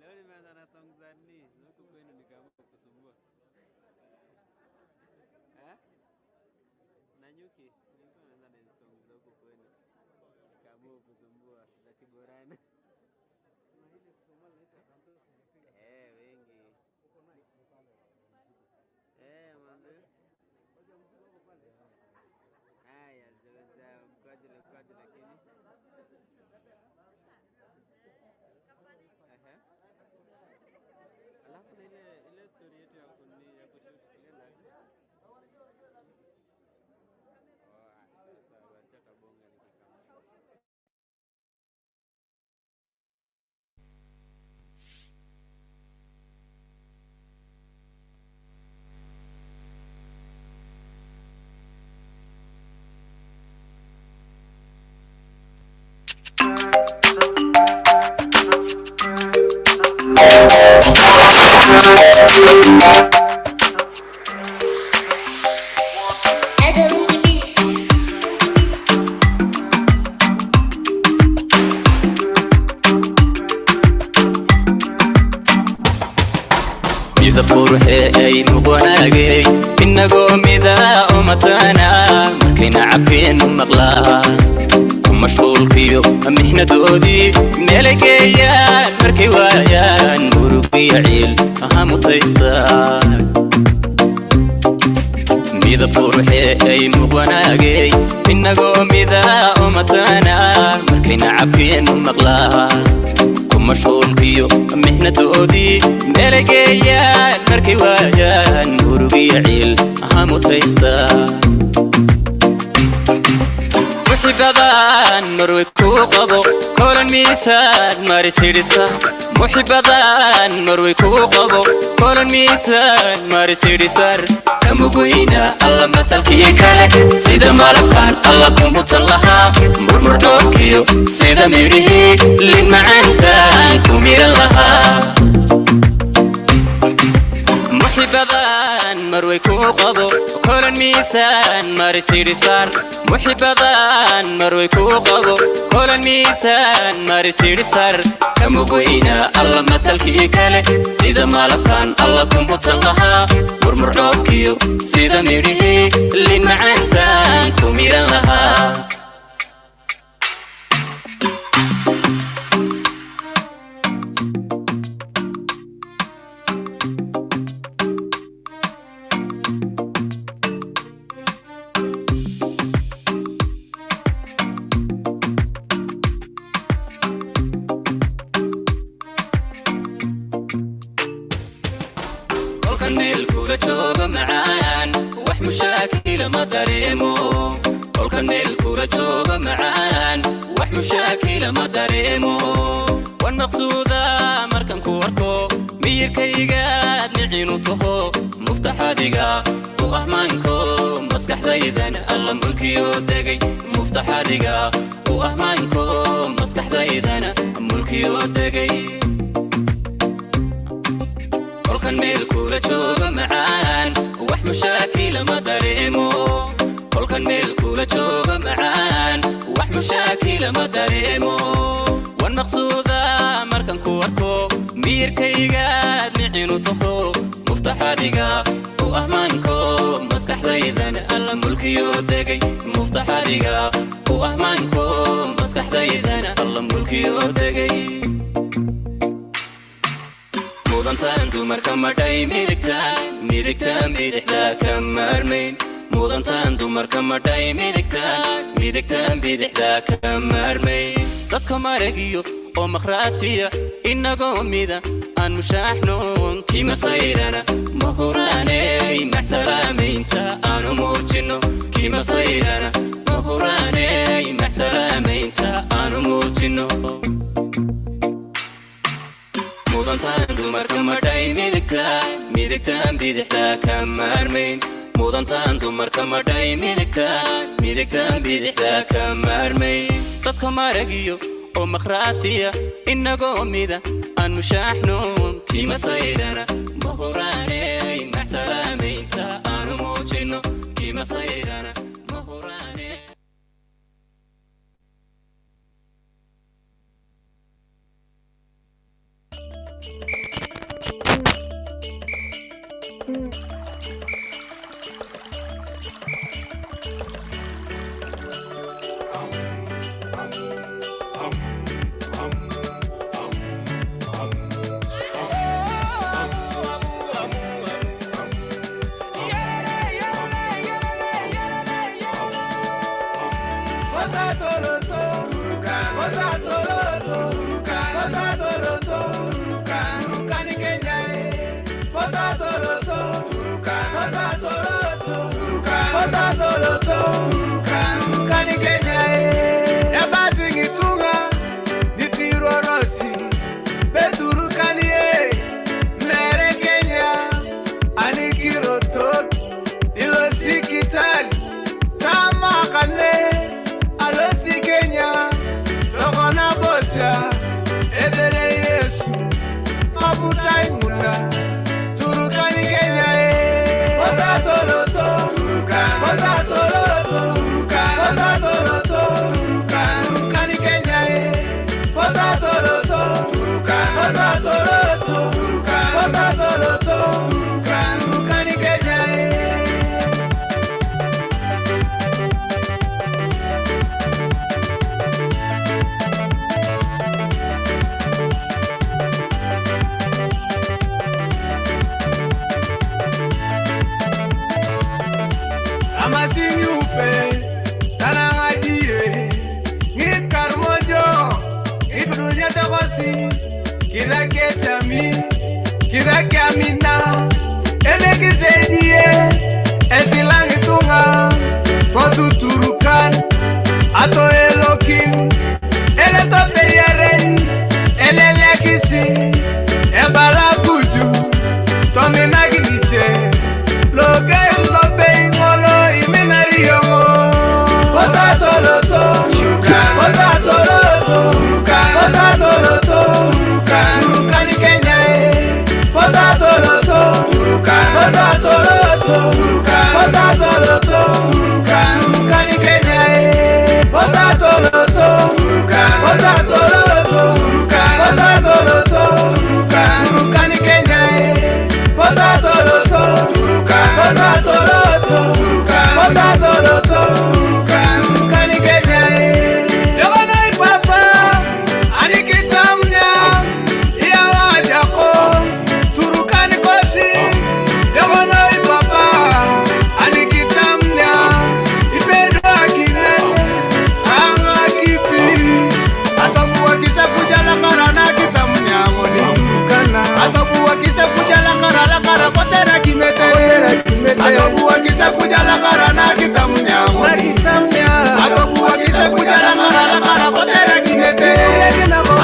Leo nimeanza na song za nini? Nuku kwenu nikaamua kusumbua. Na nyuki, nilikuwa naanza na song za huko kwenu. Nikaamua kusumbua za Kiborana. Kuna ile kusoma inaitwa Santos. Wengi. Uko naye pale. Mambo. Waje mzigo wako pale. Haya, zoza mkoaje lakini. Alafu na ile story yetu ya kushoot ile lazima. Sasa wacha tabonga nikikama. ay muqanaagay inagoo midaa umatana markayna cabeen maqlaa mashquulkiyo mihnadoodii meelageeyaan markay waayaan murugiyo ciil ahamutaystaan midab quruxee ay muqanaagay inagoo midaa umatana markayna cabeen maqlaa mashquulkiyo mixnadoodii meelageeyaan markay waayaan murugiya ciil hamutaysta wixii badan marway kuu qabo kolan miisaan marisidhisa wixii badan marway kuu qabo kolan miisaan marisidhisar kamuguyna alla masalkii kale sida malabkaan alla kumutan lahaa murmur dhoobkiyo sida midhihii lin macaantaan ku miran lahaa wixii badan marway kuu qabo kolan miisaan marisidhisar wixii badan marway kuu qabo kolan miisaan marisidhisar kamuguyna alla masalkii kale sida malabkaan alla kumutan lahaa murmur dhoobkiyo sida midhihii lin macaantaan ku miran lahaa jooga macaan wax mushaakil ma dareemo kolka meel kula jooga macaan wax mushaakil ma dareemo wan maqsuuda markan ku arko miyirkaygaad micinu taho muftaxadiga u ahmaanko maskaxdaydan alla mulkiyo degay muftaxadiga u ahmaanko maskaxdaydan mulkiyo degay meel kula jooga macaan wax mushaakil ma dareemo kolkan meel kula jooga macaan wax mushaakil ma dareemo wan maqsuuda markan ku arko miyirkaygaad micinu taho muftaxadiga u ahmaanko maskaxdaydan alla mulkiyo degay muftaxadiga u ahmaanko maskaxdaydan alla mulkiyo degay mudantaan dumarka madhay midigtaan bidixda ka maarmayn mudantaan dumarka madhay midigtaan bidixda ka maarmayn dadka maragiyo oo makhraatiya inagoo mida aan mushaaxnoon kima sayrana mahuraaney maxsalaamaynta aanu muujino kima sayrana mahuraaney maxsalaamaynta aanu muujino mudantaan dumarka madhay midigtaan bidixda ka maarmayn mudantaan dumarka madhay midigtaan bidixda ka maarmayn dadka maragiyo oo makhraatiya inagoo mida aan mushaaxnoon kima sayrana mahuraaney maxsalaamaynta aanu muujino kima sayrana mahuraaney kidake chami kidake amina elegisedie esilangi tunga potuturukan ato elokin ele tope yare ele lekisi ebala kuju tomina gilite loge lope ngolo iminari yongo potato loto potato loto potato loto turukani Kenya potato loto potato loto potato loto turukani Kenya potato loto potato loto potato loto turukani Kenya potato loto potato loto potato loto turukani Kenya yabana papa anikitamnya ya wajako turukani kosi yabana papa anikitamnya ipedo akine anga kipi atakuwa kisa kujala karana kitamnya ngoni atakuwa kisa kujala karala kotera kimete atakuwa kisa kujala karana kitamnya ngoni atakuwa kisa kujala karala kotera kimete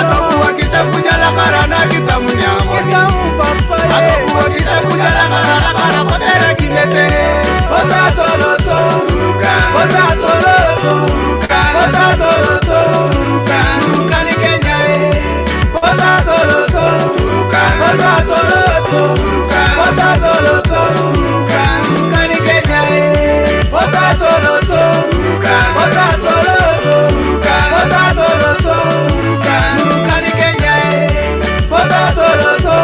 atakuwa kisa kujala karana kitamnya ngoni atakuwa kisa kujala karala kotera kimete potato loto potato loto potato loto turukani Kenya potato loto potato loto potato loto turukani Kenya potato loto potato loto potato loto turukani Kenya potato loto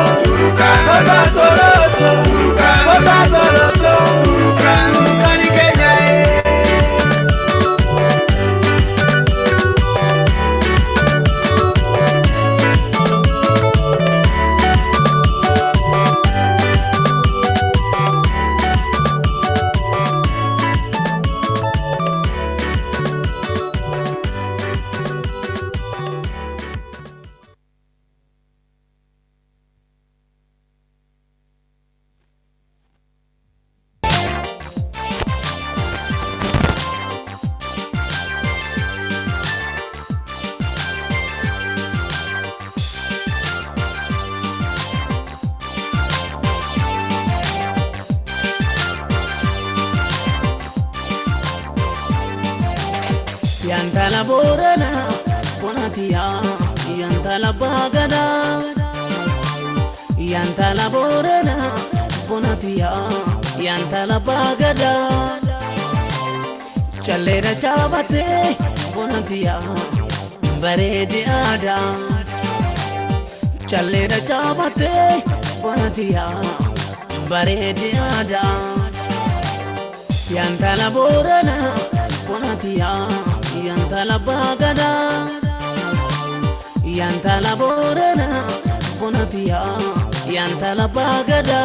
potato loto potato loto turukani Kenya. Yantala borana bonatia yantala bagada yantala borana bonatia yantala bagada chalera chabate bonatia baredi ada chalera chabate bonatia baredi ada yantala borana bonatia yantala bagada yantala borana bonatia yantala bagada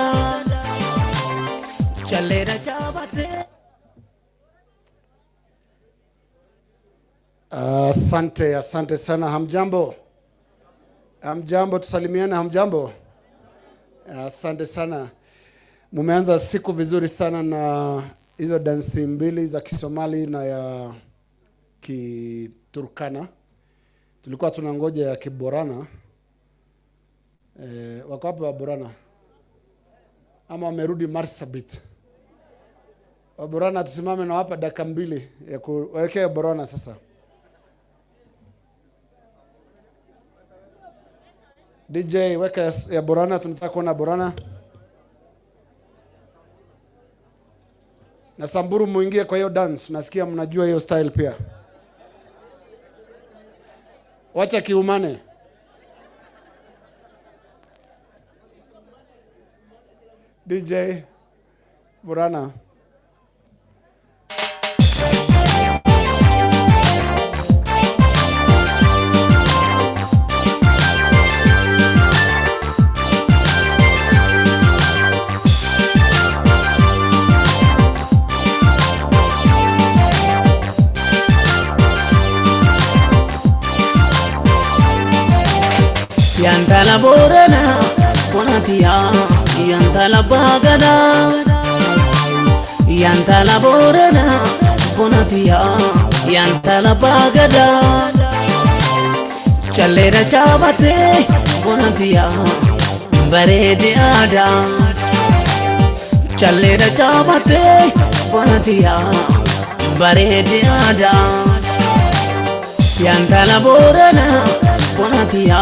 chalera chabate. Asante sana. Hamjambo, hamjambo, tusalimiane. Hamjambo, asante sana. Mumeanza siku vizuri sana na hizo dansi mbili za Kisomali na ya Kiturkana. Tulikuwa tunangoja ya Kiborana. Wako wapi wa Borana? Ama wamerudi Marsabit? Wa Borana tusimame na hapa dakika mbili ya kuwekea Borana sasa. DJ weka ya Borana, tunataka kuona Borana. Na Samburu muingie kwa hiyo dance, nasikia mnajua hiyo style pia. Wacha kiumane. DJ Borana. Yantala borana ponatiya yantala bagada Yantala borana ponatiya yantala bagada Chalera chabate ponatiya barede ada Chalera chabate ponatiya barede ada Yantala borana ponatiya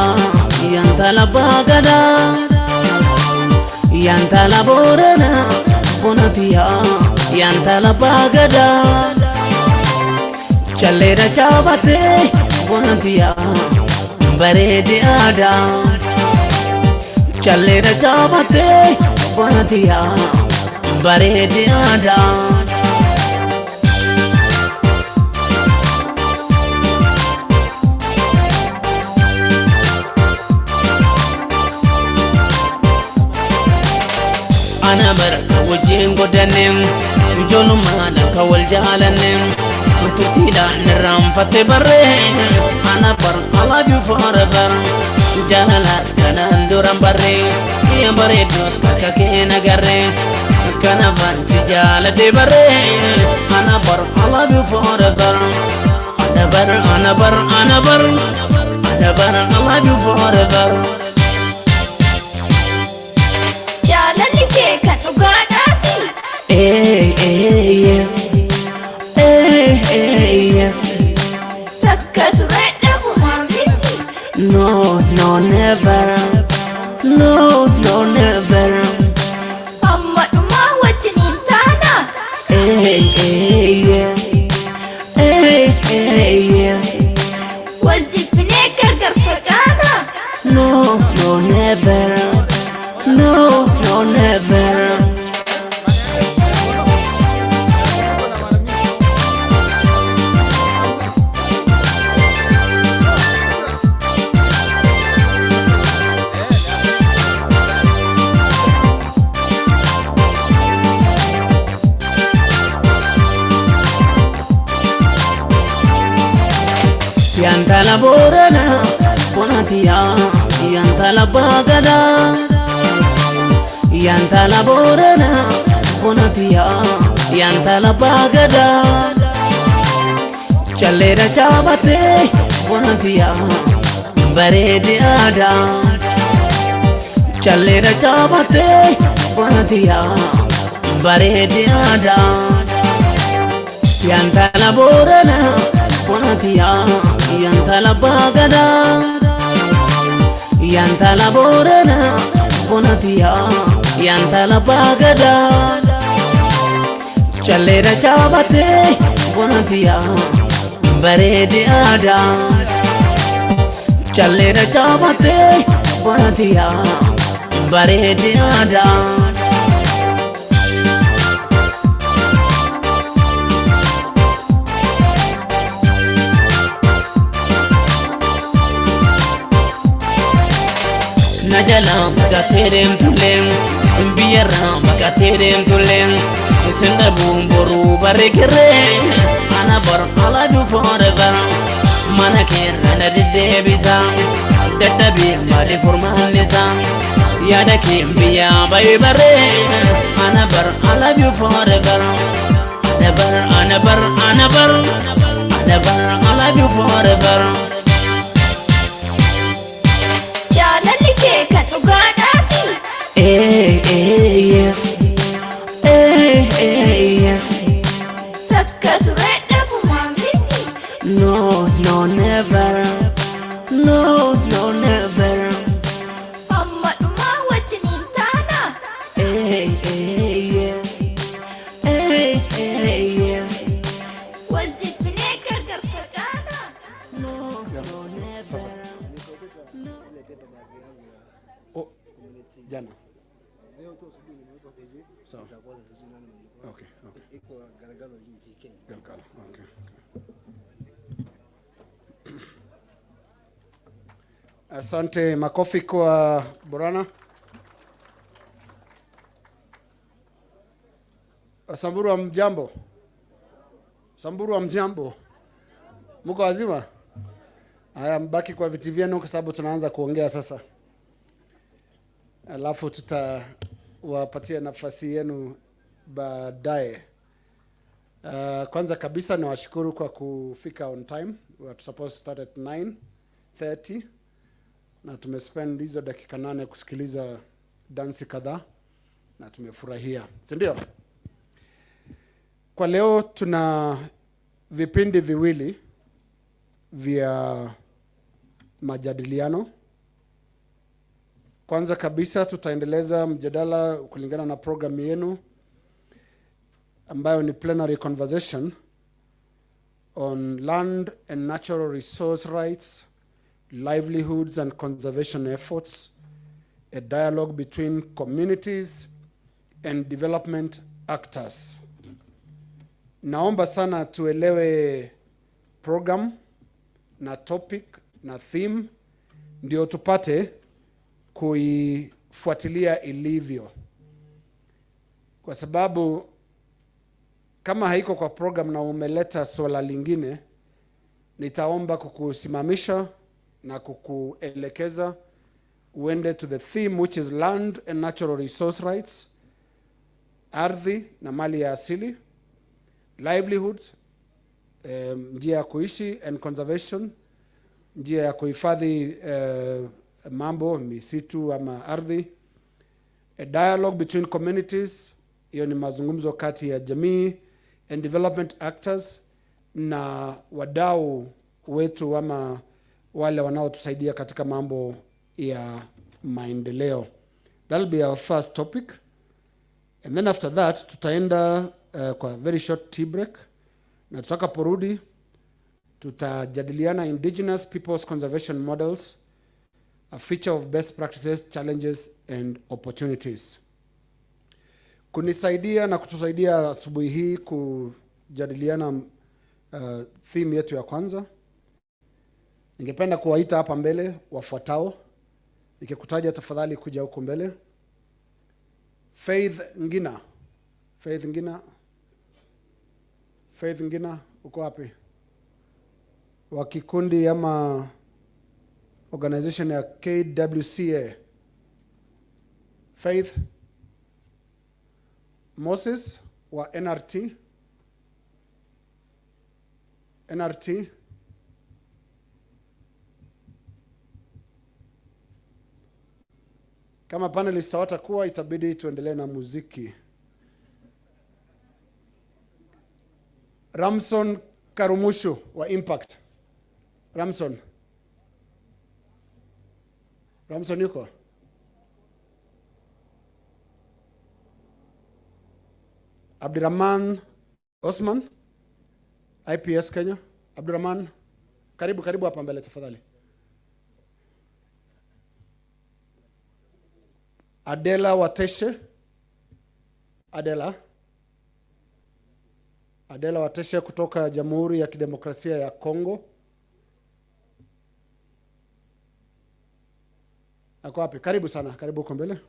yantala bagada Yantala borana ponatiya yantala bagada Chalera chabate ponatiya barede ada Chalera chabate ponatiya barede ada Ana baraka wajin godanem jolu mana kawal jalanem mututila niram fate barre ana par I love you forever jalas kanan duram barre ya barre dos kake nagarre kana van si jala de barre ana par I love you forever ana bar ana bar ana bar ana bar I love you forever yes, yes. Takkatu redda mumamiti. No, never. No, never. Amma duma wajinin tana. Yes, yes. Waljibne gargar fatana. No, never. No, never. Yantala borana ponatiya yantala bagada Yantala borana ponatiya yantala bagada Chalera chabate ponatiya barede ada Chalera chabate ponatiya barede ada Yantala borana ponatiya yantala bagada Yantala borana ponatiya yantala bagada Chalera chabate ponatiya barede ada Chalera chabate ponatiya barede ada Najala magaterem tulem biyara magaterem tulem senda bumboru barekere ana bar I love you forever mana kera na de bisa daddabi mali formalisa yada kimbiya bay bare ana bar I love you forever ana bar ana bar ana bar ana bar I love you forever yes, yes. Takkatu redda mumamiti. No, never. No, never. Amma duma wajinin tana. Yes, yes. Waljibne gargar fatana. No, never. Oh, jana. So, okay. Galgalo, okay. Asante, makofi kwa Borana. Samburu wa mjambo. Samburu wa mjambo. Muko wazima? Haya, mbaki kwa viti vyenu kwa sababu tunaanza kuongea sasa. alafu tutawapatia nafasi yenu baadaye. Kwanza kabisa nawashukuru kwa kufika on time. We were supposed to start at 9:30 na tumespend hizo dakika 8 kusikiliza dansi kadhaa na tumefurahia, si ndio? Kwa leo tuna vipindi viwili vya majadiliano. Kwanza kabisa tutaendeleza mjadala kulingana na program yenu ambayo ni plenary conversation on land and natural resource rights, livelihoods and conservation efforts, a dialogue between communities and development actors. Naomba sana tuelewe program na topic na theme ndio tupate kuifuatilia ilivyo, kwa sababu kama haiko kwa program na umeleta swala lingine, nitaomba kukusimamisha na kukuelekeza uende to the theme which is land and natural resource rights, ardhi na mali ya asili, livelihoods, njia ya kuishi, and conservation, njia ya kuhifadhi mambo misitu ama ardhi, a dialogue between communities, hiyo ni mazungumzo kati ya jamii, and development actors, na wadau wetu ama wale wanaotusaidia katika mambo ya maendeleo. That'll be our first topic, and then after that tutaenda kwa very short tea break, na tutakaporudi tutajadiliana Indigenous people's conservation models, a feature of best practices, challenges and opportunities. Kunisaidia na kutusaidia asubuhi hii kujadiliana theme yetu ya kwanza, ningependa kuwaita hapa mbele wafuatao. Nikikutaja tafadhali kuja huko mbele. Faith Ngina, uko wapi? Wa kikundi ama organization ya KWCA. Faith. Moses wa NRT. Kama panelist hawatakuwa, itabidi tuendelee na muziki. Ramson Karumushu wa Impact. Ramson yuko? Abdurrahman Osman, IPS Kenya. Abdurrahman, karibu hapa mbele tafadhali. Adela Wateshe. Adela Wateshe kutoka Jamhuri ya Kidemokrasia ya Kongo. Ako wapi? Karibu sana, karibu huko mbele.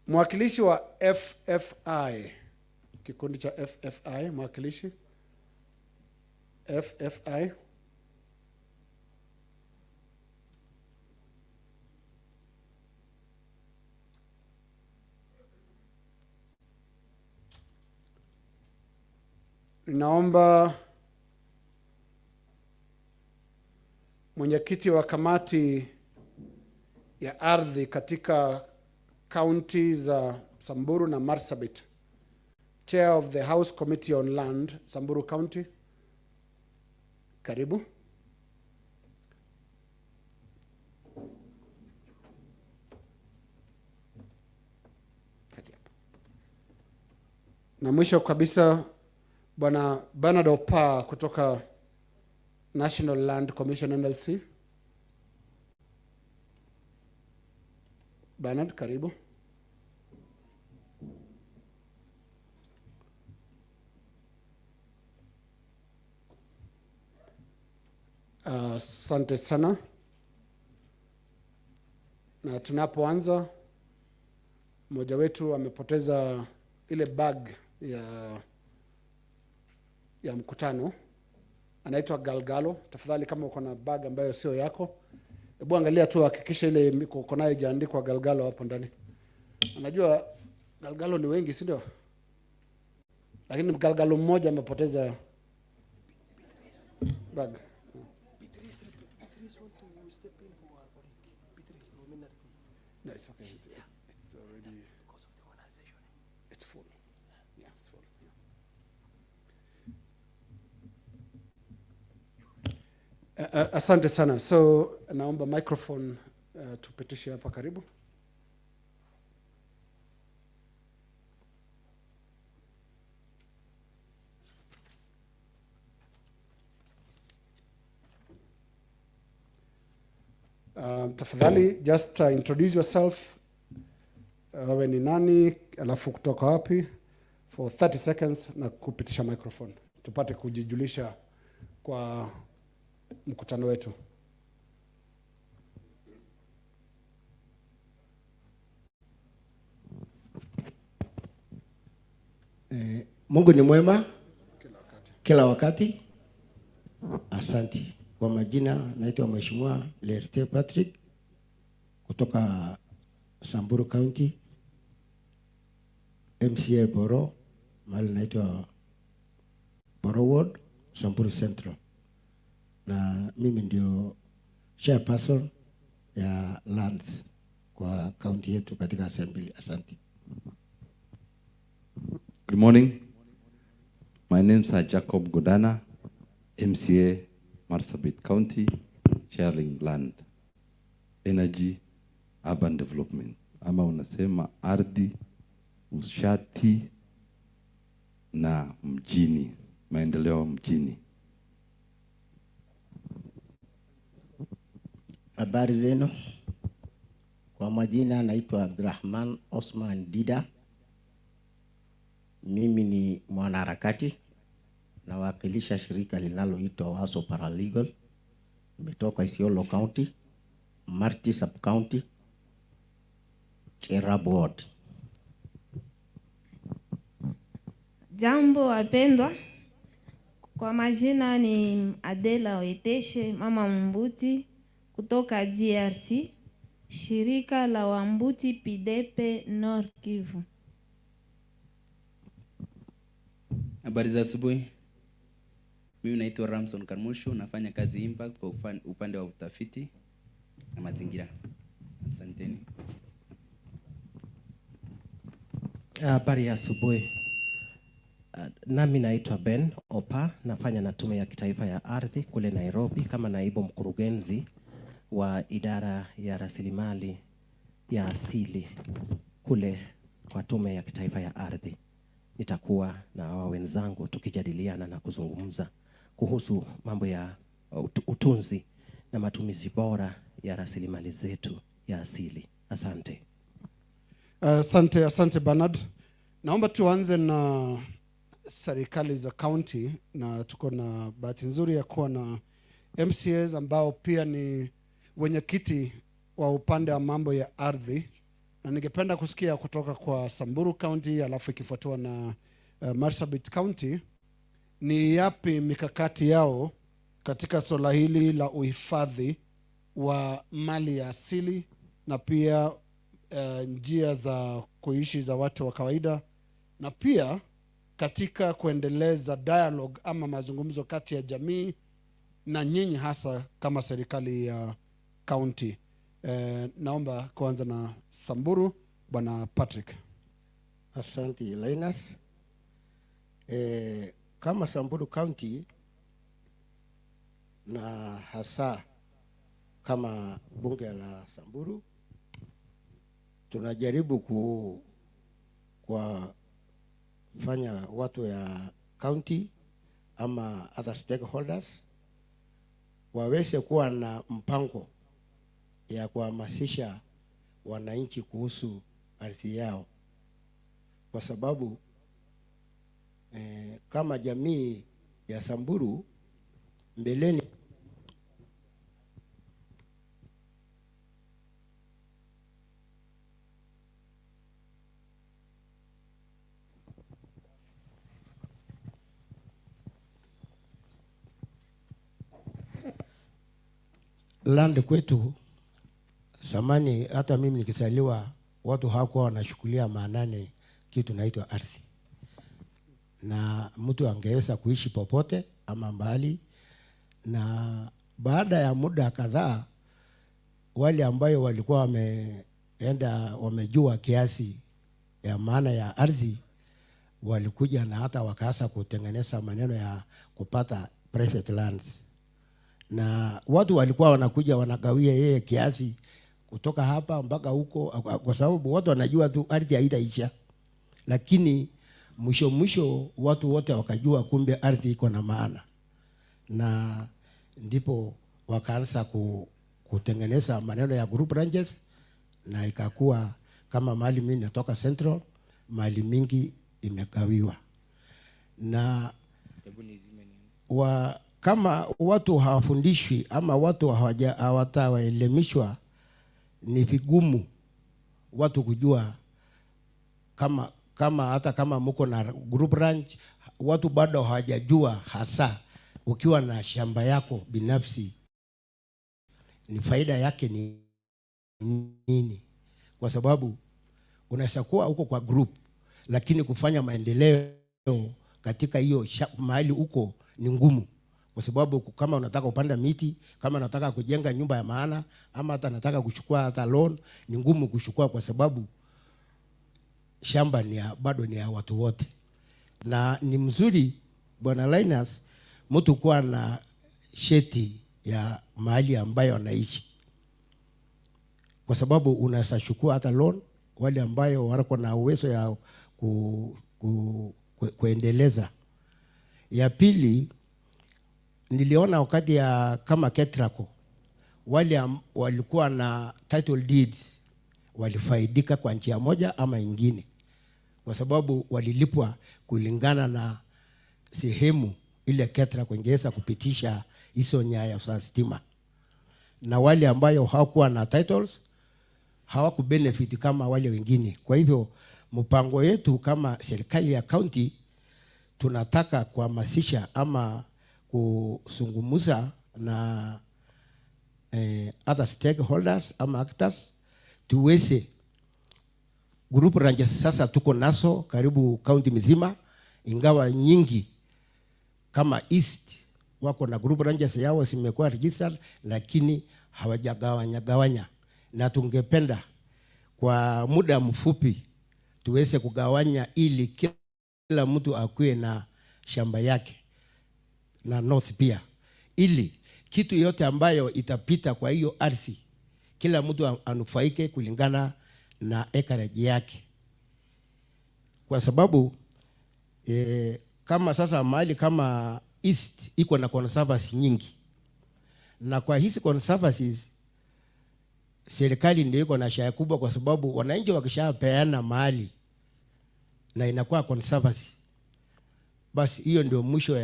Mwakilishi wa FFI, kikundi cha FFI, mwakilishi FFI. Ninaomba mwenyekiti wa kamati ya ardhi katika county za Samburu na Marsabit, Chair of the House Committee on Land, Samburu County, karibu. Na mwisho kabisa Bwana Bernard Opa kutoka National Land Commission NLC. Bernard, karibu. Asante sana. Na tunapoanza, mmoja wetu amepoteza ile bag ya mkutano. Anaitwa Galgalo. Tafadhali kama uko na bag ambayo sio yako, Hebu angalia tu hakikisha ile uko nayo ijaandikwa Galgalo hapo ndani. Unajua Galgalo ni wengi, si ndio? Lakini Galgalo mmoja amepoteza bag. No, it's okay. It's already because of the organization. It's full. Yeah, it's full. Yeah. Asante sana. So naomba microphone tupitishe hapa karibu. Tafadhali just introduce yourself. Wewe ni nani, alafu kutoka wapi, for 30 seconds na kupitisha microphone tupate kujijulisha kwa mkutano wetu. Mungu ni mwema kila wakati. Asante. Kwa majina naitwa Mheshimiwa Lerte Patrick kutoka Samburu County, MCA Boro, mahali naitwa Boro Ward, Samburu Central. Na mimi ndio chairperson ya lands kwa county yetu katika assembly. Asante. Good morning. My name is Jacob Godana, MCA Marsabit County, chairing land, energy, urban development. Ama unasema ardhi, ushati na mjini, maendeleo mjini. Habari zenu. Kwa majina naitwa Abdurrahman Osman Dida. Mimi ni mwanaharakati, nawakilisha shirika linaloitwa Waso Paralegal. Nimetoka Isiolo County, Marti Sub County, Cherab Ward. Jambo wapendwa, kwa majina ni Adela Oeteshe, mama Mbuti kutoka DRC, shirika la Wambuti Pidepe Nord Kivu. Habari za asubuhi. Mimi naitwa Ramson Karmushu, nafanya kazi Impact kwa upande wa utafiti na mazingira. Asanteni. Habari ya asubuhi. Nami naitwa Ben Opa, nafanya na tume ya kitaifa ya ardhi kule Nairobi kama naibu mkurugenzi wa idara ya rasilimali ya asili kule kwa tume ya kitaifa ya ardhi. Nitakuwa na wenzangu tukijadiliana na kuzungumza kuhusu mambo ya utunzi na matumizi bora ya rasilimali zetu ya asili. Asante. Asante Bernard. Naomba tuanze na serikali za county, na tuko na bahati nzuri ya kuwa na MCAs ambao pia ni wenyekiti wa upande wa mambo ya ardhi, na ningependa kusikia kutoka kwa Samburu County alafu ikifuatiwa na Marsabit County ni yapi mikakati yao katika swala hili la uhifadhi wa mali ya asili na pia njia za kuishi za watu wa kawaida, na pia katika kuendeleza dialogue ama mazungumzo kati ya jamii na nyinyi hasa kama serikali ya county. Naomba kuanza na Samburu, Bwana Patrick. Asante Linus. Kama Samburu County na hasa kama bunge la Samburu tunajaribu kwa fanya watu ya county ama other stakeholders waweze kuwa na mpango ya kuhamasisha wananchi kuhusu ardhi yao, kwa sababu kama jamii ya Samburu mbeleni land kwetu Samani hata mimi nikisaliwa watu hawakuwa wanashukulia maanane kitu naitwa ardhi. Na mtu angeweza kuishi popote ama mbali, na baada ya muda kadhaa wale ambayo walikuwa wamejua kiasi ya maana ya ardhi walikuja na hata wakaanza kutengeneza maneno ya kupata private lands. Na watu walikuwa wanakuja wanagawia yeye kiasi kutoka hapa mpaka huko, kwa sababu watu wanajua tu ardhi haitaisha. Lakini mwisho watu wote wakajua kumbe ardhi iko na maana, na ndipo wakaanza kutengeneza maneno ya group ranches, na ikakuwa kama mali mimi natoka Central, mali mingi imegawiwa. Na kama watu hawafundishwi ama watu hawatawaelimishwa, ni vigumu watu kujua hata kama mko na group ranch, watu bado hawajajua hasa ukiwa na shamba yako binafsi ni faida yake ni nini. Kwa sababu unaweza kuwa huko kwa group, lakini kufanya maendeleo katika hiyo mahali huko ni ngumu. Kwa sababu kama unataka kupanda miti, kama unataka kujenga nyumba ya maana, ama hata nataka kuchukua hata loan, ni ngumu kuchukua kwa sababu shamba bado ni ya watu wote. Na ni mzuri Bwana Linus mtu kuwa na sheti ya mahali ambayo anaishi, kwa sababu unaweza chukua hata loan wale ambayo wako na uwezo ya kuendeleza. Ya pili, niliona wakati ya kama Ketrako wale walikuwa na title deeds walifaidika kwa njia moja ama ingine, kwa sababu walilipwa kulingana na sehemu ile Ketrako ingeweza kupitisha hizo nyaya za stima. Na wale ambayo hawakuwa na titles hawakubenefit kama wale wengine. Kwa hivyo mpango yetu kama serikali ya county, tunataka kuhamasisha ama kusungumuza na other stakeholders ama actors tuweze group ranches. Sasa tuko naso karibu county mzima, ingawa nyingi kama East wako na group ranches yao zimekuwa registered, lakini hawajagawanya. Na tungependa kwa muda mfupi tuweze kugawanya ili kila mtu akuwe na shamba yake, na North pia, ili kitu yote ambayo itapita kwa hiyo ardhi kila mtu anufaike kulingana na acreage yake. Kwa sababu kama sasa mahali kama East iko na conservancy nyingi, na kwa hizi conservancies serikali ndio iko na share kubwa, kwa sababu wananchi wakishapeana mahali na inakuwa conservancy, basi hiyo ndio mwisho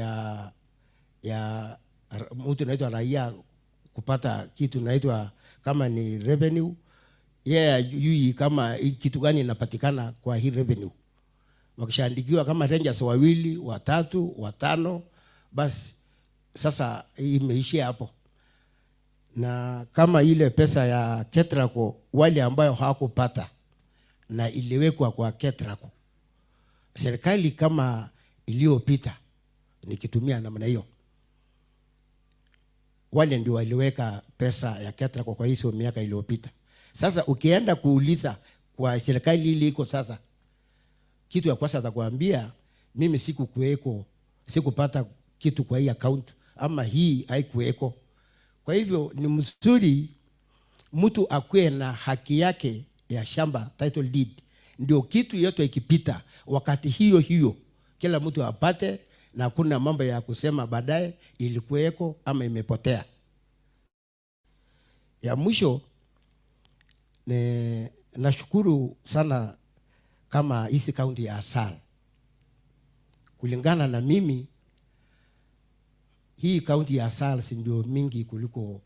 ya mtu naitwa raia kupata kitu naitwa kama ni revenue. Yui kama kitu gani inapatikana kwa hii revenue. Wakishaandikiwa kama rangers 2, 3, 5, basi sasa imeishia hapo. Na kama ile pesa ya Ketrako wale ambayo hawakupata na iliwekwa kwa Ketrako, serikali kama iliyopita nikitumia namna hiyo, wale ndio waliweka pesa ya Ketrako kwa hizo miaka iliyopita. Sasa ukienda kuuliza kwa serikali ile iko sasa, kitu ya kwanza atakwambia mimi sikukuweko, sikupata kitu kwa hii account, ama hii haikuweko. Kwa hivyo ni mzuri mtu akue na haki yake ya shamba, title deed, ndio kitu yote ikipita wakati hiyo kila mtu apate, na kuna mambo ya kusema baadaye ilikuweko ama imepotea. Ya mwisho, nashukuru sana kama hisi kaunti ya Asal. Kulingana na mimi, hii kaunti ya Asal si ndio mingi kuliko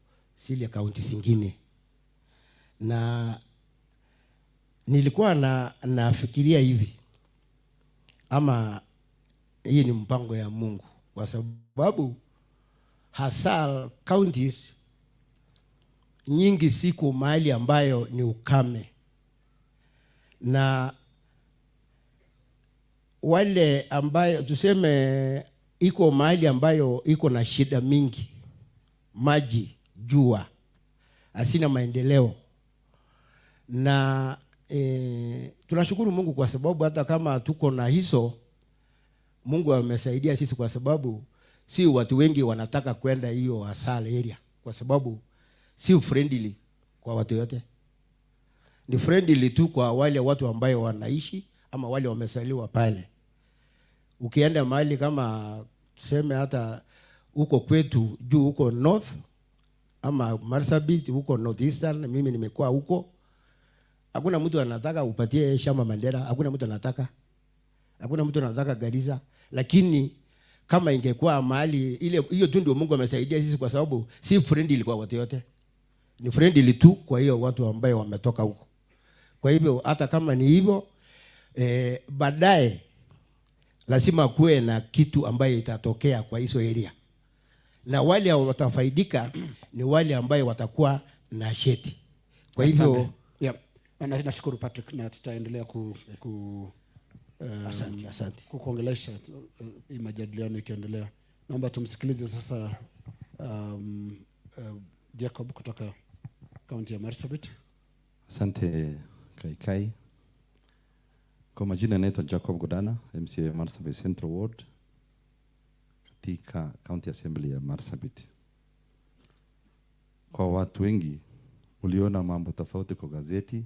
zile kaunti zingine. Na nilikuwa nafikiria hivi, ama hii ni mpango ya Mungu, kwa sababu Asal counties nyingi siku mahali ambayo ni ukame, na wale ambayo tuseme iko mahali ambayo iko na shida mingi, maji, jua, asina maendeleo. Na tunashukuru Mungu kwa sababu hata kama tuko na hizo, Mungu amesaidia sisi kwa sababu si watu wengi wanataka kwenda hiyo asal area, kwa sababu si friendly kwa watu yote. Ni friendly tu kwa wale watu ambayo wanaishi ama wale wamesaliwa pale. Ukienda mahali kama tuseme hata huko kwetu juu huko north ama Marsabit huko northeastern, mimi nimekuwa huko, hakuna mtu anataka upatie shamba Mandera, hakuna mtu anataka. Hakuna mtu anataka Garissa, lakini kama ingekuwa mahali ile, hiyo tu ndio Mungu amesaidia sisi kwa sababu si friendly kwa watu yote. Ni friendly tu kwa hiyo watu ambao wametoka huko. Kwa hivyo hata kama ni hivyo, baadaye lazima kuwe na kitu ambayo itatokea kwa hizo area. Na wale watafaidika ni wale ambao watakuwa na sheti. Kwa hivyo nashukuru Patrick, na tutaendelea asante kukuongelesha hii majadiliano ikiendelea. Naomba tumsikilize sasa Jacob kutoka kaunti ya Marsabit. Asante Kaikai. Kwa majina naitwa Jacob Godana, MCA Marsabit Central Ward katika County Assembly ya Marsabit. Kwa watu wengi uliona mambo tofauti kwa gazeti,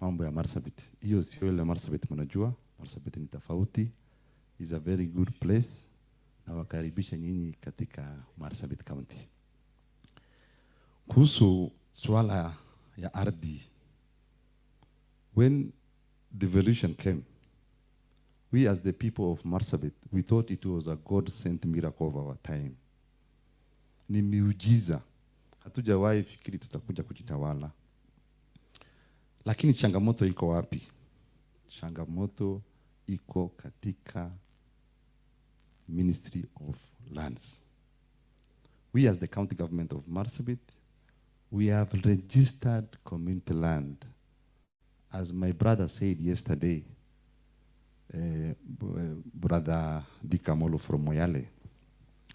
mambo ya Marsabit. Hiyo sio ile Marsabit mnajua. Marsabit ni tofauti. Is a very good place. Na wakaribisha nyinyi katika Marsabit County. Kuhusu swala ya ardhi, when devolution came, we as the people of Marsabit, we thought it was a God-sent miracle of our time. Ni miujiza. Hatujawahi fikiri tutakuja kujitawala. Lakini changamoto iko wapi? Changamoto iko katika Ministry of Lands. We as the county government of Marsabit, we have registered community land. As my brother said yesterday, brother Dikamolo from Moyale,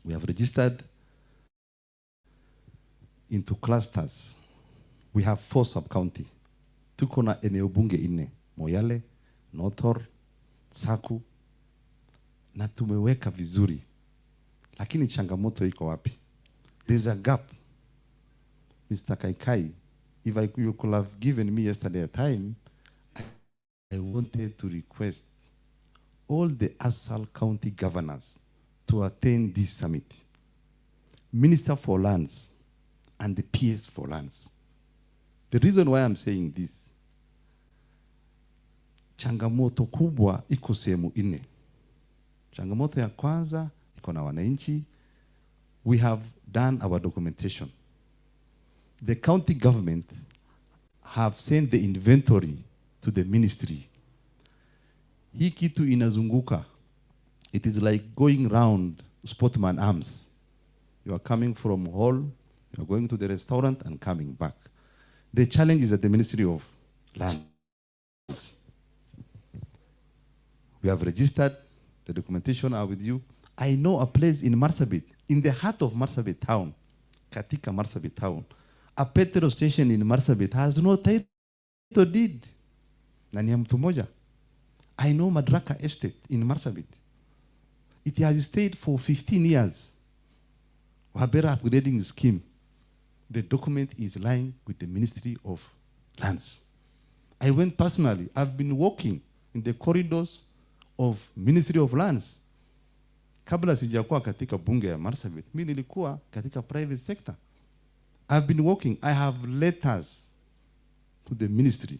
we have registered into clusters. We have 4 sub-county. Tuko na eneo bunge 4, Moyale, Northor, Saku, na tumeweka vizuri. Lakini changamoto iko wapi? There's a gap. Mr. Kaikai, if you could have given me yesterday a time, I wanted to request all the ASAL county governors to attend this summit. Minister for Lands and the PS for Lands. The reason why I'm saying this, changamoto kubwa iko sehemu 4. Changamoto ya kwanza iko na wananchi. We have done our documentation. The county government have sent the inventory to the ministry. Hii kitu inazunguka. It is like going round sportman arms. You are coming from hall, you are going to the restaurant and coming back. The challenge is at the Ministry of Lands. We have registered, the documentation are with you. I know a place in Marsabit, in the heart of Marsabit town, katika Marsabit town. A petrol station in Marsabit has no title deed. Na ni ya mtu moja. I know Madraka Estate in Marsabit. It has stayed for 15 years. Wabera upgrading scheme. The document is lying with the Ministry of Lands. I went personally. I've been walking in the corridors of Ministry of Lands. Kabla sijakuwa katika bunge ya Marsabit, mimi nilikuwa katika private sector. I've been working. I have letters to the ministry.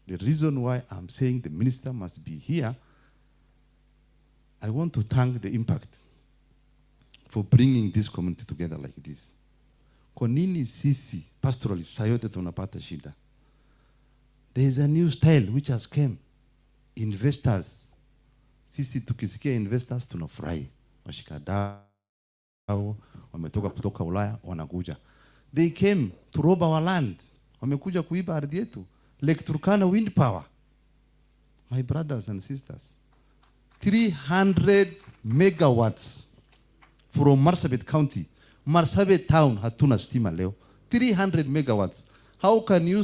The reason why I'm saying the minister must be here, I want to thank the Impact for bringing this community together like this. Kwa nini sisi pastoralists sayote tunapata shida? There is a new style which has come. Investors. Sisi tukisikia investors tunafurahi. Washikadau wametoka kutoka Ulaya wanakuja. They came to rob our land. Wamekuja kuiba ardhi yetu. Lake Turkana wind power. My brothers and sisters, 300 megawatts from Marsabit County. Marsabit town hatuna stima leo. 300 megawatts. How can you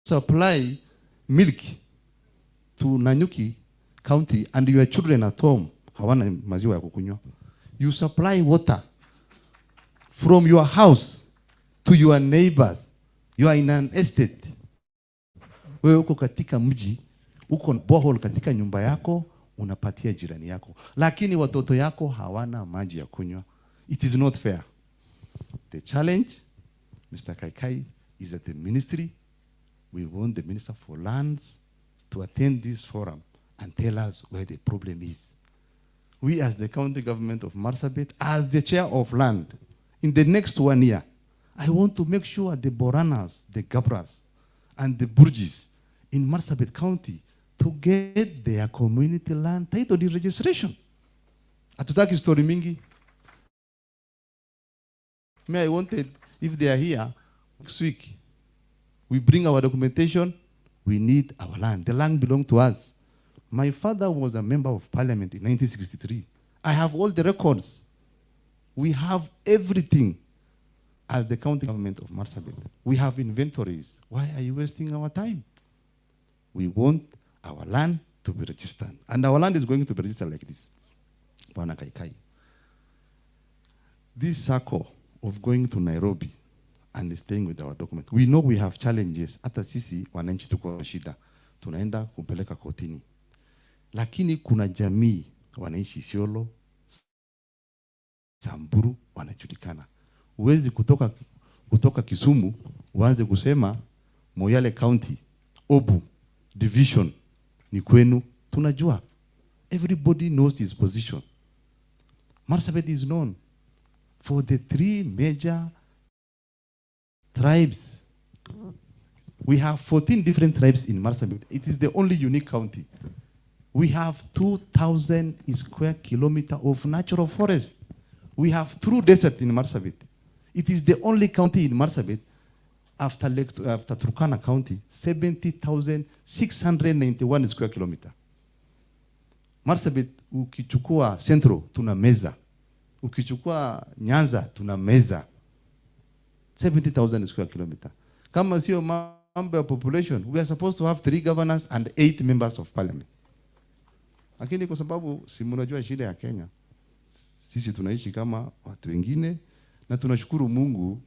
supply milk to Nanyuki County and your children at home hawana maziwa ya kukunywa? You supply water from your house to your neighbors. You are in an estate. Wewe uko katika mji, uko borehole katika nyumba yako, unapatia jirani yako. Lakini watoto yako hawana maji ya kunywa. It is not fair. The challenge, Mr. Kaikai, is that the ministry, we want the Minister for Lands to attend this forum and tell us where the problem is. We as the county government of Marsabit, as the chair of land, in the next 1 year, I want to make sure the Boranas, the Gabras, and the Burgis in Marsabit County to get their community land title deed registration. Hatutaki story mingi. I wanted, if they are here, next week, we bring our documentation, we need our land. The land belongs to us. My father was a member of parliament in 1963. I have all the records. We have everything as the county government of Marsabit. We have inventories. Why are you wasting our time? We want our land to be registered. And our land is going to be registered like this. Bwana Kaikai. This circle of going to Nairobi and staying with our document. We know we have challenges. Hata sisi wananchi tuko shida. Tunaenda kumpeleka kotini. Lakini kuna jamii wanaishi Isiolo, Samburu wanajulikana. Uwezi kutoka Kisumu uanze kusema Moyale County, Obu, Division ni kwenu. Tunajua. Everybody knows his position. Marsabit is known for the 3 major tribes. We have 14 different tribes in Marsabit. It is the only unique county. We have 2,000 square kilometers of natural forest. We have true desert in Marsabit. It is the only county in Marsabit after Turkana County, 70,691 square kilometers. Marsabit, ukichukua Central, tuna meza. Ukichukua Nyanza, tuna meza. 70,000 square kilometers. Kama sio mambo ya population, we are supposed to have 3 governors and 8 members of parliament. Lakini kwa sababu si mnajua shida ya Kenya, sisi tunaishi kama watu wengine na tunashukuru Mungu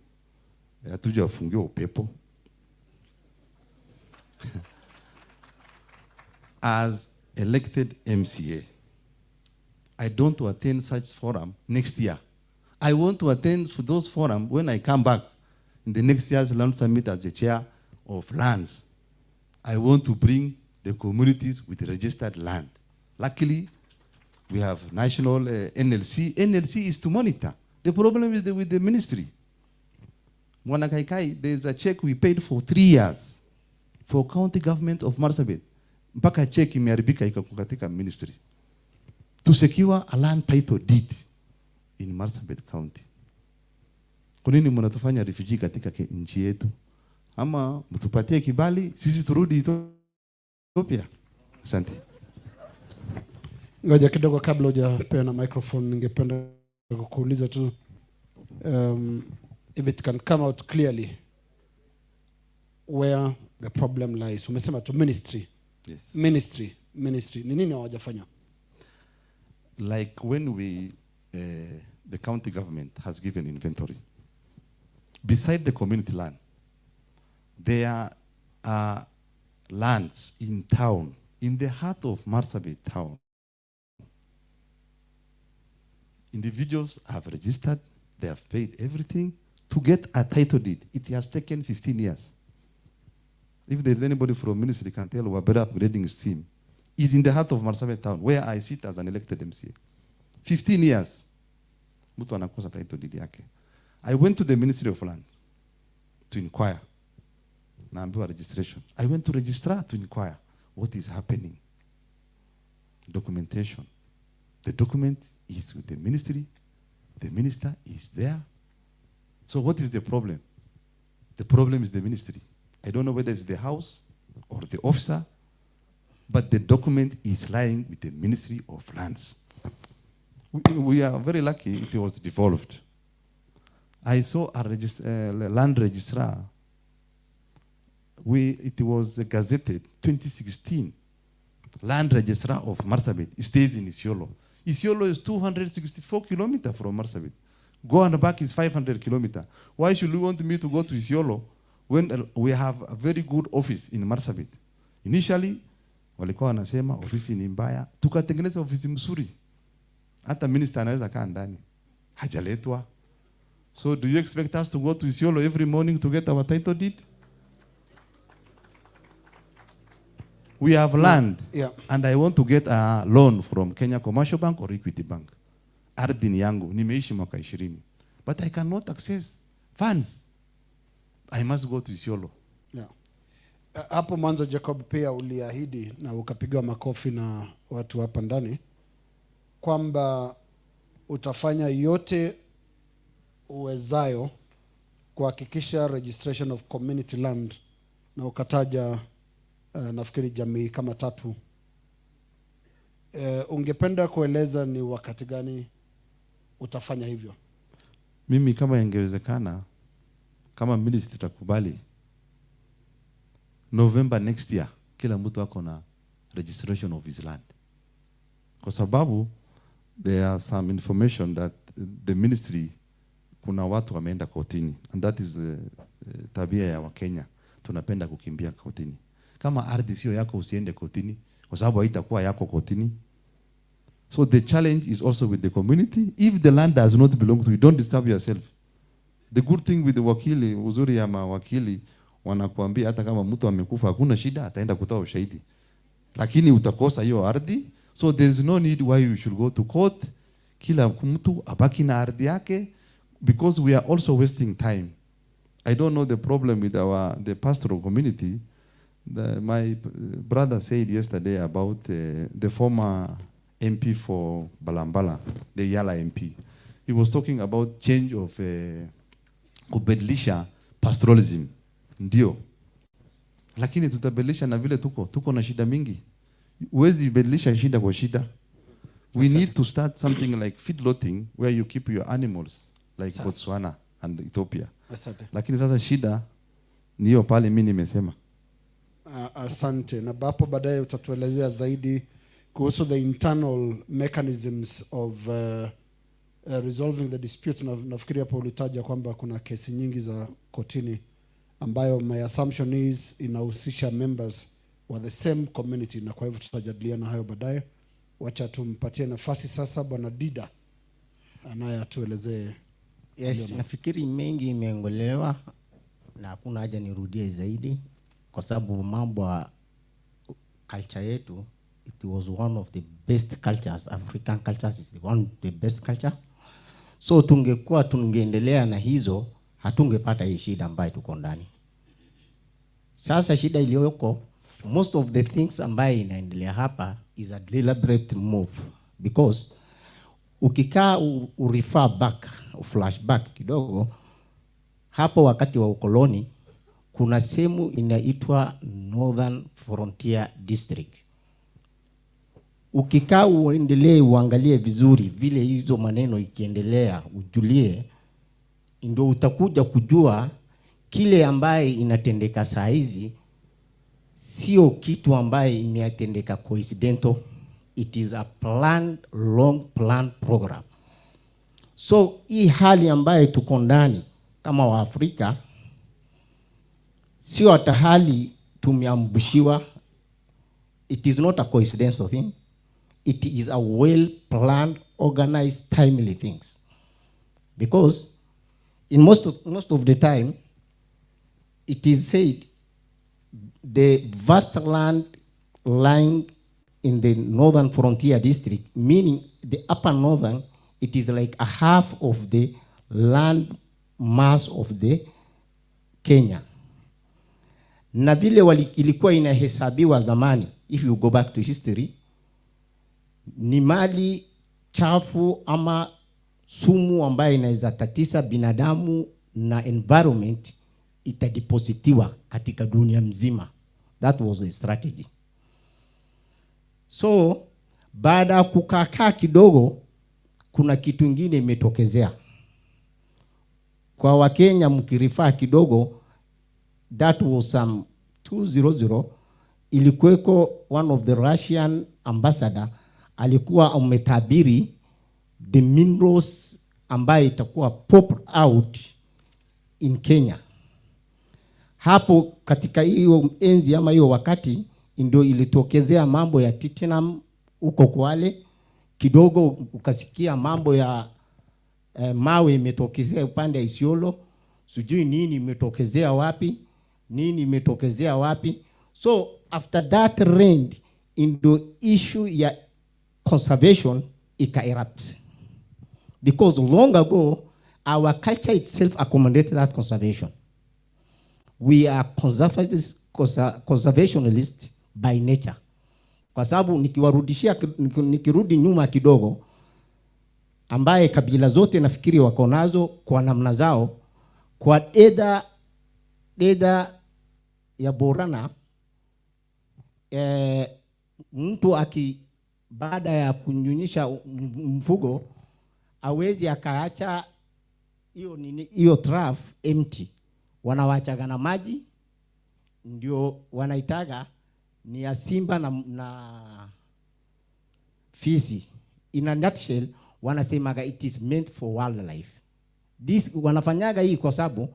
hatujafungiwa upepo. As elected MCA, I don't want to attend such forum next year. I want to attend those forums when I come back in the next year's land summit as the chair of lands. I want to bring the communities with registered land. Luckily, we have national NLC. NLC is to monitor. The problem is with the ministry. Mwana Kaikai, there is a check we paid for 3 years for county government of Marsabit. Mpaka check imeharibika ikakukatika ministry to secure a land title deed in Marsabit County. Kwa nini mnatufanya refugee katika nchi yetu? Ama mtupatie kibali sisi turudi Ethiopia? Asante. Ngoja kidogo kabla hujapeana microphone, ningependa kukuuliza tu if it can come out clearly where the problem lies. Umesema tu ministry. Yes. Ministry. Ni nini hawajafanya? Like when the county government has given inventory, beside the community land, there are lands in town, in the heart of Marsabit town. Individuals have registered, they have paid everything to get a title deed. It has taken 15 years. If there's anybody from ministry can tell we're better upgrading his team, is in the heart of Marsabit town, where I sit as an elected MCA. 15 years. Mtu anakosa title deed yake. I went to the Ministry of Land to inquire. Naambiwa registration. I went to registrar to inquire what is happening. Documentation. The document is with the ministry. The minister is there. So what is the problem? The problem is the ministry. I don't know whether it's the house or the officer, but the document is lying with the Ministry of Lands. We are very lucky it was devolved. I saw a land registrar. It was gazetted 2016. Land registrar of Marsabit. It stays in Isiolo. Isiolo is 264 kilometers from Marsabit. Go and back is 500 kilometers. Why should you want me to go to Isiolo when we have a very good office in Marsabit? Initially, walikuwa wanasema ofisi ni mbaya. Tukatengeneza ofisi mzuri. Hata minister anaweza kaa ndani. Hajaletwa. So do you expect us to go to Isiolo every morning to get our title deed? We have land, and I want to get a loan from Kenya Commercial Bank or Equity Bank. Ardhi ni yangu, nimeishi mwaka 20. But I cannot access funds. I must go to Isiolo. Yeah. Hapo mwanzo Jacob pia uliahidi na ukapiga makofi na watu hapa ndani kwamba utafanya yote uwezayo kuhakikisha registration of community land, na ukataja nafikiri jamii kama 3. Ungependa kueleza ni wakati gani utafanya hivyo? Mimi kama ingewezekana, kama ministry takubali, November next year kila mtu ako na registration of his land. Kwa sababu there are some information that the ministry kuna watu wameenda kotini, and that is tabia ya Wakenya, tunapenda kukimbia kotini. Kama ardhi sio yako usiende kotini kwa sababu haitakuwa yako kotini. So the challenge is also with the community. If the land does not belong to you, don't disturb yourself. The good thing with the wakili, uzuri ya mawakili wanakuambia hata kama mtu amekufa hakuna shida, ataenda kutoa ushahidi. Lakini utakosa hiyo ardhi. So there's no need why you should go to court. Kila mtu abaki na ardhi yake, because we are also wasting time. I don't know the problem with the pastoral community. My brother said yesterday about the former MP for Balambala, the Yala MP. He was talking about change of kubadilisha pastoralism. Ndio. Lakini tutabadilisha na vile tuko na shida mingi. Huwezi badilisha shida kwa shida. We need to start something like feedlotting where you keep your animals like Botswana and Ethiopia. Lakini sasa shida niyo pale mimi nimesema. Asante. Na hapo baadaye utatuelezea zaidi kuhusu the internal mechanisms of resolving the dispute. Na nafikiri hapo ulitaja kwamba kuna kesi nyingi za kotini ambayo my assumption is inahusisha members wa the same community, na kwa hivyo tutajadiliana hayo baadaye. Wacha tumpatie nafasi sasa Bwana Dida anaye atuelezee. Yes, nafikiri mengi imeongolewa na hakuna haja nirudie zaidi kwa sababu mambo ya culture yetu, it was one of the best cultures. African cultures is one of the best culture. So tungeendelea na hizo, hatungepata hii shida ambayo tuko ndani. Sasa shida iliyoko, most of the things ambayo inaendelea hapa is a deliberate move, because ukikaa refer back, flashback kidogo, hapo wakati wa ukoloni kuna sehemu inaitwa Northern Frontier District. Ukikaa uendelee uangalie vizuri vile hizo maneno ikiendelea, ujulie, ndio utakuja kujua kile ambaye inatendeka saa hizi sio kitu ambaye imetendeka coincidental. It is a planned, long planned program. So hii hali ambaye tuko ndani kama wa Afrika sio hata hali tumeambushiwa. It is not a coincidental thing. It is a well planned, organized, timely things. Because in most of the time, it is said the vast land lying in the Northern Frontier District, meaning the upper northern, it is like a half of the land mass of the Kenya. Na vile ilikuwa inahesabiwa zamani, if you go back to history, ni mali chafu ama sumu ambayo inaweza tatisa binadamu na environment itadepositiwa katika dunia mzima. That was the strategy. So baada ya kukaa kidogo, kuna kitu kingine imetokezea. Kwa Wakenya mkirifaa kidogo, that was 200, ilikuweko one of the Russian ambassador alikuwa umetabiri the minerals ambayo itakuwa pop out in Kenya. Hapo katika hiyo enzi ama hiyo wakati ndio ilitokezea mambo ya titanium huko Kwale, kidogo ukasikia mambo ya mawe imetokezea upande wa Isiolo, sijui nini imetokezea wapi, So after that trend into issue ya conservation ika-erupt. Because long ago, our culture itself accommodated that conservation. We are conservationists by nature. Kwa sababu nikirudi nyuma kidogo, ambaye kabila zote nafikiri wako nazo kwa namna zao, kwa eda ya Borana, mtu baada ya kunyunyisha mfugo hawezi akaacha hiyo trough empty, wanawachaga na maji, ndio wanaitaga ni ya simba na fisi. In a nutshell, wanasemaga it is meant for wildlife. This wanafanyaga hii kwa sababu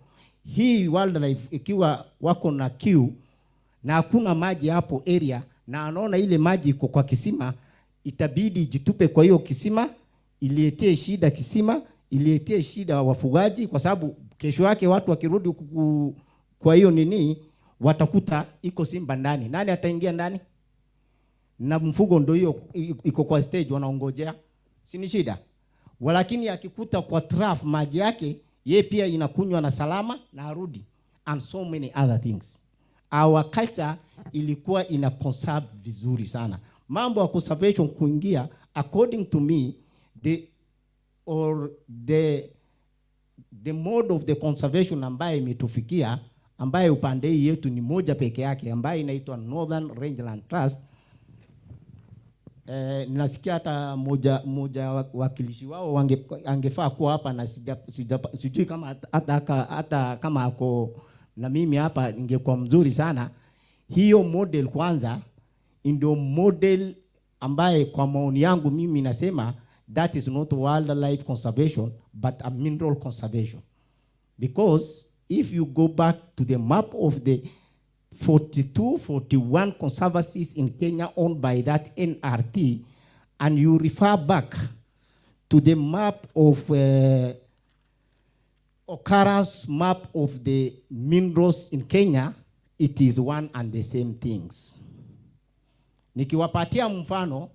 hii wildlife ikiwa wako na kiu na hakuna maji hapo area, na anaona ile maji iko kwa kisima, itabidi jitupe kwa hiyo kisima, ilietee shida kisima, ilietee shida wafugaji, kwa sababu kesho yake watu wakirudi kwa hiyo watakuta iko simba ndani. Nani ataingia ndani? Na mfugo ndio hiyo iko kwa stage wanaongojea. Si ni shida? Walakini akikuta kwa trough maji yake, ye pia inakunywa na salama na arudi, and so many other things. Our culture ilikuwa ina conserve vizuri sana. Mambo ya conservation kuingia, according to me, the mode of the conservation ambaye imetufikia, ambaye upande hii yetu ni moja peke yake, ambaye inaitwa Northern Rangeland Trust. Nasikia hata moja wakilishi wao angefaa kuwa hapa, na sijui kama hata kama ako na mimi hapa ingekuwa mzuri sana. Hiyo model kwanza ndio model ambaye kwa maoni yangu mimi nasema that is not wildlife conservation but a mineral conservation. Because if you go back to the map of the 41 conservancies in Kenya owned by that NRT, and you refer back to the map of occurrence map of the minerals in Kenya, it is one and the same things. Nikiwapatia mfano,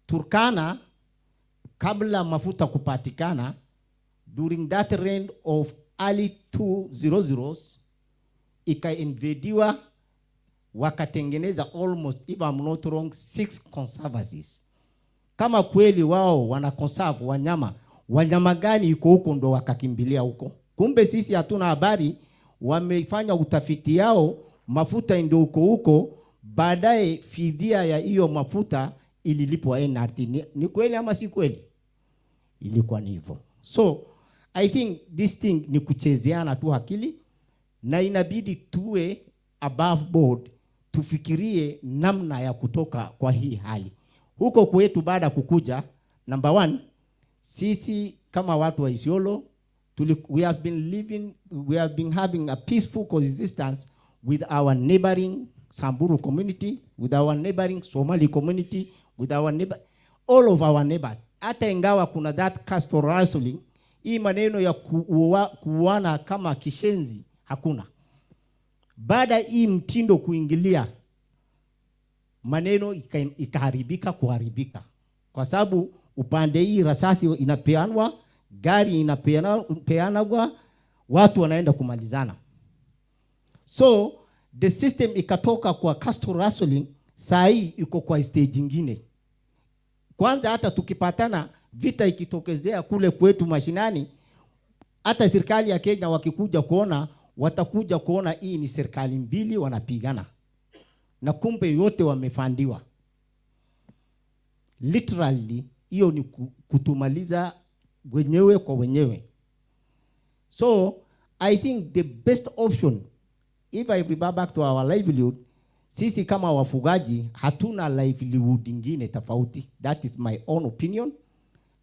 Turkana, kabla mafuta kupatikana, during that reign of early 2000s, ikainvadiwa, wakatengeneza almost, if I'm not wrong, 6 conservancies. Kama kweli wao wana conserve wanyama gani iko huko ndo wakakimbilia huko. Kumbe sisi hatuna habari, wamefanya utafiti yao, mafuta ndio huko, baadaye fidia ya hiyo mafuta ililipwa NRT. Ni kweli ama si kweli? Ilikuwa ni hivyo. So I think this thing ni kuchezeana tu akili, na inabidi tuwe above board, tufikirie namna ya kutoka kwa hii hali. Huko kwetu baada kukuja, number 1, sisi kama watu wa Isiolo, we have been having a peaceful coexistence with our neighboring Samburu community, with our neighboring Somali community, with all of our neighbors. Hata ingawa kuna that pastoralism, hii maneno ya kuuana kama kishenzi hakuna. Baada hii mtindo kuingilia, maneno kuharibika. Kwa sababu upande hii rasasi inapeanwa, gari inapeanwa, watu wanaenda kumalizana. So the system ikatoka kwa castle wrestling, saa hii iko kwa stage nyingine. Kwanza hata tukipatana vita ikitokezea kule kwetu mashinani, hata serikali ya Kenya wakikuja kuona, watakuja kuona hii ni serikali mbili wanapigana, na kumbe yote wamefandiwa. Literally hiyo ni kutumaliza wenyewe kwa wenyewe. So I think the best option, if I bring back to our livelihood, sisi kama wafugaji hatuna livelihood ingine tofauti. That is my own opinion.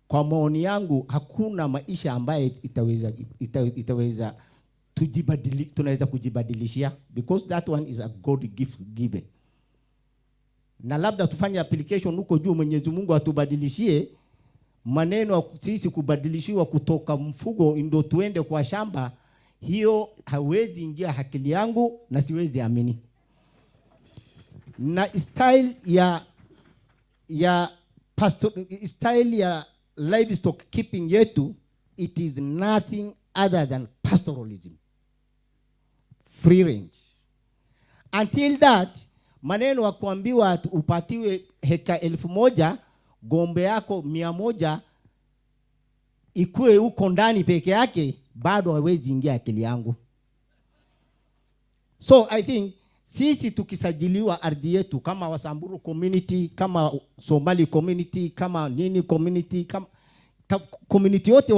Kwa maoni yangu hakuna maisha ambaye itaweza tunaweza kujibadilishia, because that one is a God gift given. Na labda tufanye application huko juu, Mwenyezi Mungu atubadilishie maneno sisi kubadilishiwa kutoka mfugo ndio tuende kwa shamba. Hiyo hawezi ingia akili yangu na siwezi amini. Na style ya livestock keeping yetu, it is nothing other than pastoralism, free range. Until that, maneno wa kuambiwa upatiwe heka 1000, gombe yako 100 ikue huko ndani peke yake, bado hawezi ingia akili yangu. So I think sisi tukisajiliwa ardhi yetu kama Wasamburu community, kama Somali community, kama nini community, kama community yote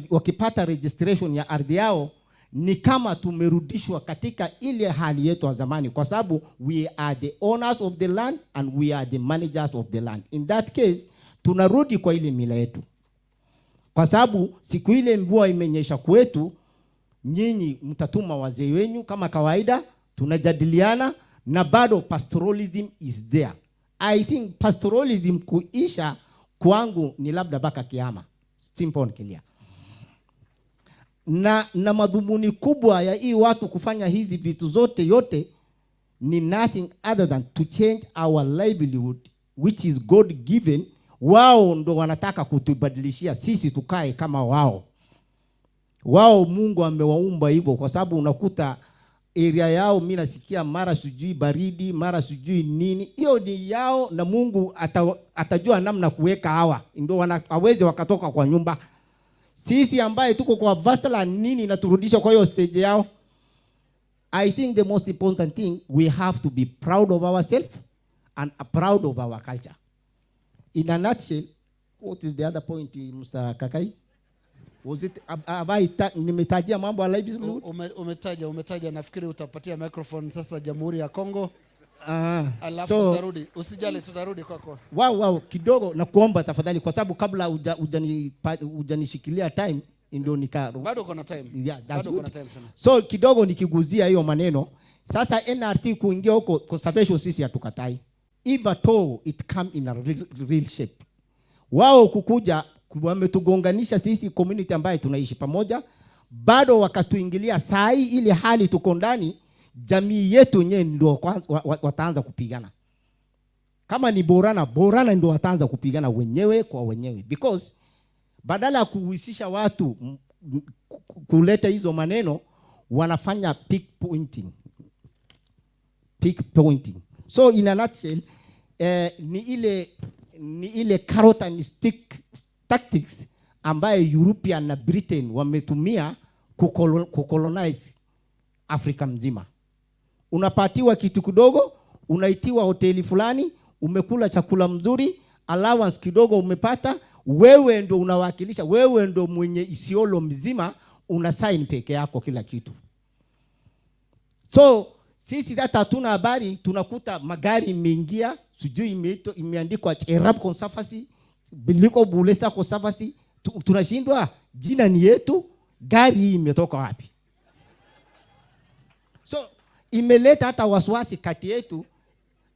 wakipata registration ya ardhi yao, ni kama tumerudishwa katika ile hali yetu ya zamani, kwa sababu we are the owners of the land and we are the managers of the land. In that case tunarudi kwa ile mila yetu, kwa sababu siku ile mvua imenyesha kwetu, nyinyi mtatuma wazee wenu kama kawaida, tunajadiliana, na bado pastoralism is there. I think pastoralism kuisha kwangu ni labda baka kiama. Simple and clear. Na madhumuni kubwa ya hii watu kufanya hizi vitu zote yote ni nothing other than to change our livelihood, which is God given. Wao ndo wanataka kutubadilishia sisi tukae kama wao. Wao Mungu amewaumba hivyo, kwa sababu unakuta area yao, mimi nasikia mara sijui baridi, mara sijui nini. Hiyo ni yao, na Mungu atajua namna kuweka hawa ndio hawezi wakatoka kwa nyumba. Sisi ambaye tuko kwa vastaland nini naturudisha kwa hiyo stage yao. I think the most important thing, we have to be proud of ourselves and proud of our culture. In a nutshell, what is the other point, Mr. Kakai? Was it nimetajia mambo ya livestock? Umetaja nafikiri utapatia microphone sasa Jamhuri ya Kongo. Alafu So, tutarudi. Usijali, tutarudi kwako. Wow, kidogo na kuomba tafadhali, kwa sababu kabla hujanishikilia time ndio bado kuna time. Yeah, that's good. Time sana. So kidogo nikiguzia hiyo maneno. Sasa NRT kuingia huko conservation sisi hatukatai. If at all it come in a real shape. Wao kukuja wametugonganisha sisi community ambayo tunaishi pamoja, bado wakatuingilia saa hii ile hali tuko ndani, jamii yetu yenyewe ndio wataanza kupigana. Kama ni Borana ndio wataanza kupigana wenyewe kwa wenyewe, because badala ya kuhusisha watu kuleta hizo maneno, wanafanya pick pointing. So in a nutshell, ni ile carrot and stick tactics ambaye European na Britain wametumia kukolonize Afrika mzima. Unapatiwa kitu kidogo, unaitiwa hoteli fulani, umekula chakula mzuri, allowance kidogo umepata, wewe ndo unawakilisha, wewe ndo mwenye Isiolo mzima, una sign peke yako kila kitu. So sisi hata hatuna habari, tunakuta magari imeingia, sijui imeandikwa Cherab Conservancy, Biliko Bulesa Conservancy, tunashindwa jina ni yetu, gari hii imetoka wapi? So imeleta hata wasiwasi kati yetu.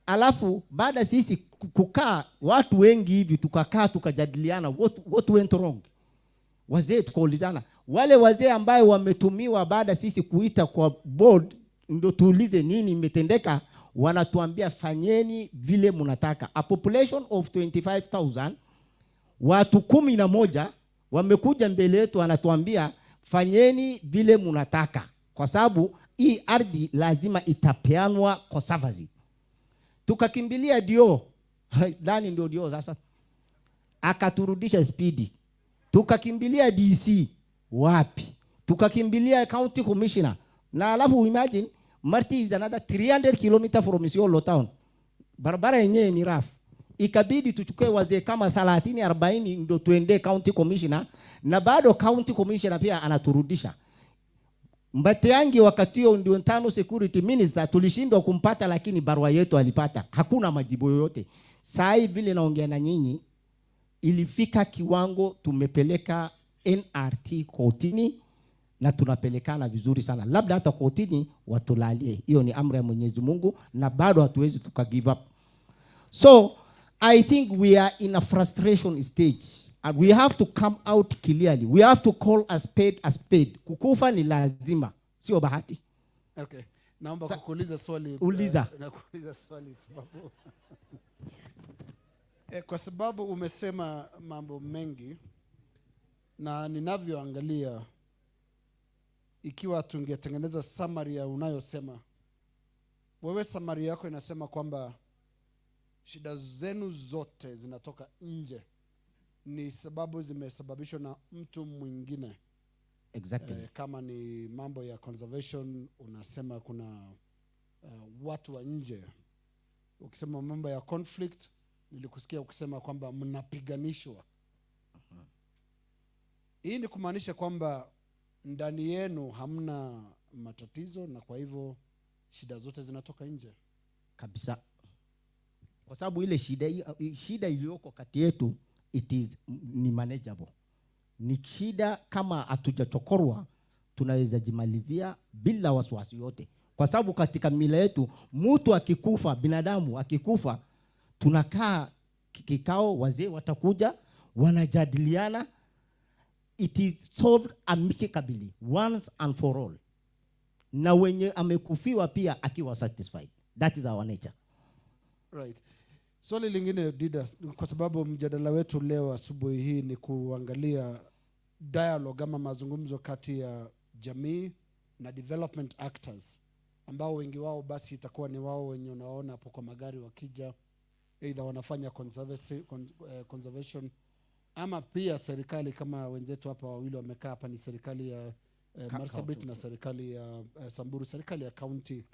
Alafu baada sisi kukaa watu wengi hivi, tukakaa tukajadiliana what went wrong. Wazee tukaulizana, wale wazee ambaye wametumiwa baada sisi kuita kwa board ndio tuulize nini imetendeka, wanatuambia fanyeni vile mnataka. A population of 25,000, watu 11 wamekuja mbele yetu wanatuambia fanyeni vile mnataka, kwa sababu hii ardhi lazima itapeanwa conservancy. Tukakimbilia dio, ndani ndio dio sasa, akaturudisha speedi. Tukakimbilia DC, wapi? tukakimbilia county commissioner. Na alafu imagine Marti is another 300 km from Isiolo town. Barabara yenyewe ni rough. Ikabidi tuchukue wazee kama 30-40 ndio tuende county commissioner, na bado county commissioner pia anaturudisha. Mbatiangi wakati huo ndio internal security minister, tulishindwa kumpata, lakini barua yetu alipata. Hakuna majibu yoyote. Saa hii vile naongea na nyinyi, ilifika kiwango tumepeleka NRT kotini na tunapelekana vizuri sana. Labda hata kotini watulalie. Hiyo ni amri ya Mwenyezi Mungu na bado hatuwezi tukagive up. So I think we are in a frustration stage. And we have to come out clearly. We have to call a spade a spade. Kukufa ni lazima, sio bahati. Okay. Naomba kukuuliza swali. Uliza. Nakuuliza swali sababu kwa sababu umesema mambo mengi, na ninavyoangalia, ikiwa tungetengeneza summary ya unayosema wewe, summary yako inasema kwamba shida zenu zote zinatoka nje, ni sababu zimesababishwa na mtu mwingine. Exactly. Kama ni mambo ya conservation, unasema kuna watu wa nje. Ukisema mambo ya conflict, nilikusikia ukisema kwamba mnapiganishwa. Hii ni kumaanisha kwamba ndani yenu hamna matatizo, na kwa hivyo shida zote zinatoka nje kabisa. Kwa sababu ile shida iliyoko kati yetu ni manageable. Ni shida kama hatujachokorwa tunaweza jimalizia bila wasiwasi yote. Kwa sababu katika mila yetu, mtu akikufa, binadamu akikufa, tunakaa kikao, wazee watakuja, wanajadiliana. It is solved amicably once and for all. Na wenye amekufiwa pia akiwa satisfied. That is our nature. Right. Swali lingine Didas, kwa sababu mjadala wetu leo asubuhi hii ni kuangalia dialogue ama mazungumzo kati ya jamii na development actors, ambao wengi wao basi itakuwa ni wao wenye unaona hapo kwa magari wakija, either wanafanya conservation ama pia serikali, kama wenzetu hapa wawili wamekaa hapa, ni serikali ya Marsabit na serikali ya Samburu, serikali ya county.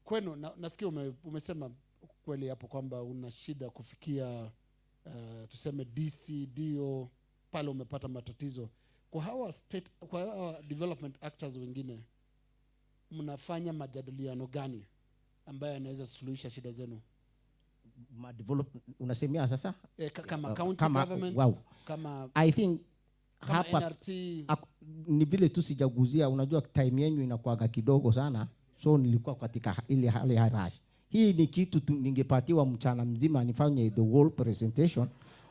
Kwenu nasikia umesema kweli hapo kwamba una shida kufikia tuseme DC, DO, pale umepata matatizo. Kwa hawa development actors wengine, mnafanya majadiliano gani ambayo yanaweza suluhisha shida zenu? Unasemea sasa? Kama county government, wow. Kama I think kama hapa NRT. Ni vile tu sijaguzia, unajua time yenu inakuwa kidogo sana, so nilikuwa katika ile hali ya rush. Hii ni kitu ningepatiwa mchana mzima nifanye the whole presentation,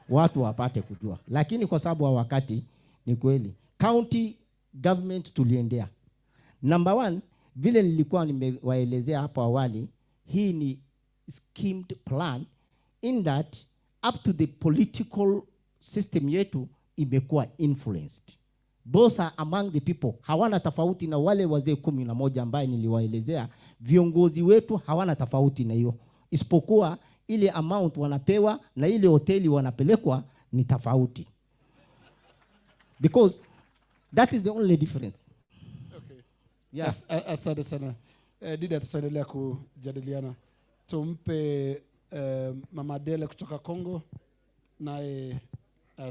watu wapate kujua. Lakini kwa sababu wa wakati, ni kweli county government tuliendea. Number one, vile nilikuwa nimewaelezea hapo awali, hii ni schemed plan in that up to the political system yetu imekuwa influenced. Those are among the people. Hawana tofauti na wale wazee 11 ambaye niliwaelezea. Viongozi wetu hawana tofauti na hiyo, isipokuwa ile amount wanapewa na ile hoteli wanapelekwa ni tofauti. Because that is the only difference. Okay. Yeah. Asante sana. Dida, tutaendelea kujadiliana. Tumpe Mama Adele kutoka Kongo, naye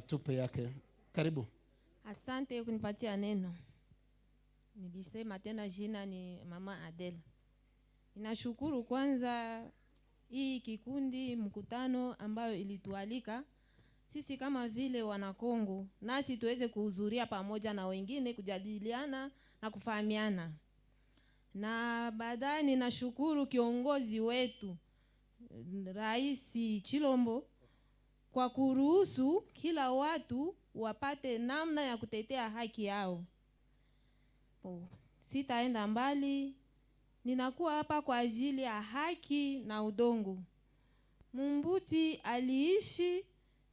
tupe yake. Karibu. Asante kunipatia neno. Nilisema tena jina ni Mama Adele. Ninashukuru kwanza hii kikundi mkutano ambayo ilitualika sisi kama vile wana Kongo, nasi tuweze kuhudhuria pamoja na wengine kujadiliana na kufahamiana. Na baadaye ninashukuru kiongozi wetu Rais Chilombo kwa kuruhusu kila watu wapate namna ya kutetea haki yao. Sitaenda mbali, ninakuwa hapa kwa ajili ya haki na udongo. Mumbuti aliishi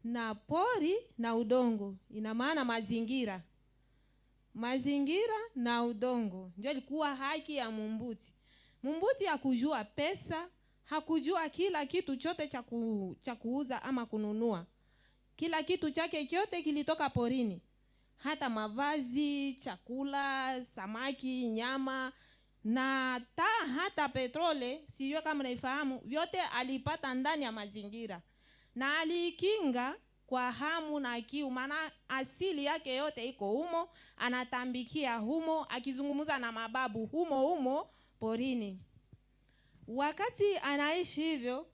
na pori na udongo, ina maana mazingira. Mazingira na udongo ndio ilikuwa haki ya Mumbuti. Mumbuti hakujua pesa, hakujua kila kitu chote cha kuuza ama kununua. Kila kitu chake kyote kilitoka porini. hata mavazi, chakula, samaki, nyama na hata petrole, sijui kama naifahamu, vyote alipata ndani ya mazingira. Na alikinga kwa hamu na kiu, maana asili yake yote iko humo, anatambikia humo, akizungumza na mababu humo porini. Wakati anaishi hivyo,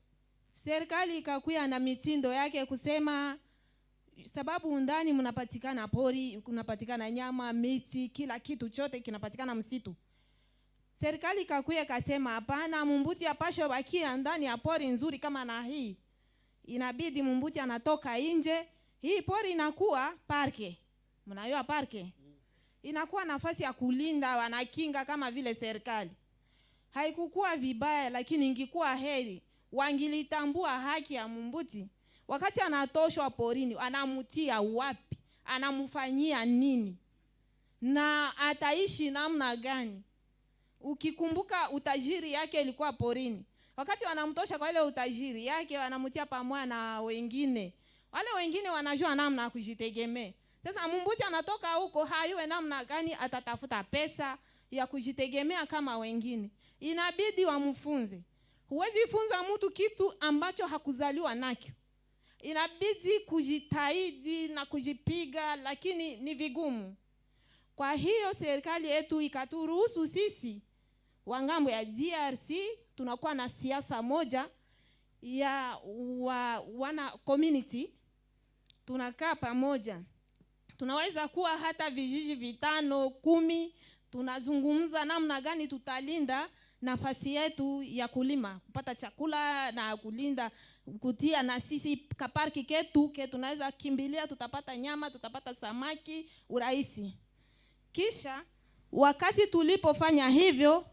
serikali ikakuya na mitindo yake kusema, sababu ndani mnapatikana pori, kunapatikana nyama, miti, kila kitu chote kinapatikana msitu. Serikali ikakuya kasema, hapana, mumbuti apasho bakia ndani ya pori nzuri kama na hii. Inabidi mumbuti anatoka nje. Hii pori inakuwa parke. Mnajua parke? Inakuwa nafasi ya kulinda, wanakinga kama vile serikali. Haikukuwa vibaya, lakini ingekuwa heri wangilitambua haki ya mumbuti. Wakati anatoshwa porini, anamutia wapi? Anamfanyia nini? Na ataishi namna gani? Ukikumbuka utajiri yake ilikuwa porini. Wakati wanamtosha kwa ile utajiri yake, wanamutia pamoja na wengine. Wale wengine wanajua namna kujitegemea. Sasa mumbuti anatoka huko, hayuwe namna gani atatafuta pesa ya kujitegemea kama wengine. Inabidi wamfunze. Huwezi funza mtu kitu ambacho hakuzaliwa nakyo. Inabidi kujitahidi na kujipiga, lakini ni vigumu. Kwa hiyo serikali yetu ikaturuhusu sisi wangambo ya DRC, tunakuwa na siasa moja ya wana community, tunakaa pamoja. Tunaweza kuwa hata vijiji 5, 10, tunazungumza namna gani tutalinda nafasi yetu ya kulima, kupata chakula na kulinda, kutia na sisi kaparki ketu tunaweza kimbilia, tutapata nyama, tutapata samaki urahisi. Kisha wakati tulipofanya hivyo,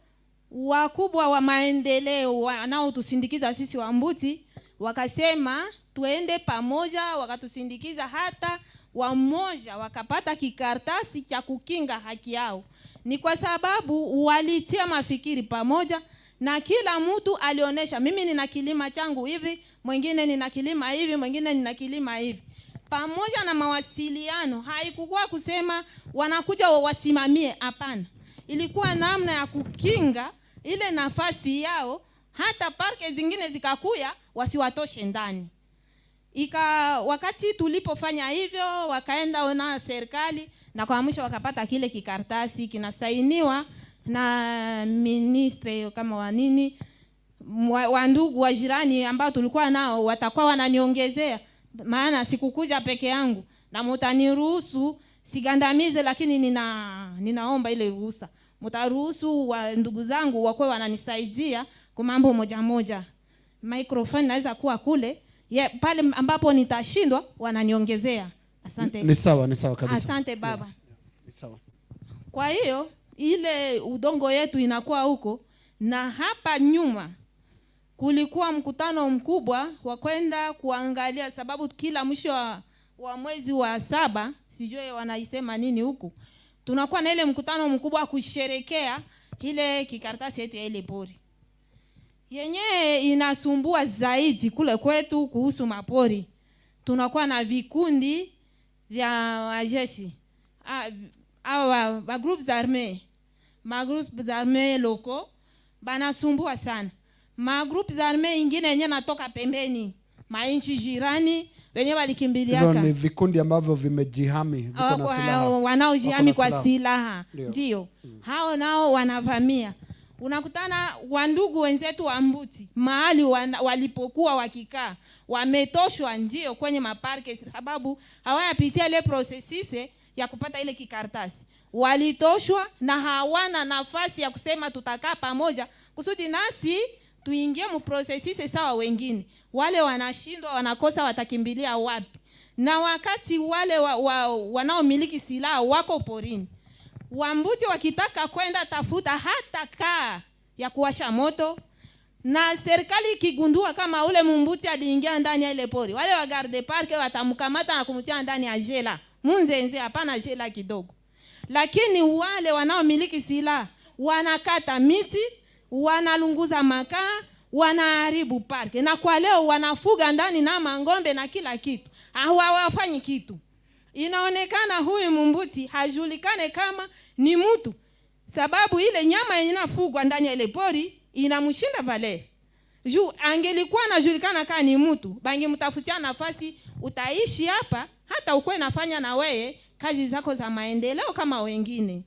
wakubwa wa maendeleo wanao tusindikiza sisi Wambuti wakasema tuende pamoja, wakatusindikiza hata wamoja wakapata kikartasi cha kukinga haki yao. Ni kwa sababu walitia mafikiri pamoja na kila mtu alionesha, mimi nina kilima changu hivi, mwingine nina kilima hivi, mwingine nina kilima hivi. Pamoja na mawasiliano, haikukuwa kusema wanakuja wasimamie, hapana. Ilikuwa namna ya kukinga ile nafasi yao, hata parke zingine zikakuya wasiwatoshe ndani. Wakati tulipofanya hivyo, wakaenda ona serikali na kwa mwisho wakapata kile kikartasi kinasainiwa na ministre kama wanini, wa ndugu wa jirani ambao tulikuwa nao watakuwa wananiongezea, maana sikukuja peke yangu na mutaniruhusu sigandamize, lakini ninaomba ile ruhusa. Mutaruhusu wa ndugu zangu wakwe wananisaidia kwa mambo moja. Microphone naweza kuwa kule, pale ambapo nitashindwa wananiongezea. Asante. Ni sawa kabisa. Asante baba. Ni sawa. Kwa hiyo ile udongo yetu inakuwa huko, na hapa nyuma kulikuwa mkutano mkubwa wa kwenda kuangalia, sababu kila mwisho wa mwezi wa 7, sijui wanaisema nini huku, tunakuwa na ile mkutano mkubwa kusherekea ile kikartasi yetu ya ile pori. Yenyewe inasumbua zaidi kule kwetu kuhusu mapori. Tunakuwa na vikundi vya wajeshi, wa groups armés, ma groups armés loko banasumbua sana. Ma groups armés ingine yenye natoka pembeni, mainchi jirani wenye walikimbiliaka. Hizo ni vikundi ambavyo vimejihami, viko na silaha. Wanaojihami kwa silaha. Ndio. Hao nao wanavamia. Unakutana wandugu wenzetu wa Mbuti mahali walipokuwa wakikaa wametoshwa ndio kwenye maparke, sababu hawayapitia ile processes ya kupata ile kikartasi. Walitoshwa na hawana nafasi ya kusema tutakaa pamoja kusudi nasi tuingie mu processes sawa wengine. Wale wanashindwa, wanakosa, watakimbilia wapi? Na wakati wale wanaomiliki silaha wako porini, Wambuti wakitaka kwenda tafuta hata kaa ya kuwasha moto, na serikali ikigundua kama ule Mumbuti aliingia ndani ya ile pori, wale wa garde park watamkamata na kumtia ndani ya jela. Munzenze, hapana jela kidogo. Lakini wale wanaomiliki silaha wanakata miti, wanalunguza makaa, wanaharibu parke, na kwa leo wanafuga ndani na mangombe na kila kitu. Hawafanyi kitu. inaonekana huyu mumbuti hajulikane kama ni mtu, sababu ile nyama inafugwa ndani ya ile pori inamshinda vale. Juu angelikuwa anajulikana kama ni mtu, bangemtafutia nafasi, utaishi hapa hata ukwe nafanya na wewe kazi zako za maendeleo kama wengine.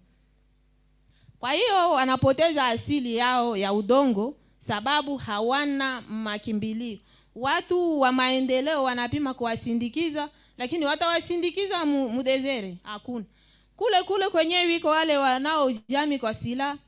Kwa hiyo wanapoteza asili yao ya udongo sababu hawana makimbilio. Watu wa maendeleo wanapima kuwasindikiza, lakini watawasindikiza mudezere hakuna. Kule kwenye wiko wale wanaojami kwa sila,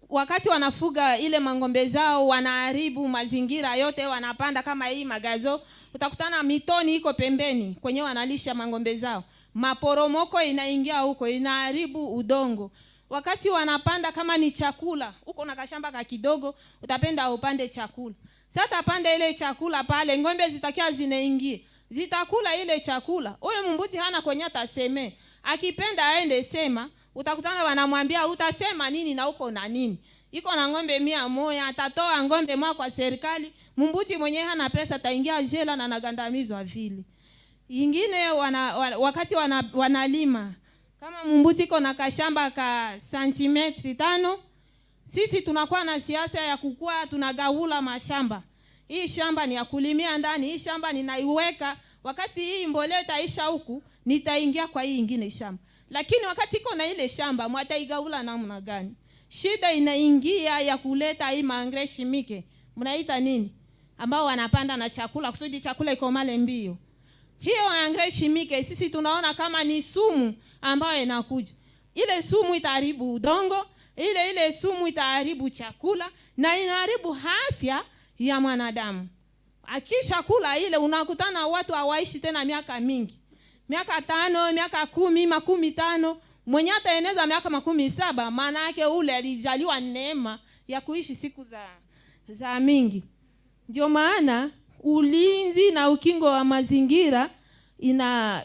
wakati wanafuga ile mangombe zao wanaharibu mazingira yote, wanapanda kama hii magazo, utakutana mitoni iko pembeni kwenye wanalisha mangombe zao, maporomoko inaingia huko inaharibu udongo. Wakati wanapanda kama ni chakula, uko na kashamba ka kidogo, utapenda upande chakula. Sasa pande ile chakula pale, ngombe zitakia zinaingia, zitakula ile chakula. Huyo mumbuti hana kwenye ataseme. Akipenda aende sema, utakutana wanamwambia utasema nini na uko na nini. Iko na ngombe 100, atatoa ngombe moja kwa serikali, mumbuti mwenyewe hana pesa, ataingia jela na nagandamizwa vile. Ingine wakati wanalima, kama mumbuti iko na kashamba ka santimetri 5, sisi tunakuwa na siasa ya kukua tunagawula mashamba. Hii shamba ni ya kulimia ndani, hii shamba ninaiweka, wakati hii mbolea itaisha huku nitaingia kwa hii nyingine shamba. Lakini wakati iko na ile shamba mwataigawula namna gani? Shida inaingia ya kuleta hii maangre chimique. Mnaita nini? Ambao wanapanda na chakula kusudi chakula iko male mbio. Hiyo angre chimique sisi tunaona kama ni sumu ambayo inakuja. Ile sumu itaharibu udongo, ile sumu itaharibu chakula na inaharibu afya ya mwanadamu. Akisha kula ile unakutana watu hawaishi tena miaka mingi. Miaka 5, miaka 10, 15, mwenye ataeneza miaka 17, maana yake ule alijaliwa neema ya kuishi siku za mingi. Ndio maana ulinzi na ukingo wa mazingira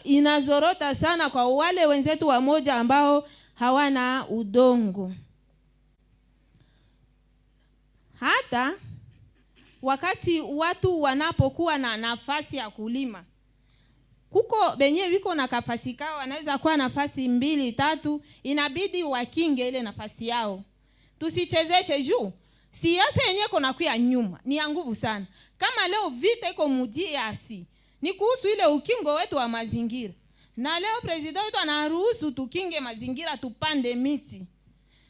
inazorota sana kwa wale wenzetu wamoja ambao hawana udongo. Hata wakati watu wanapokuwa na nafasi ya kulima, kuko benye wiko na nafasi kao, wanaweza kuwa nafasi 2, 3, inabidi wakinge ile nafasi yao. Tusichezeshe juu siasa yenyewe kuna kuya nyuma, ni ya nguvu sana. Kama leo vita iko mudiasi, ni kuhusu ile ukingo wetu wa mazingira. Na leo president wetu anaruhusu tukinge mazingira, tupande miti.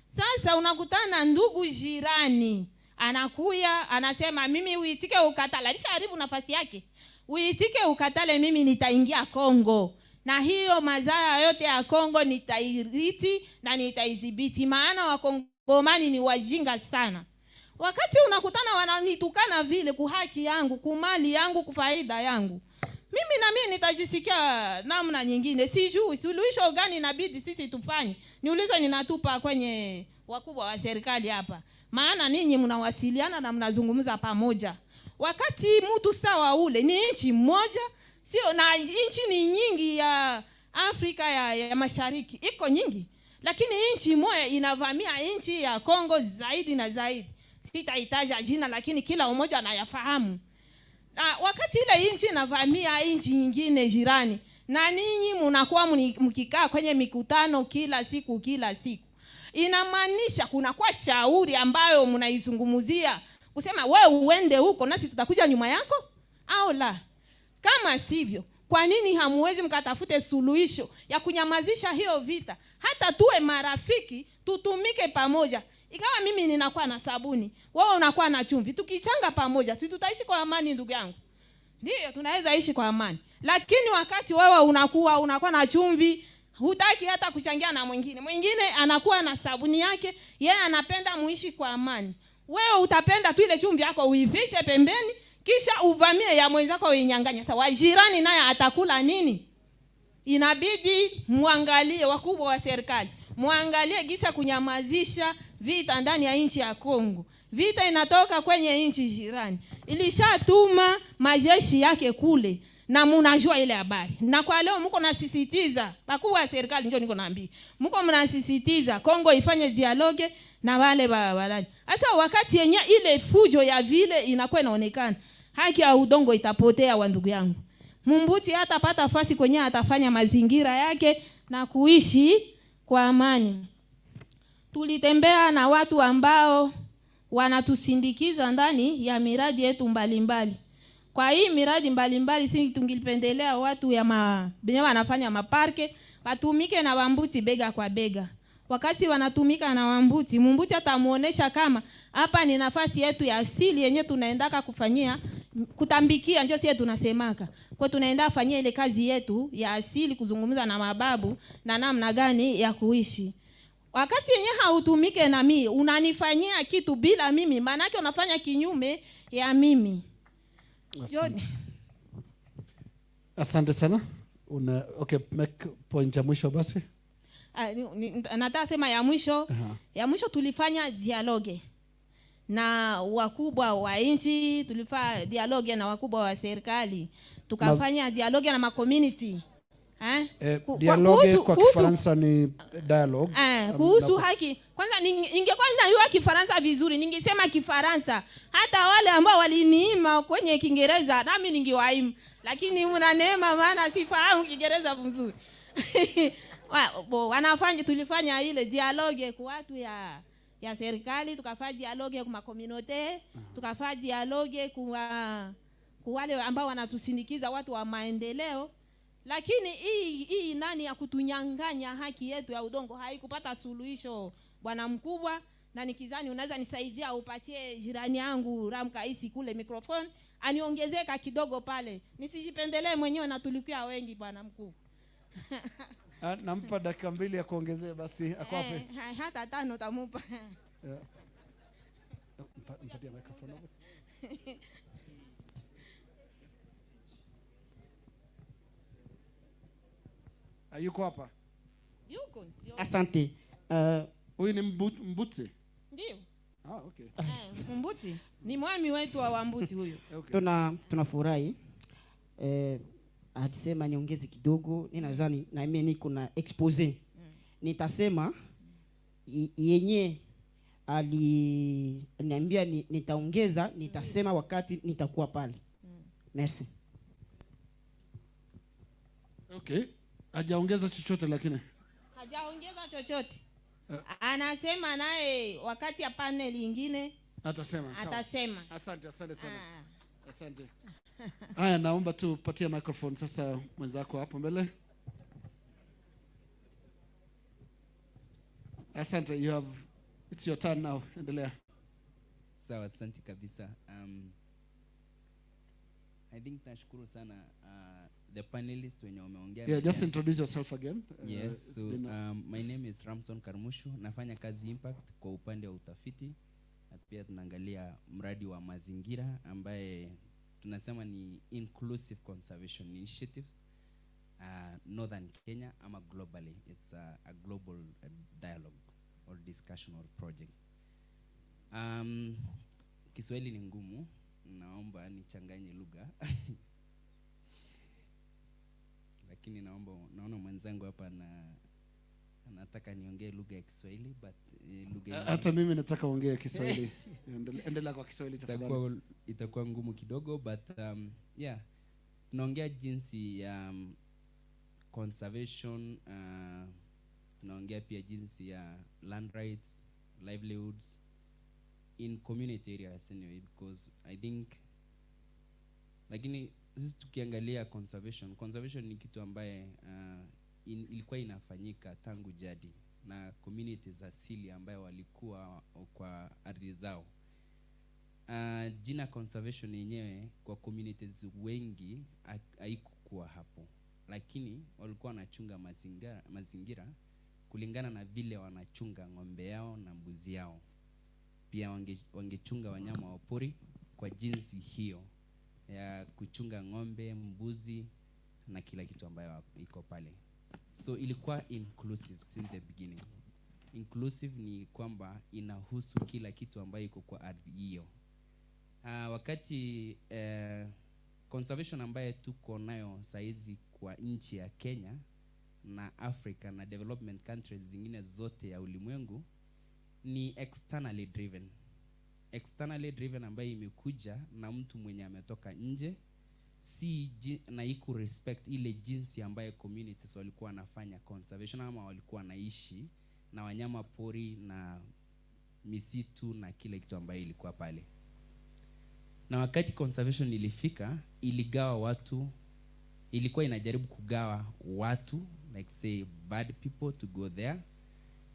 Sasa unakutana ndugu jirani, anakuya anasema mimi uitike ukatala, alishaharibu nafasi yake. Uitike ukatale, mimi nitaingia Kongo. Na hiyo mazaya yote ya Kongo nitairiti na nitaidhibiti, maana wakongomani ni wajinga sana. Wakati unakutana wananitukana vile kuhaki yangu, kumali yangu, kufaida yangu, mimi na mimi nitajisikia namna nyingine. Sijui suluhisho gani inabidi sisi tufanye. Niulizo ninatupa kwenye wakubwa wa serikali hapa. Maana ninyi mnawasiliana na mnazungumza pamoja. Wakati mtu sawa ule ni nchi moja, sio na nchi ni nyingi ya Afrika ya Mashariki, iko nyingi. Lakini nchi moja inavamia nchi ya Kongo zaidi na zaidi. Sitahitaja jina lakini kila mmoja anayafahamu. Na wakati ile nchi inavamia nchi nyingine jirani, na ninyi mnakuwa mkikaa kwenye mikutano kila siku, inamaanisha kuna kwa shauri ambayo mnaizungumzia kusema wewe uende huko nasi tutakuja nyuma yako au la. Kama sivyo, kwa nini hamuwezi mkatafute suluhisho ya kunyamazisha hiyo vita? Hata tuwe marafiki, tutumike pamoja. Ikawa mimi ninakuwa na sabuni, wewe unakuwa na chumvi, tukichanga pamoja tutaishi kwa amani ndugu yangu. Ndio tunaweza ishi kwa amani. Lakini wakati wewe unakuwa na chumvi, hutaki hata kuchangia na mwingine anakuwa na sabuni yake, yeye anapenda muishi kwa amani. Wewe utapenda tu ile chumvi yako uifiche pembeni, kisha uvamie ya mwenzako uinyang'anye. Sasa wajirani naye atakula nini? Inabidi muangalie, wakubwa wa serikali, muangalie gisa kunyamazisha vita ndani ya nchi ya Kongo. Vita inatoka kwenye nchi jirani. Ilishatuma majeshi yake kule na mnajua ile habari. Na kwa leo mko nasisitiza, wakubwa wa serikali njoo niko naambia, mko mnasisitiza Kongo ifanye dialogue na wale barani. Sasa wakati yenye ile fujo ya vile inakuwa inaonekana, haki ya udongo itapotea wa ndugu yangu. Mumbuti hatapata nafasi kwenye atafanya mazingira yake na kuishi kwa amani. Tulitembea na watu ambao wanatusindikiza ndani ya miradi yetu mbalimbali. Kwa hii miradi mbalimbali sisi tungilipendelea watu ya benye wanafanya maparke watumike na Wambuti bega kwa bega. Wakati wanatumika na Wambuti, Mumbuti atamuonesha kama hapa ni nafasi yetu ya asili yenye tunaendaka kufanyia kutambikia, ndio sisi tunasemaka. Kwa tunaenda fanyia ile kazi yetu ya asili, kuzungumza na mababu na namna gani ya kuishi. Wakati yenye hautumike na mimi, unanifanyia kitu bila mimi, maana yake unafanya kinyume ya mimi. Asante sana. Okay, make point ya mwisho basi. Nataka sema ya mwisho. Ya mwisho tulifanya dialogue na wakubwa wa nchi, tulifanya dialogue na wakubwa wa serikali, tukafanya dialogue na community. Dialogue kwa Kifaransa ni dialogue. Kuhusu haki. Kwanza ningekuwa ninajua Kifaransa vizuri, ningesema Kifaransa. Hata wale ambao waliniima kwenye Kiingereza nami ningewaima. Lakini una neema maana sifahamu Kiingereza vizuri. Tulifanya ile dialogue kwa watu ya serikali, tukafanya dialogue kwa community, tukafanya dialogue kwa wale ambao wanatusindikiza watu wa maendeleo. Lakini hii nani ya kutunyanganya haki yetu ya udongo haikupata suluhisho, bwana mkubwa, na nikizani unaweza nisaidia upatie jirani yangu Ramkaisi kule microphone aniongezeka kidogo pale. Nisijipendelee mwenyewe na tulikuwa wengi bwana mkubwa. Nampa dakika 2 ya kuongezea basi ako wapi? Hata 5 tamupa. Mpatie microphone. Yuko hapa? Yuko. Asante. Huyu ni Mbuti? Ndio. Okay. Mbuti ni mwami wetu wa Wambuti huyo. Okay. Tunafurahi. Alisema niongeze kidogo, ninadhani na mimi niko na expose. Nitasema yenye aliniambia nitaongeza, nitasema wakati nitakuwa pale. Merci. Okay. Hajaongeza chochote lakini. Hajaongeza chochote. Anasema naye wakati ya panel nyingine atasema. Asante sana. Asante. Haya, naomba tu patia microphone sasa mwenzako hapo mbele. Asante, it's your turn now. Endelea. Sawa, asante kabisa. I think nashukuru sana the panelists wenye wameongea. Yeah, just introduce yourself again. Yes, so my name is Ramson Karmushu. Nafanya kazi Impact kwa upande wa utafiti. Na pia tunaangalia mradi wa mazingira ambaye tunasema ni inclusive conservation initiatives northern Kenya ama globally. It's a global dialogue or discussion or project. Kiswahili ni ngumu, naomba nichanganye lugha. Lakini naona mwenzangu hapa anataka niongee lugha ya Kiswahili, but lugha hata mimi nataka ongea Kiswahili. Endelea kwa Kiswahili tafadhali. Itakuwa ngumu kidogo, but yeah, tunaongea jinsi ya conservation, tunaongea pia jinsi ya land rights, livelihoods in community areas anyway, because I think lakini sisi tukiangalia conservation ni kitu ambaye ilikuwa inafanyika tangu jadi na communities asili ambayo walikuwa kwa ardhi zao. Jina conservation yenyewe kwa communities wengi haikuwa hapo, lakini walikuwa wanachunga mazingira kulingana na vile wanachunga ng'ombe yao na mbuzi yao. Pia wangechunga wanyama wa pori kwa jinsi hiyo ya kuchunga ng'ombe, mbuzi na kila kitu ambayo iko pale. So ilikuwa inclusive since the beginning. Inclusive ni kwamba inahusu kila kitu ambayo iko kwa ardhi hiyo. Wakati conservation ambayo tuko nayo saizi kwa nchi ya Kenya na Africa na development countries zingine zote ya ulimwengu ni externally driven ambayo imekuja na mtu mwenye ametoka nje, na iku respect ile jinsi ambaye communities walikuwa wanafanya conservation ama walikuwa wanaishi na wanyama pori na misitu na kile kitu ambaye ilikuwa pale. Na wakati conservation ilifika, iligawa watu, ilikuwa inajaribu kugawa watu, like say bad people to go there,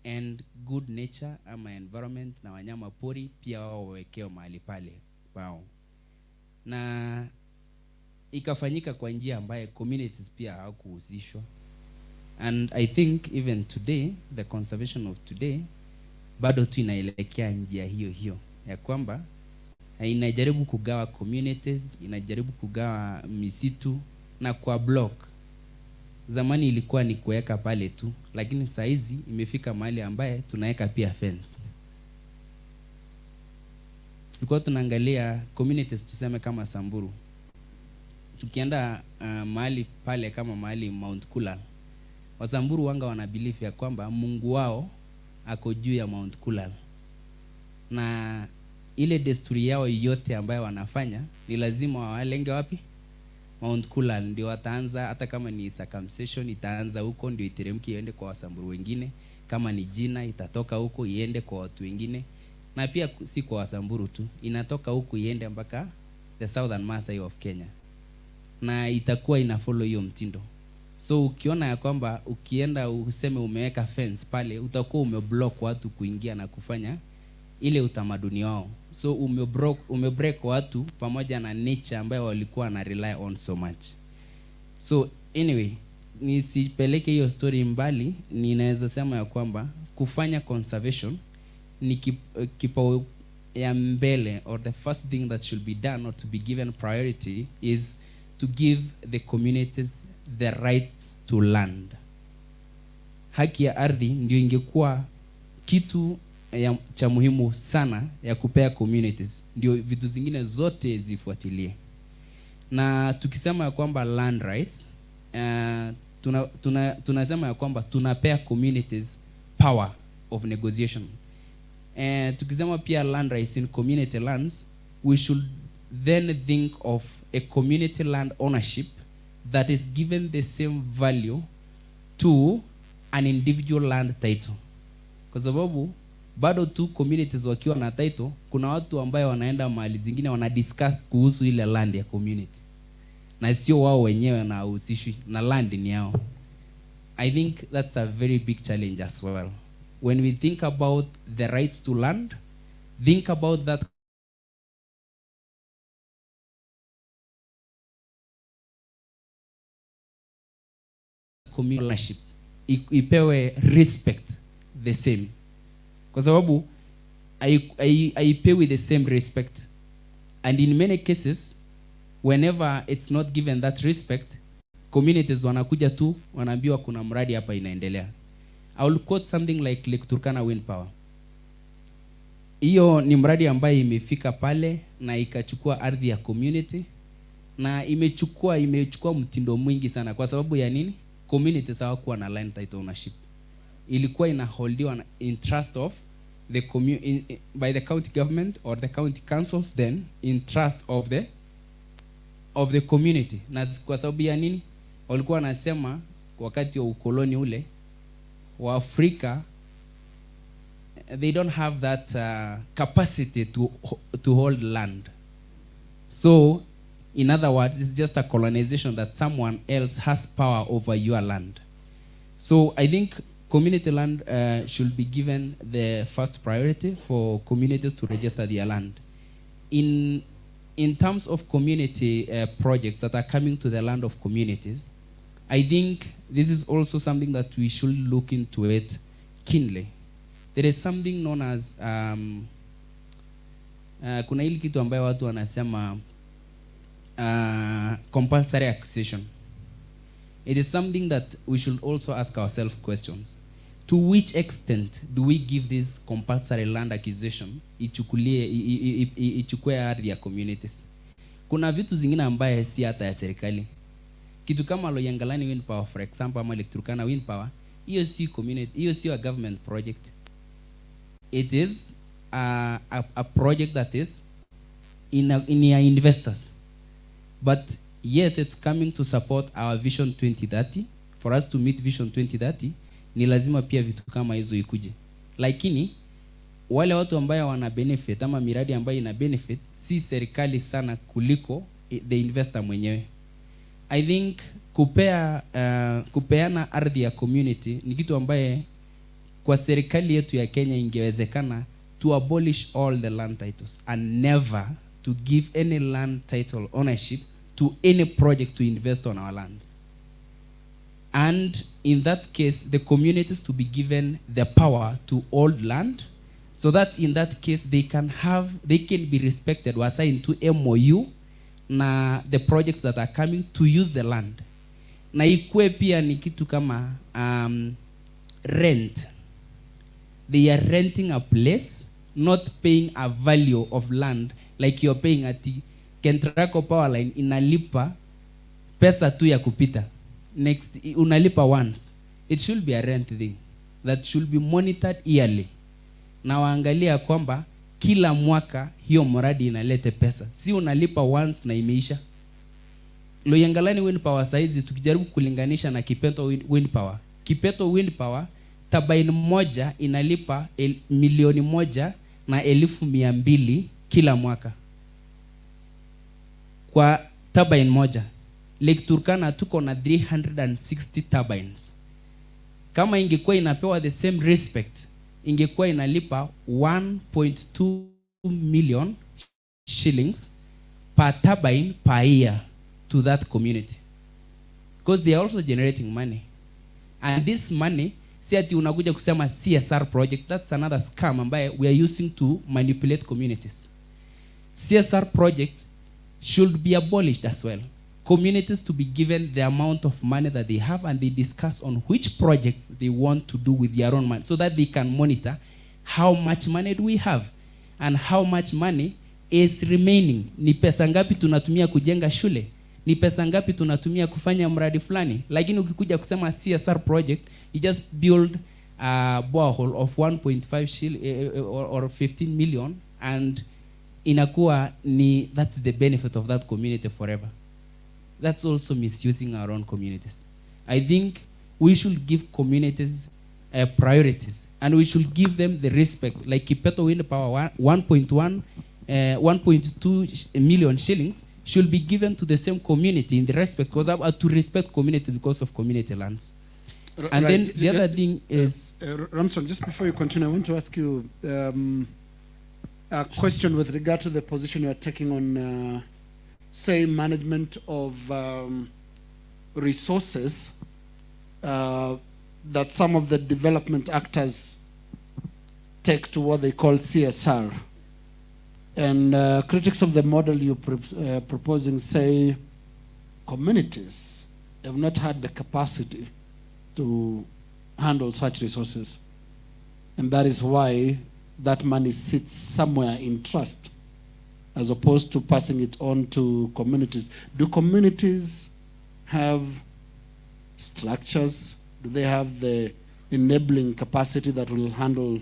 and good nature ama environment na wanyama pori pia wao wawekeo mahali pale wao. Na ikafanyika kwa njia ambaye communities pia hawakuhusishwa. And I think even today, the conservation of today, bado tu inaelekea njia hiyo hiyo ya kwamba inajaribu kugawa communities, inajaribu kugawa misitu na kwa block. Zamani ilikuwa ni kuweka pale tu, lakini saa hizi imefika mahali ambaye tunaweka pia fence. Tulikuwa tunaangalia communities tuseme kama Samburu. Tukienda mahali pale kama mahali Mount Kulal, Wasamburu wanga wana belief ya kwamba Mungu wao ako juu ya Mount Kulal. Na ile desturi yao yote ambayo wanafanya ni lazima walenge wapi? Mount Kulal. Ndio wataanza, hata kama ni circumcision itaanza huko ndio iteremki iende kwa Wasamburu wengine, kama ni jina itatoka huko iende kwa watu wengine, na pia si kwa Wasamburu tu, inatoka huko iende mpaka the southern Maasai of Kenya, na itakuwa ina follow hiyo mtindo. So ukiona ya kwamba ukienda useme umeweka fence pale, utakuwa umeblock watu kuingia na kufanya ile utamaduni wao. So umebreak watu pamoja na nature ambayo walikuwa na rely on so much. So anyway, nisipeleke hiyo story mbali, ninaweza sema ya kwamba kufanya conservation ni kipao ya mbele, or the first thing that should be done or to be given priority is to give the communities the rights to land. Haki ya ardhi ndio ingekuwa kitu cha muhimu sana ya kupea communities, ndio vitu zingine zote zifuatilie. Na tukisema ya kwamba land rights, tunasema ya kwamba tunapea communities power of negotiation. Tukisema pia land rights in community lands, we should then think of a community land ownership that is given the same value to an individual land title. Kwa sababu bado tu communities wakiwa na title, kuna watu ambayo wanaenda mahali zingine wana discuss kuhusu ile land ya community, na sio wao wenyewe na uhusishwi na land ni yao. I think that's a very big challenge as well. When we think about the rights to land, think about that community ownership ipewe respect the same, kwa sababu haipewi the same respect, and in many cases whenever it's not given that respect, communities wanakuja tu wanaambiwa kuna mradi hapa inaendelea. I will quote something like Lake Turkana wind power. Hiyo ni mradi ambaye imefika pale na ikachukua ardhi ya community, na imechukua mtindo mwingi sana. Kwa sababu ya nini? Communities hawakuwa na land title ownership. Ilikuwa inaholdiwa in trust of the by the county government or the county councils, then in trust of the community. Na kwa sababu ya nini? Walikuwa wanasema wakati wa ukoloni ule wa Afrika, they don't have that capacity to hold land. So in other words, it's just a colonization that someone else has power over your land. So I think community land should be given the first priority for communities to register their land. In terms of community projects that are coming to the land of communities, I think this is also something that we should look into it keenly. There is something known as kuna hili kitu ambayo watu wanasema compulsory acquisition. It is something that we should also ask ourselves questions. To which extent do we give this compulsory land acquisition ichukue ardhi ya communities? Kuna vitu zingine ambaye si hata ya serikali. Kitu kama Loyangalani wind power for example, ama Lake Turkana wind power, hiyo si community, hiyo si a government project. It is a project that is in your investors. But yes, it's coming to support our Vision 2030. For us to meet Vision 2030, ni lazima pia vitu kama hizo ikuje. Lakini wale watu ambao wana benefit ama miradi ambayo ina benefit si serikali sana kuliko the investor mwenyewe. I think kupeana ardhi ya community ni kitu ambaye kwa serikali yetu ya Kenya ingewezekana to abolish all the land titles and never to give any land title ownership to any project to invest on our lands. And in that case, the communities to be given the power to hold land, so that in that case they can be respected or assigned to MOU na the projects that are coming to use the land. Na ikue pia ni kitu kama rent. They are renting a place, not paying a value of land like you're paying at Kentraco Power Line inalipa pesa tu ya kupita. Next, unalipa once. It should be a rent thing that should be monitored yearly. Na waangalia kwamba kila mwaka hiyo mradi inalete pesa. Si unalipa once na imeisha. Loyangalani wind power size tukijaribu kulinganisha na Kipeto wind power. Kipeto wind power turbine moja inalipa milioni moja na 1,200 kila mwaka. Kwa turbine moja. Lake Turkana tuko na 360 turbines. Kama ingekuwa inapewa the same respect, ingekuwa inalipa 1.2 million shillings per turbine per year to that community. Because they are also generating money. And this money, si ati unakuja kusema CSR project, that's another scam ambaye we are using to manipulate communities. CSR projects should be abolished as well. Communities to be given the amount of money that they have and they discuss on which projects they want to do with their own money so that they can monitor how much money do we have and how much money is remaining. Ni pesa ngapi tunatumia kujenga shule? Ni pesa ngapi tunatumia kufanya mradi fulani? Lakini ukikuja kusema CSR project, you just build a borehole of 1.5 or 15 million and inakuwa ni that's the benefit of that community forever. That's also misusing our own communities. I think we should give communities priorities and we should give them the respect. Like Kipeto Wind Power 1.2 million shillings should be given to the same community in the respect, because to respect community because of community lands. And right. then the other thing is... Ramson, just before you continue, I want to ask you a question with regard to the position you are taking on say management of resources that some of the development actors take to what they call CSR. And critics of the model you're proposing say communities have not had the capacity to handle such resources. And that is why that money sits somewhere in trust as opposed to passing it on to communities. Do communities have structures? Do they have the enabling capacity that will handle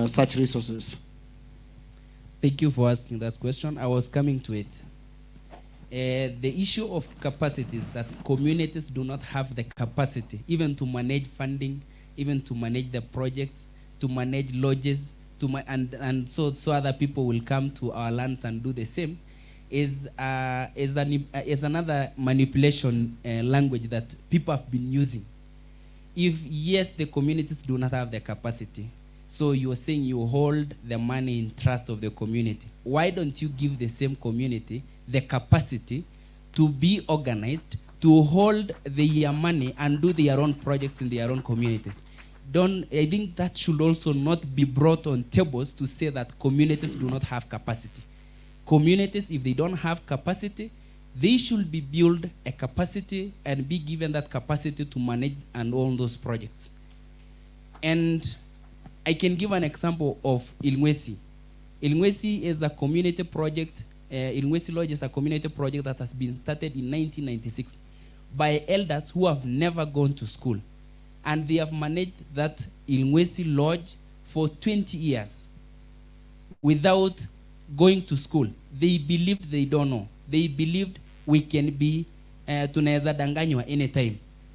such resources? Thank you for asking that question. I was coming to it. The issue of capacity is that communities do not have the capacity even to manage funding, even to manage the projects, to manage lodges, and so other people will come to our lands and do the same, is another manipulation language that people have been using. If yes, the communities do not have the capacity, so you're saying you hold the money in trust of the community, why don't you give the same community the capacity to be organized, to hold their money and do their own projects in their own communities? I think that should also not be brought on tables to say that communities do not have capacity. Communities, if they don't have capacity, they should be built a capacity and be given that capacity to manage and own those projects. And I can give an example of Ilwesi. Ilwesi is a community project. Ilwesi Lodge is a community project that has been started in 1996 by elders who have never gone to school. And they have managed that Ilwesi Lodge for 20 years without going to school. They believed they don't know. They believed we can be tunaweza danganywa anytime,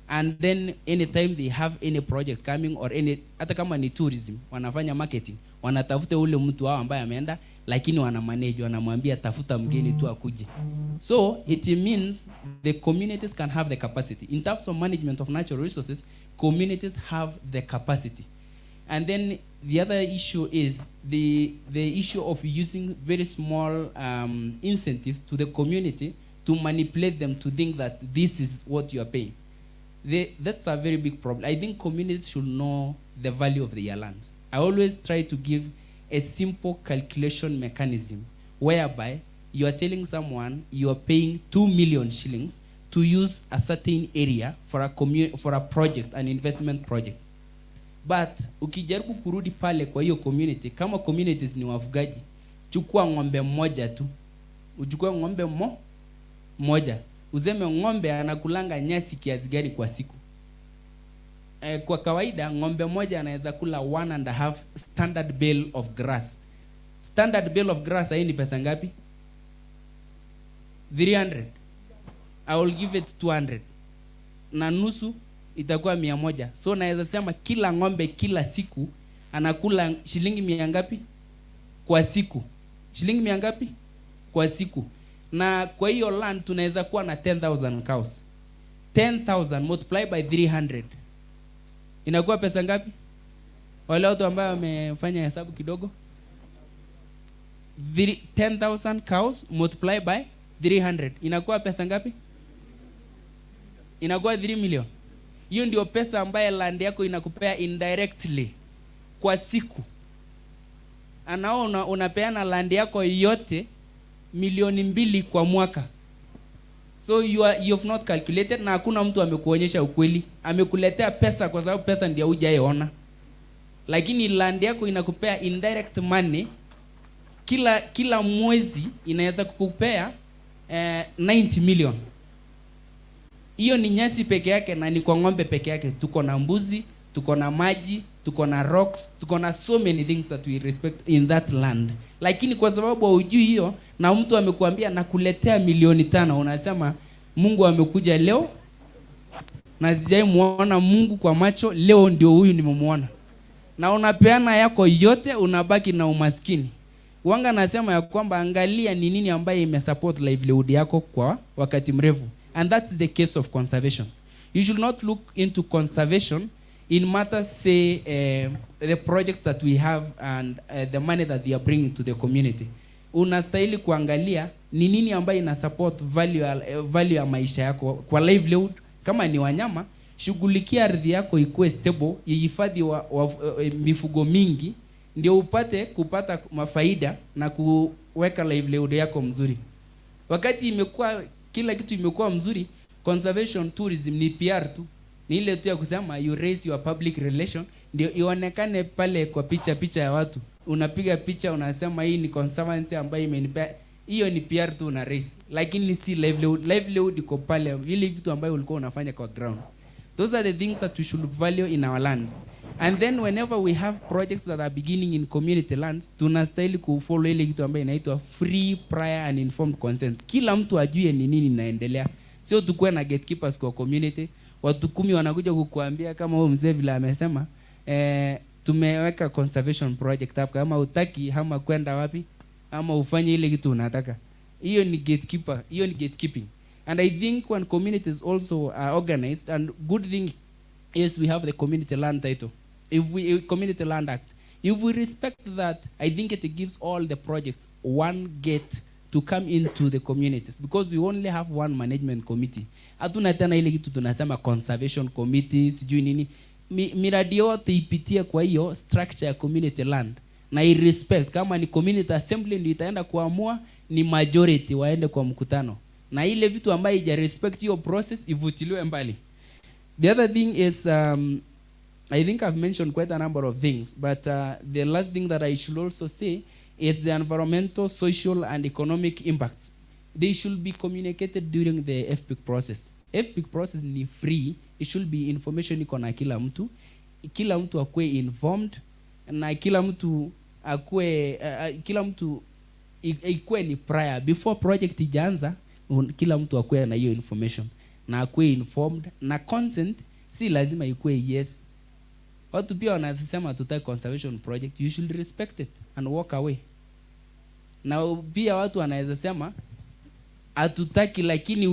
and then anytime they have any project coming or any, hata kama ni tourism wanafanya marketing, wanatafuta ule mtu wao ambaye ameenda, lakini wana manage, wanamwambia tafuta mgeni tu akuje. So it means the communities can have the capacity in terms of management of natural resources. Communities have the capacity. And then the other issue is the issue of using very small incentives to the community to manipulate them to think that this is what you are paying. That's a very big problem. I think communities should know the value of their lands. I always try to give a simple calculation mechanism whereby you are telling someone you are paying 2 million shillings to use a certain area for a project, an investment project. But ukijaribu kurudi pale kwa hiyo community, kama communities ni wafugaji, chukua ng'ombe mmoja tu. Uchukue ng'ombe mmoja. Uzeme ng'ombe anakulanga nyasi kiasi gani kwa siku. Kwa kawaida ng'ombe mmoja anaweza kula 1.5 standard bale of grass. Standard bale of grass hii ni pesa ngapi? 300. I will give it 200. Na nusu itakuwa 100. So naweza sema kila ng'ombe kila siku anakula shilingi 100 ngapi kwa siku? Shilingi 100 ngapi kwa siku? Na kwa hiyo land tunaweza kuwa na 10,000 cows. 10,000 multiply by 300 inakuwa pesa ngapi? Wale watu ambao wamefanya hesabu kidogo, 10,000 cows multiply by 300 inakuwa pesa ngapi? Inakuwa 3 million. Hiyo ndio pesa ambaye land yako inakupea indirectly kwa siku. Anaona unapeana land yako yote 2,000,000 kwa mwaka. So you have not calculated, na hakuna mtu amekuonyesha ukweli. Amekuletea pesa kwa sababu pesa ndio hujaona. Lakini land yako inakupea indirect money kila mwezi inaweza kukupea 90 million. Hiyo ni nyasi peke yake na ni kwa ng'ombe peke yake. Tuko na mbuzi, tuko na maji, tuko na rocks, tuko na so many things that we respect in that land. Lakini kwa sababu hujui hiyo na mtu amekuambia nakuletea 500,000, unasema Mungu amekuja leo na sijai muona Mungu kwa macho, leo ndio huyu nimemuona. Na unapeana yako yote, unabaki na umaskini. Wanga nasema ya kwamba angalia ni nini ambaye imesupport livelihood yako kwa wakati mrefu. And that's the case of conservation. You should not look into conservation in matters, say, the projects that we have and the money that they are bringing to the community. Unastahili kuangalia ni nini ambaye ina support value ya maisha yako kwa livelihood. Kama ni wanyama, shughulikia ardhi yako ikuwe stable, ihifadhi mifugo mingi, ndio upate kupata mafaida na kuweka livelihood yako mzuri. Wakati imekuwa kila kitu imekuwa mzuri, conservation tourism ni PR tu. Ni ile tu ya kusema you raise your public relation ndio ionekane pale kwa picha ya watu. Unapiga picha unasema hii ni conservancy ambayo imenipea. Hiyo ni PR tu una raise. Lakini si livelihood. Livelihood iko pale ile vitu ambayo ulikuwa unafanya kwa ground. Those are the things that we should value in our lands. And then whenever we have projects that are beginning in community lands, tunastahili kufollow ile kitu ambayo inaitwa free, prior and informed consent. Kila mtu ajue ni nini inaendelea. Sio tukue na gatekeepers kwa community. Watu 10 wanakuja kukuambia kama huyo mzee vile amesema, tumeweka conservation project hapa, kama utaki ama kwenda wapi ama ufanye ile kitu unataka. Hiyo ni gatekeeper, hiyo ni gatekeeping. And I think when communities also are organized, and good thing is we have the community land title. Community land act. If we respect that, I think it gives all the projects one gate to come into the communities, because we only have one management committee. Hatuna tena ile kitu tunasema conservation committee sijui nini. Miradi yote ipitie kwa hiyo structure ya community land na i respect. Kama ni community assembly ndio itaenda kuamua, ni majority waende kwa mkutano, na ile vitu ambayo ija respect hiyo process ivutiliwe mbali. The other thing is I think I've mentioned quite a number of things, but the last thing that I should also say is the environmental, social and economic impacts. They should be communicated during the FPIC process. FPIC process ni free. It should be information iko na kila mtu akue informed, na kila mtu akue ikue ni prior before project ijaanza. kila mtu akuwe na hiyo information na akuwe informed, na consent si lazima ikuwe yes. Watu pia wanasema tutaki conservation project, you should respect it and walk away. Na pia watu wanaweza sema hatutaki, lakini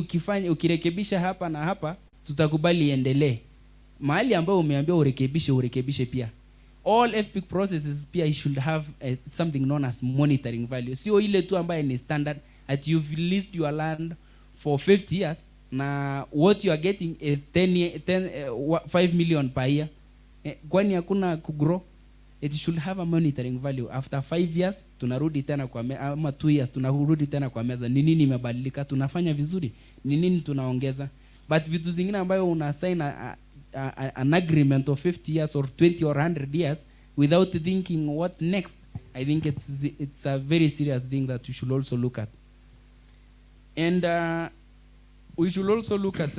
ukirekebisha hapa na hapa tutakubali iendelee. Mahali ambayo umeambiwa urekebishe pia. All FPIC processes pia should have something known as monitoring value. Sio ile tu ambayo ni standard at you've leased your land for 50 years na what you are getting is 5 million per year. Kwani hakuna kugrow? It should have a monitoring value. After 5 years tunarudi tena kwa ama 2 years tunarudi tena kwa meza. Ni nini imebadilika? Tunafanya vizuri? Ni nini tunaongeza? But vitu zingine ambayo una sign an agreement of 50 years or 20 or 100 years without thinking what next, I think it's a very serious thing that we should also look at. And we should also look at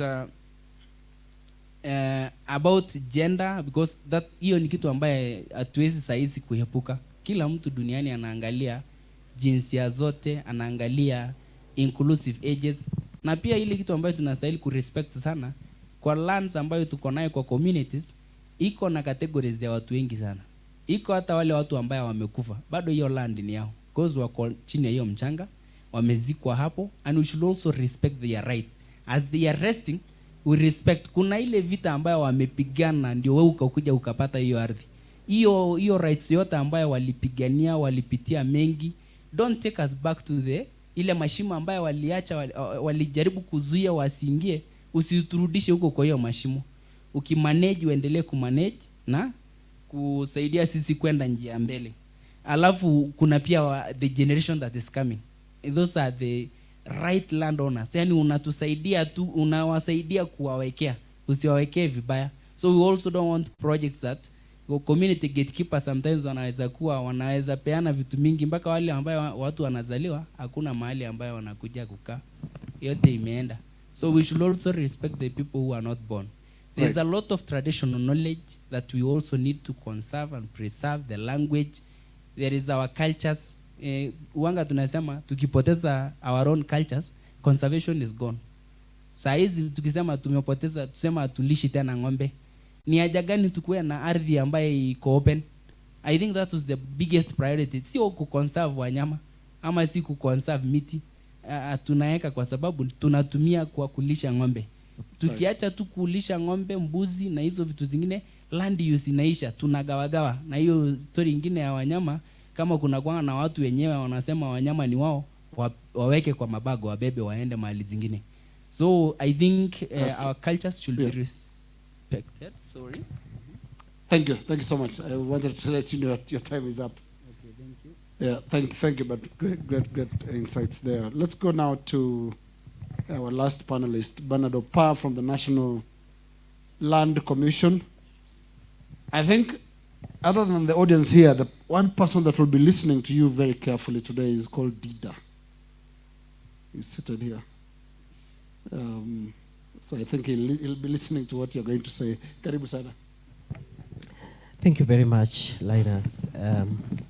about gender, because that hiyo ni kitu ambaye hatuwezi saizi kuepuka. Kila mtu duniani anaangalia jinsia zote, anaangalia inclusive ages, na pia ile kitu ambayo tunastahili kurespect sana kwa lands ambayo tuko nayo kwa communities, iko na categories ya watu wengi sana. Iko hata wale watu ambao wamekufa, bado hiyo land ni yao, because wako chini ya hiyo mchanga, wamezikwa hapo, and we should also respect their right. As they are resting, we respect. Kuna ile vita ambayo wamepigana ndio wewe ukakuja ukapata hiyo ardhi. Hiyo rights yote ambayo walipigania, walipitia mengi. Don't take us back to ile mashimo ambayo waliacha, walijaribu kuzuia wasiingie. Usiturudishe huko kwa hiyo mashimo. Ukimanage uendelee kumanage na kusaidia sisi kwenda njia mbele. Alafu kuna pia the generation that is coming. Those are the right landowners. Yani unatusaidia tu, unawasaidia kuwawekea, usiwawekee vibaya. So we also don't want projects that community gatekeepers sometimes wanaweza peana vitu mingi mpaka wale ambao watu wanazaliwa hakuna mahali ambayo wanakuja kukaa, yote imeenda. So we should also respect the people who are not born. There's a lot of traditional knowledge that we also need to conserve and preserve, the language. There is our cultures. Wanga tunasema tukipoteza our own cultures, conservation is gone. Saa hizi tukisema tumepoteza, tusema atulishi tena ng'ombe, ni haja gani tukuwe na ardhi ambaye iko open? I think that was the biggest priority. Sio kuconserve wanyama ama si kuconserve miti. Tunaweka kwa sababu tunatumia kwa kulisha ng'ombe. Tukiacha tu kulisha ng'ombe, mbuzi na hizo vitu zingine, land use inaisha, tunagawagawa. Na hiyo story nyingine ya wanyama, kama kuna kwanga na watu wenyewe wanasema wanyama ni wao, waweke kwa mabago, wabebe waende mahali zingine. So I think our cultures should be respected. Sorry. Thank you so much. I wanted to let you know that your time is up. Okay, thank you. Yeah, thank you, but great insights there. Let's go now to our last panelist, Bernard Opa from the National Land Commission. I think, other than the audience here, the one person that will be listening to you very carefully today is called Dida. He's seated here. So I think he'll be listening to what you're going to say. Karibu sana. Thank you very much, Linus.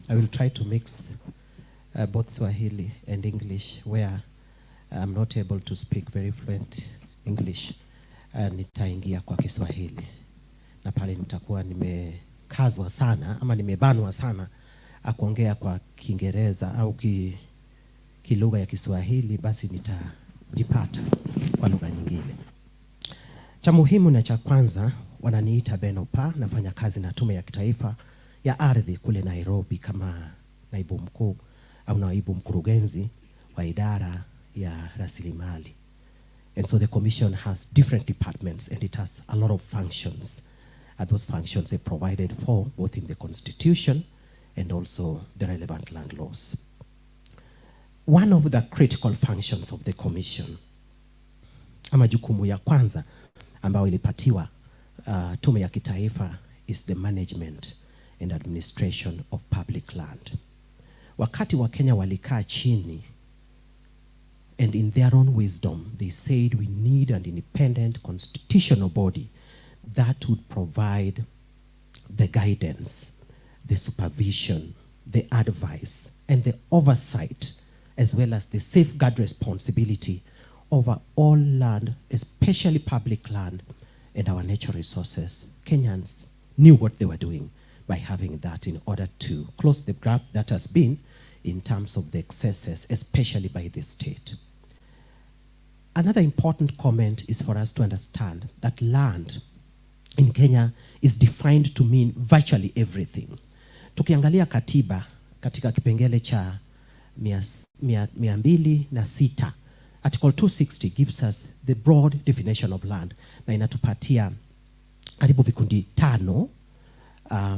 I will try to mix both Swahili and English, where I'm not able to speak very fluent English. Nitaingia kwa Kiswahili. Na pale nitakuwa nimekazwa sana ama nimebanwa sana kuongea kwa Kiingereza au kilugha ya Kiswahili, basi nitajipata kwa lugha nyingine. Cha muhimu na cha kwanza, wananiita Ben Opa, nafanya kazi na Tume ya Kitaifa ya Ardhi kule Nairobi kama naibu mkuu au naibu mkurugenzi wa idara ya rasilimali. And so the commission has different departments and it has a lot of functions. And those functions are provided for both in the constitution and also the relevant land laws. One of the critical functions of the commission, ama jukumu ya kwanza ambayo ilipatiwa Tume ya Kitaifa, is the management and administration of public land. Wakati wa Kenya walikaa chini, and in their own wisdom, they said we need an independent constitutional body that would provide the guidance, the supervision, the advice, and the oversight, as well as the safeguard responsibility over all land, especially public land and our natural resources. Kenyans knew what they were doing by having that in order to close the gap that has been in terms of the excesses, especially by the state. Another important comment is for us to understand that land in Kenya is defined to mean virtually everything. Tukiangalia katiba katika kipengele cha 206, Article 260 gives us the broad definition of land na inatupatia karibu vikundi 5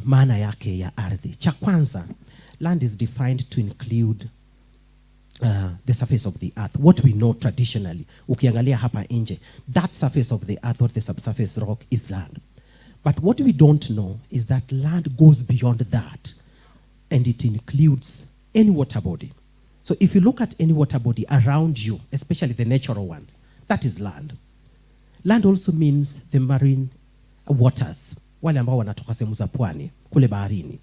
maana yake ya ardhi. Cha kwanza, land is defined to include the surface of the earth, what we know traditionally. Ukiangalia hapa nje, that surface of the earth or the subsurface rock is land. But what we don't know is that land goes beyond that, and it includes any water body. So if you look at any water body around you, especially the natural ones, that is land. Land also means the marine waters, wale ambao wanatoka sehemu za pwani kule baharini.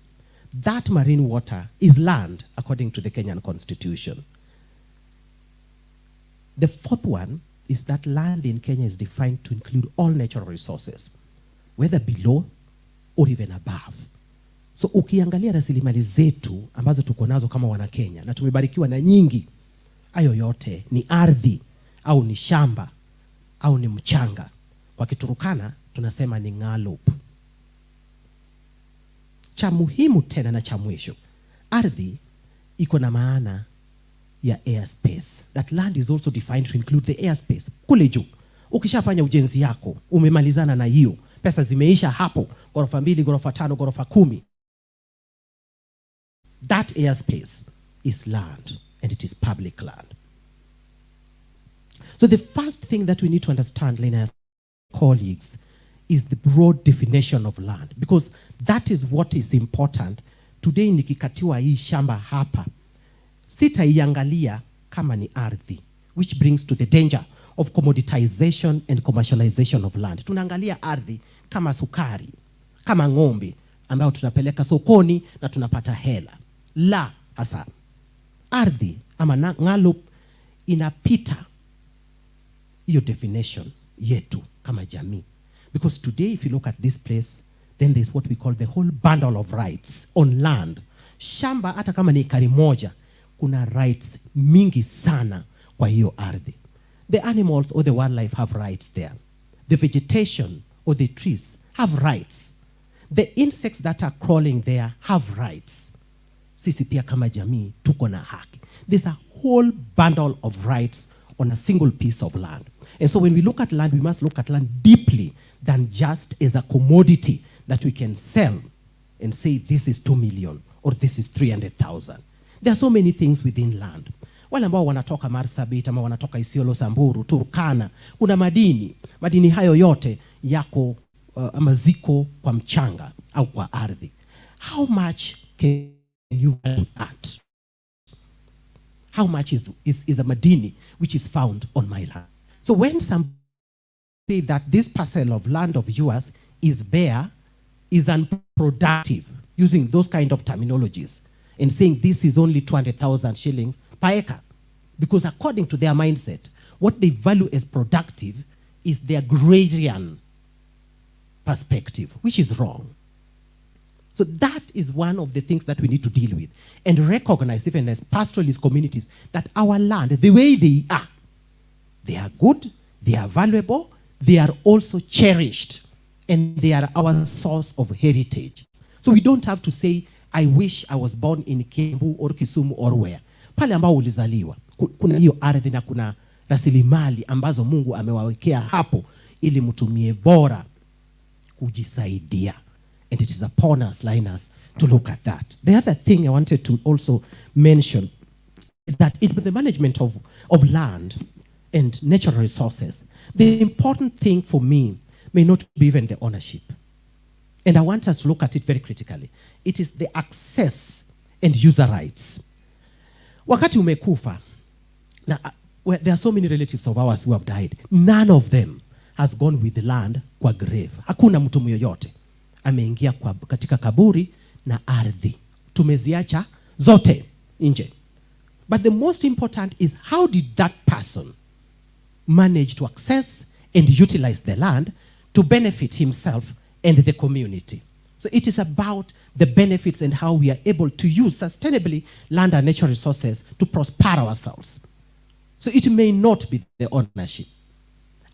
That marine water is land according to the Kenyan Constitution. The fourth one is that land in Kenya is defined to include all natural resources, whether below or even above. So ukiangalia rasilimali zetu ambazo tuko nazo kama wana Kenya, na tumebarikiwa na nyingi, hayo yote ni ardhi au ni shamba au ni mchanga. Kwa Kiturukana tunasema ni ng'alup. Cha muhimu tena na cha mwisho, ardhi iko na maana ya airspace. That land is also defined to include the airspace. Kule juu, ukishafanya ujenzi yako, umemalizana na hiyo, pesa zimeisha hapo, ghorofa 2, ghorofa 5, ghorofa 10. That airspace is land, and it is public land. So the first thing that we need to understand, Lena, colleagues, is the broad definition of land, because that is what is important. Today nikikatiwa hii shamba hapa, sitaiangalia kama ni ardhi, which brings to the danger of commoditization and commercialization of land. Tunaangalia ardhi kama sukari, kama ng'ombe ambayo tunapeleka sokoni na tunapata hela. La hasa. Ardhi ama ng'alup inapita hiyo definition yetu kama jamii. Because today, if you look at this place, then there's what we call the whole bundle of rights on land. Shamba hata kama ni ekari moja, kuna rights mingi sana kwa hiyo ardhi. The animals or the wildlife have rights there. The vegetation or the trees have rights. The insects that are crawling there have rights. Sisi pia kama jamii tuko na haki. There's a whole bundle of rights on a single piece of land. And so when we look at land, we must look at land deeply than just as a commodity that we can sell and say this is 2 million or this is 300,000. There are so many things within land. Wale ambao wanatoka Marsabit ama wanatoka Isiolo, Samburu, Turkana, kuna madini. Madini hayo yote yako ama ziko kwa mchanga au kwa ardhi. How much can you value that? How much is a madini which is found on my land? So when some say that this parcel of land of yours is bare, is unproductive, using those kind of terminologies, and saying this is only 200,000 shillings per acre, because according to their mindset, what they value as productive is the agrarian perspective, which is wrong. So that is one of the things that we need to deal with and recognize, even as pastoralist communities, that our land, the way they are good, they are valuable, they are also cherished, and they are our source of heritage. So we don't have to say, I wish I was born in Kiambu or Kisumu or where. Pale ambao ulizaliwa, kuna hiyo ardhi na kuna rasilimali ambazo Mungu amewawekea hapo ili mtumie bora kujisaidia. And it is upon us, Linus, to look at that. The other thing I wanted to also mention is that in the management of land and natural resources, the important thing for me may not be even the ownership. And I want us to look at it very critically. It is the access and user rights. Wakati umekufa, now, there are so many relatives of ours who have died. None of them has gone with the land kwa grave. Hakuna mtu yoyote ameingia katika kaburi na ardhi. Tumeziacha zote nje. But the most important is, how did that person manage to access and utilize the land to benefit himself and the community. So it is about the benefits and how we are able to use sustainably land and natural resources to prosper ourselves. So it may not be the ownership.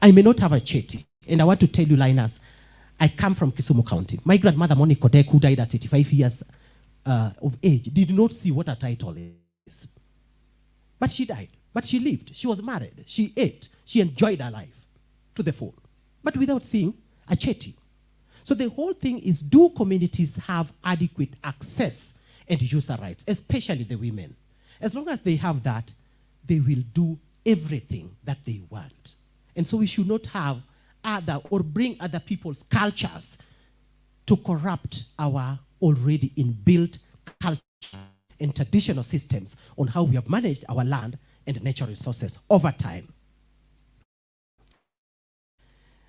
I may not have a cheti. And I want to tell you, Linus, I come from Kisumu County. My grandmother, Moni Kodek, who died at 85 years of age, did not see what a title is. But she died. But she lived. She was married. She ate. She enjoyed her life to the full. But without seeing a cheti. So the whole thing is, do communities have adequate access and user rights, especially the women? As long as they have that, they will do everything that they want. And so we should not have other or bring other people's cultures to corrupt our already inbuilt culture and traditional systems on how we have managed our land and natural resources over time.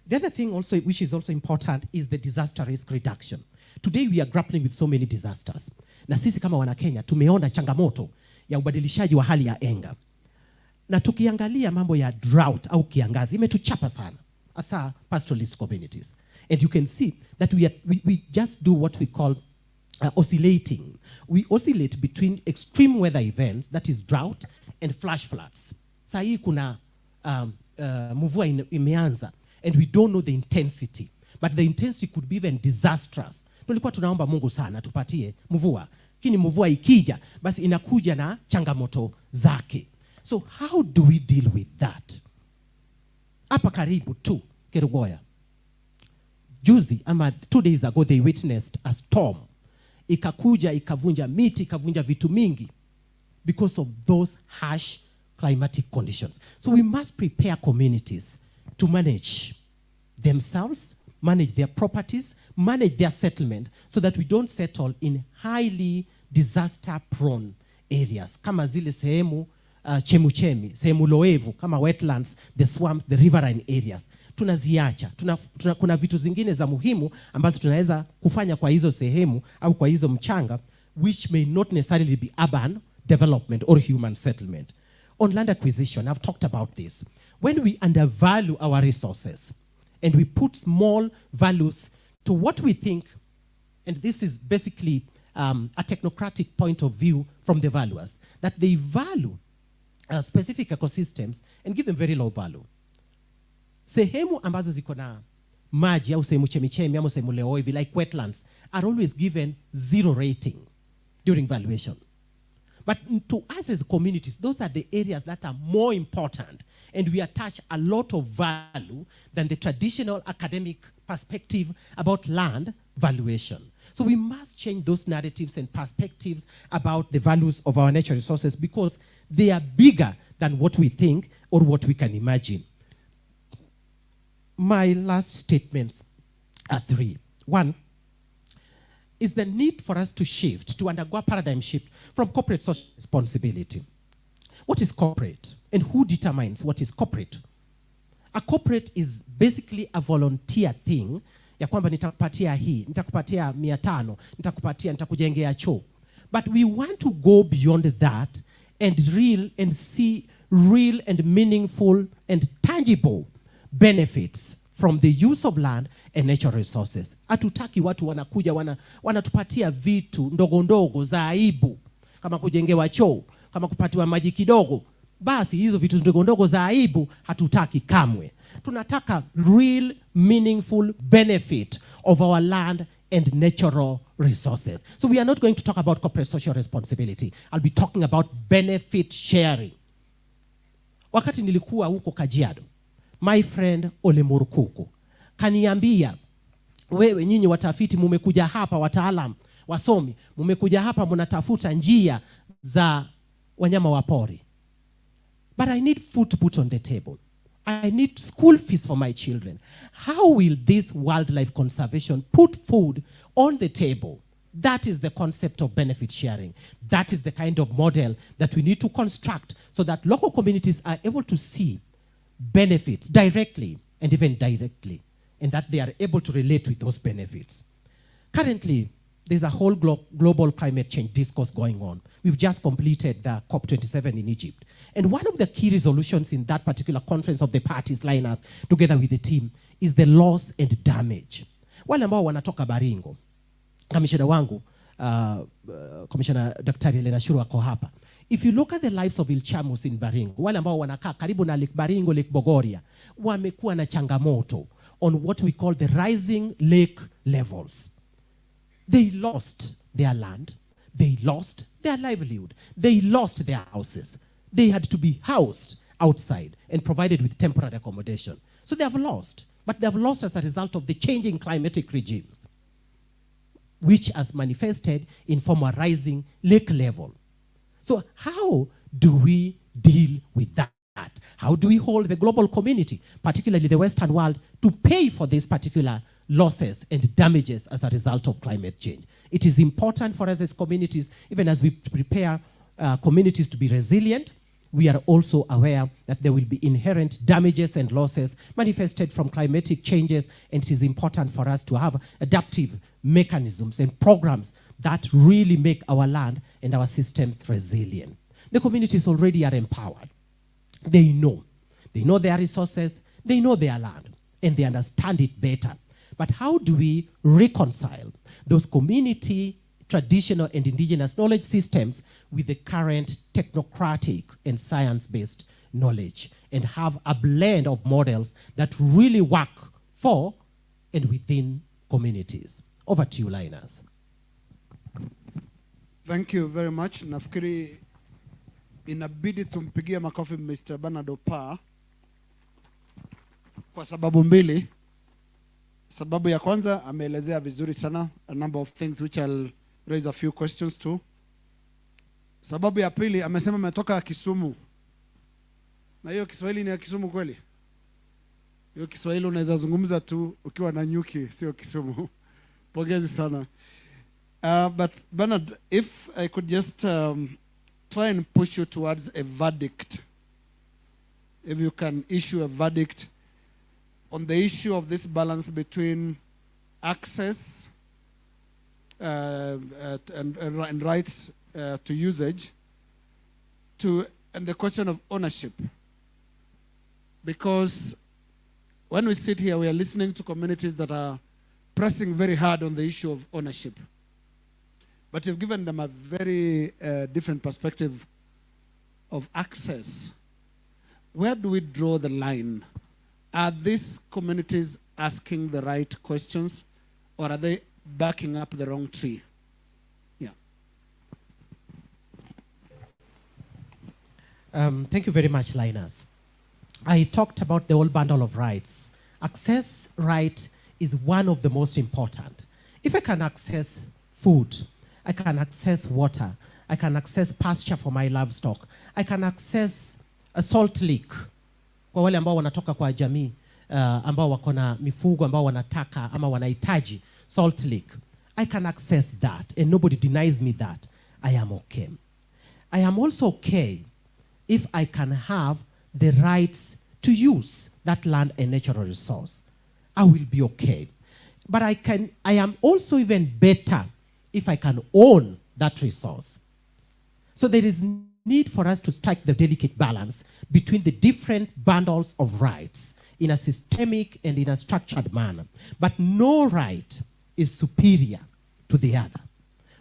The other thing also, which is also important, is the disaster risk reduction. Today we are grappling with so many disasters. Na sisi kama wana Kenya tumeona changamoto ya ubadilishaji wa hali ya anga. Na tukiangalia mambo ya drought au kiangazi imetuchapa sana, asa pastoralist communities. And you can see that we just do what we call oscillating. We oscillate between extreme weather events, that is drought, and flash floods. Saa hii kuna mvua imeanza, and we don't know the intensity. But the intensity could be even disastrous. Tulikuwa tunaomba Mungu sana tupatie mvua. Kini mvua ikija, basi inakuja na changamoto zake. So how do we deal with that? Hapa karibu tu, Kerugoya. Juzi, ama 2 days ago, they witnessed a storm. Ikakuja, ikavunja miti, ikavunja vitu mingi because of those harsh climatic conditions. So we must prepare communities to manage themselves, manage their properties, manage their settlement, so that we don't settle in highly disaster-prone areas. Kama zile sehemu chemuchemi, sehemu loevu, kama wetlands, the swamps, the riverine areas. Tunaziacha. Kuna vitu zingine za muhimu ambazo tunaweza kufanya kwa hizo sehemu au kwa hizo mchanga, which may not necessarily be urban development or human settlement. On land acquisition, I've talked about this. When we undervalue our resources and we put small values to what we think, and this is basically a technocratic point of view from the valuers, that they value specific ecosystems and give them very low value. Sehemu ambazo ziko na maji au sehemu chemichemi au sehemu leoivi like wetlands are always given 0 rating during valuation. But to us as communities, those are the areas that are more important, and we attach a lot of value than the traditional academic perspective about land valuation. So we must change those narratives and perspectives about the values of our natural resources, because they are bigger than what we think or what we can imagine. My last statements are 3. 1 is the need for us to shift, to undergo a paradigm shift from corporate social responsibility. What is corporate? And who determines what is corporate? A corporate is basically a volunteer thing, ya kwamba nitakupatia hii, nitakupatia 500, nitakujengea choo. But we want to go beyond that and see real and meaningful and tangible benefits from the use of land and natural resources. Hatutaki watu wanakuja wanatupatia vitu ndogo ndogo za aibu, kama kujengewa choo, kama kupatiwa maji kidogo. Basi hizo vitu ndogo ndogo za aibu hatutaki kamwe. Tunataka real meaningful benefit of our land and natural resources. So we are not going to talk about corporate social responsibility. I'll be talking about benefit sharing. Wakati nilikuwa huko Kajiado, my friend Ole Murukuku kaniambia, wewe nyinyi watafiti mumekuja hapa, wataalam, wasomi, mumekuja hapa mnatafuta njia za wanyama wa pori. But I need food to put on the table. I need school fees for my children. How will this wildlife conservation put food on the table? That is the concept of benefit sharing. That is the kind of model that we need to construct so that local communities are able to see benefits directly and even indirectly, and that they are able to relate with those benefits. Currently, there's a whole global climate change discourse going on. We've just completed the COP27 in Egypt. And one of the key resolutions in that particular conference of the parties liners, together with the team, is the loss and damage. Wale ambao wanatoka Baringo, kamishna wangu, Commissioner Dr. Elena Shuru ako hapa. If you look at the lives of Ilchamus in Baringo, wale ambao wanakaa karibu na Lake Baringo, Lake Bogoria, wamekuwa na changamoto on what we call the rising lake levels. They lost their land, they lost their livelihood, they lost their houses. They had to be housed outside and provided with temporary accommodation. So they have lost, but they have lost as a result of the changing climatic regimes, which has manifested in form of rising lake level. So how do we deal with that? How do we hold the global community, particularly the Western world, to pay for these particular losses and damages as a result of climate change? It is important for us as communities, even as we prepare communities to be resilient, we are also aware that there will be inherent damages and losses manifested from climatic changes, and it is important for us to have adaptive mechanisms and programs that really make our land and our systems resilient. The communities already are empowered. They know their resources, they know their land, and they understand it better. But how do we reconcile those community, traditional and indigenous knowledge systems with the current technocratic and science-based knowledge, and have a blend of models that really work for and within communities? Over to you, Linus. Thank you very much. Nafikiri inabidi tumpigie makofi Mr. Bernard Opa kwa sababu mbili. Sababu ya kwanza, ameelezea vizuri sana a number of things which I'll raise a few questions to. Sababu ya pili, amesema ametoka Kisumu. Na hiyo Kiswahili ni ya Kisumu kweli? Hiyo Kiswahili unaweza zungumza tu ukiwa na nyuki, sio Kisumu. Pongezi sana. But Bernard, if I could just try and push you towards a verdict. If you can issue a verdict on the issue of this balance between access and rights to usage and the question of ownership. Because when we sit here, we are listening to communities that are pressing very hard on the issue of ownership. But you've given them a very different perspective of access. Where do we draw the line? Are these communities asking the right questions, or are they backing up the wrong tree? Yeah. Thank you very much, Linus. I talked about the whole bundle of rights. Access right is one of the most important. If I can access food, I can access water, I can access pasture for my livestock, I can access a salt lick. Kwa wale ambao wanatoka kwa jamii ambao wako na mifugo ambao wanataka ama wanahitaji salt lick, I can access that and nobody denies me that. I am okay. I am also okay if I can have the rights to use that land and natural resource. I will be okay. But I am also even better if I can own that resource. So there is need for us to strike the delicate balance between the different bundles of rights in a systemic and in a structured manner. But no right is superior to the other.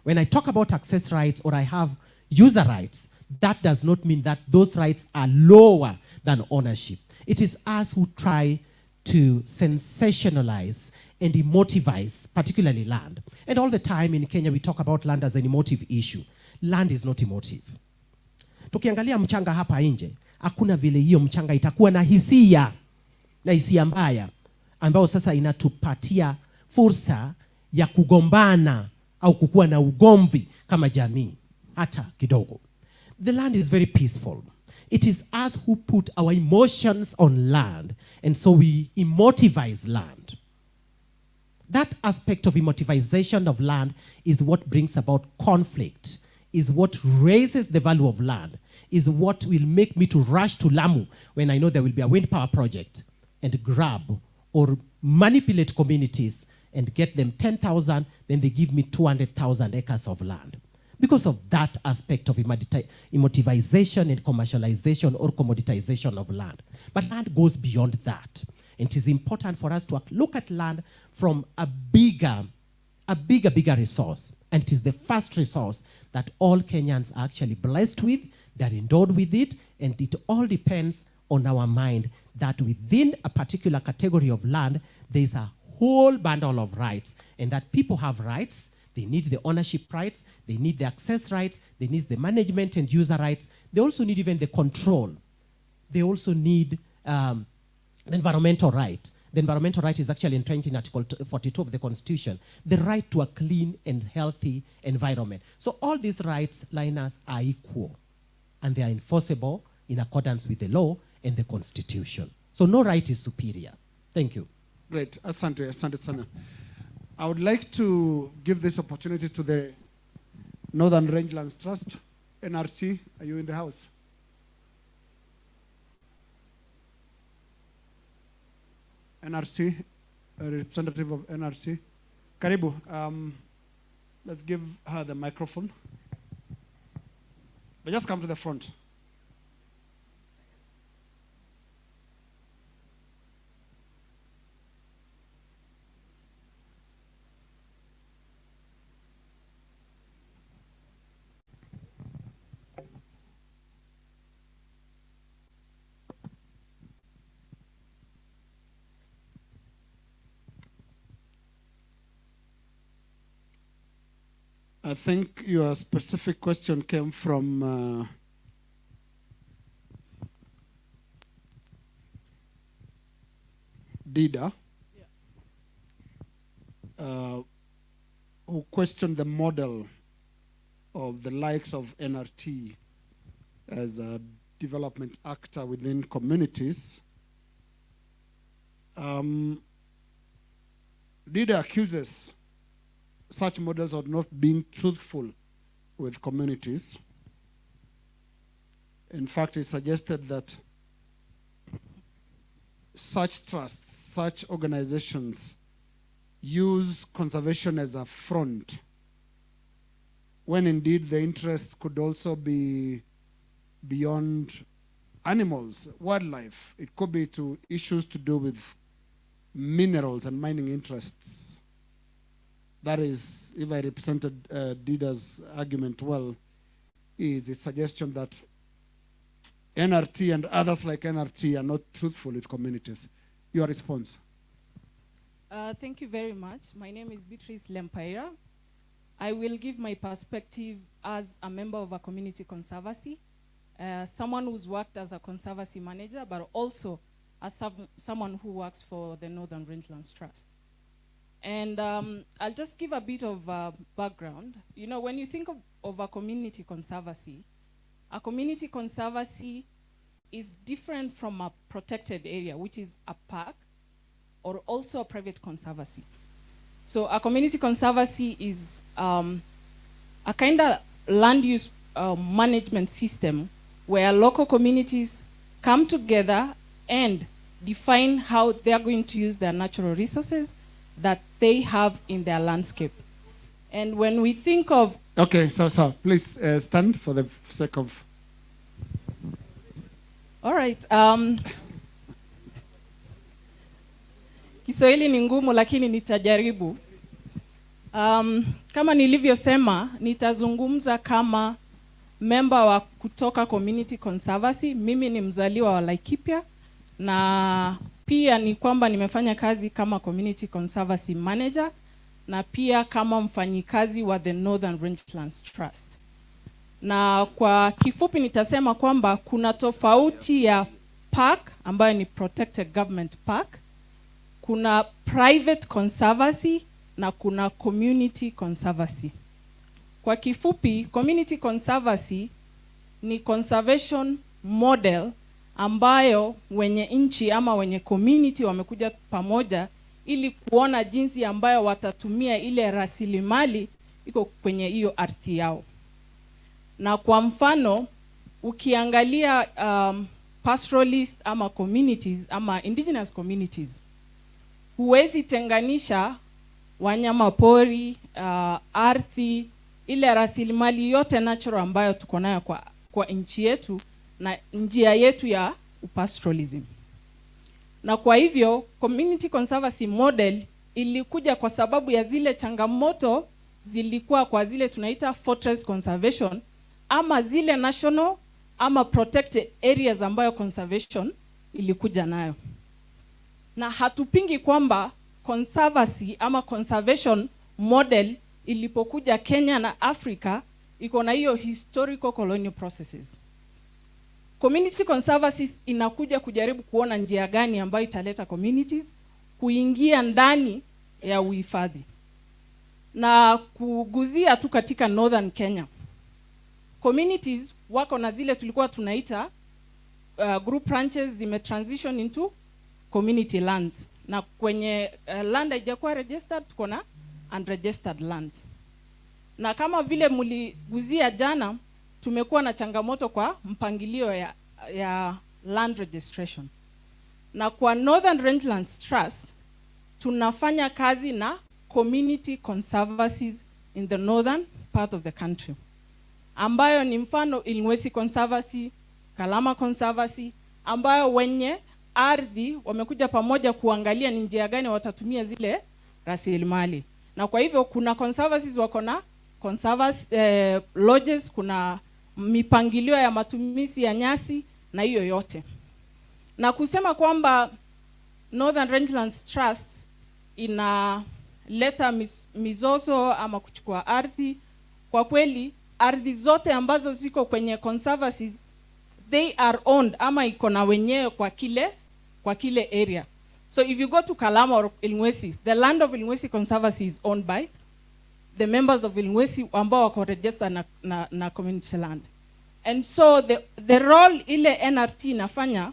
When I talk about access rights or I have user rights, that does not mean that those rights are lower than ownership. It is us who try to sensationalize and emotivize, particularly land. And all the time in Kenya, we talk about land as an emotive issue. Land is not emotive. Tukiangalia mchanga hapa nje, hakuna vile hiyo mchanga itakuwa na hisia mbaya, ambao sasa inatupatia fursa ya kugombana au kukuwa na ugomvi kama jamii, hata kidogo. The land is very peaceful. It is us who put our emotions on land, and so we emotivize land. That aspect of emotivization of land is what brings about conflict, is what raises the value of land, is what will make me to rush to Lamu when I know there will be a wind power project and grab or manipulate communities and get them 10,000, then they give me 200,000 acres of land. Because of that aspect of emotivization and commercialization or commoditization of land. But land goes beyond that. And it is important for us to look at land from a bigger resource. And it is the first resource that all Kenyans are actually blessed with. They're endowed with it. And it all depends on our mind that within a particular category of land, there's a whole bundle of rights. And that people have rights. They need the ownership rights, they need the access rights, they need the management and user rights. They also need even the control. They also need the environmental right. The environmental right is actually entrenched in Article 42 of the Constitution. The right to a clean and healthy environment. So all these rights, Linus, are equal. And they are enforceable in accordance with the law and the Constitution. So no right is superior. Thank you. Great. Asante sana. I would like to give this opportunity to the Northern Rangelands Trust. NRT, are you in the house? NRT, a representative of NRT. Karibu, let's give her the microphone. But just come to the front. I think your specific question came from Dida, who questioned the model of the likes of NRT as a development actor within communities. Dida accuses such models of not being truthful with communities. In fact, it suggested that such trusts, such organizations use conservation as a front, when indeed the interest could also be beyond animals, wildlife. It could be to issues to do with minerals and mining interests. That is, if I represented Dida's argument well, is a suggestion that NRT and others like NRT are not truthful with communities. Your response? Thank you very much. My name is Beatrice Lempaira. I will give my perspective as a member of a community conservancy, someone who's worked as a conservancy manager, but also as someone who works for the Northern Rangelands Trust. And I'll just give a bit of background. You know, when you think of a community conservancy is different from a protected area, which is a park, or also a private conservancy. So a community conservancy is a kind of land use management system where local communities come together and define how they're going to use their natural resources that they have in their landscape. And when we think of... Okay, so please stand for the sake of... All right. Kiswahili ni ngumu lakini nitajaribu. Kama nilivyosema, nitazungumza kama member wa kutoka Community Conservancy. Mimi ni mzaliwa wa Laikipia na pia ni kwamba nimefanya kazi kama Community Conservancy Manager na pia kama mfanyikazi wa the Northern Rangelands Trust. Na kwa kifupi nitasema kwamba kuna tofauti ya park ambayo ni protected government park, kuna private conservancy na kuna community conservancy. Kwa kifupi, community conservancy ni conservation model ambayo wenye nchi ama wenye community wamekuja pamoja ili kuona jinsi ambayo watatumia ile rasilimali iko kwenye hiyo ardhi yao. Na kwa mfano, ukiangalia pastoralist ama communities ama indigenous communities, huwezi tenganisha wanyama pori, ardhi, ile rasilimali yote natural ambayo tuko nayo kwa nchi yetu na njia yetu ya pastoralism. Na kwa hivyo community conservancy model ilikuja kwa sababu ya zile changamoto zilikuwa kwa zile tunaita fortress conservation ama zile national ama protected areas ambayo conservation ilikuja nayo. Na hatupingi kwamba conservancy ama conservation model ilipokuja Kenya na Africa iko na hiyo historical colonial processes. Community conservancy inakuja kujaribu kuona njia gani ambayo italeta communities kuingia ndani ya uhifadhi. Na kuguzia tu katika Northern Kenya, communities wako na zile tulikuwa tunaita group ranches zimetransition into community lands. Na kwenye land haijakuwa registered, tuko na unregistered land. Na kama vile muliguzia jana, tumekuwa na changamoto kwa mpangilio ya land registration. Na kwa Northern Rangelands Trust, tunafanya kazi na community conservancies in the northern part of the country, ambayo ni mfano Ilwesi Conservancy, Kalama Conservancy, ambayo wenye ardhi wamekuja pamoja kuangalia ni njia gani watatumia zile rasilimali. Na kwa hivyo kuna conservancies wako na lodges, kuna mipangilio ya matumizi ya nyasi na hiyo yote. Na kusema kwamba Northern Rangelands Trust inaleta mizozo ama kuchukua ardhi, kwa kweli ardhi zote ambazo ziko kwenye conservancies they are owned ama iko na wenyewe kwa kile area. So if you go to Kalama or Ilwesi, the land of Ilwesi Conservancy is owned by the members of Ilwesi ambao wako register na community land. And so the role ile NRT inafanya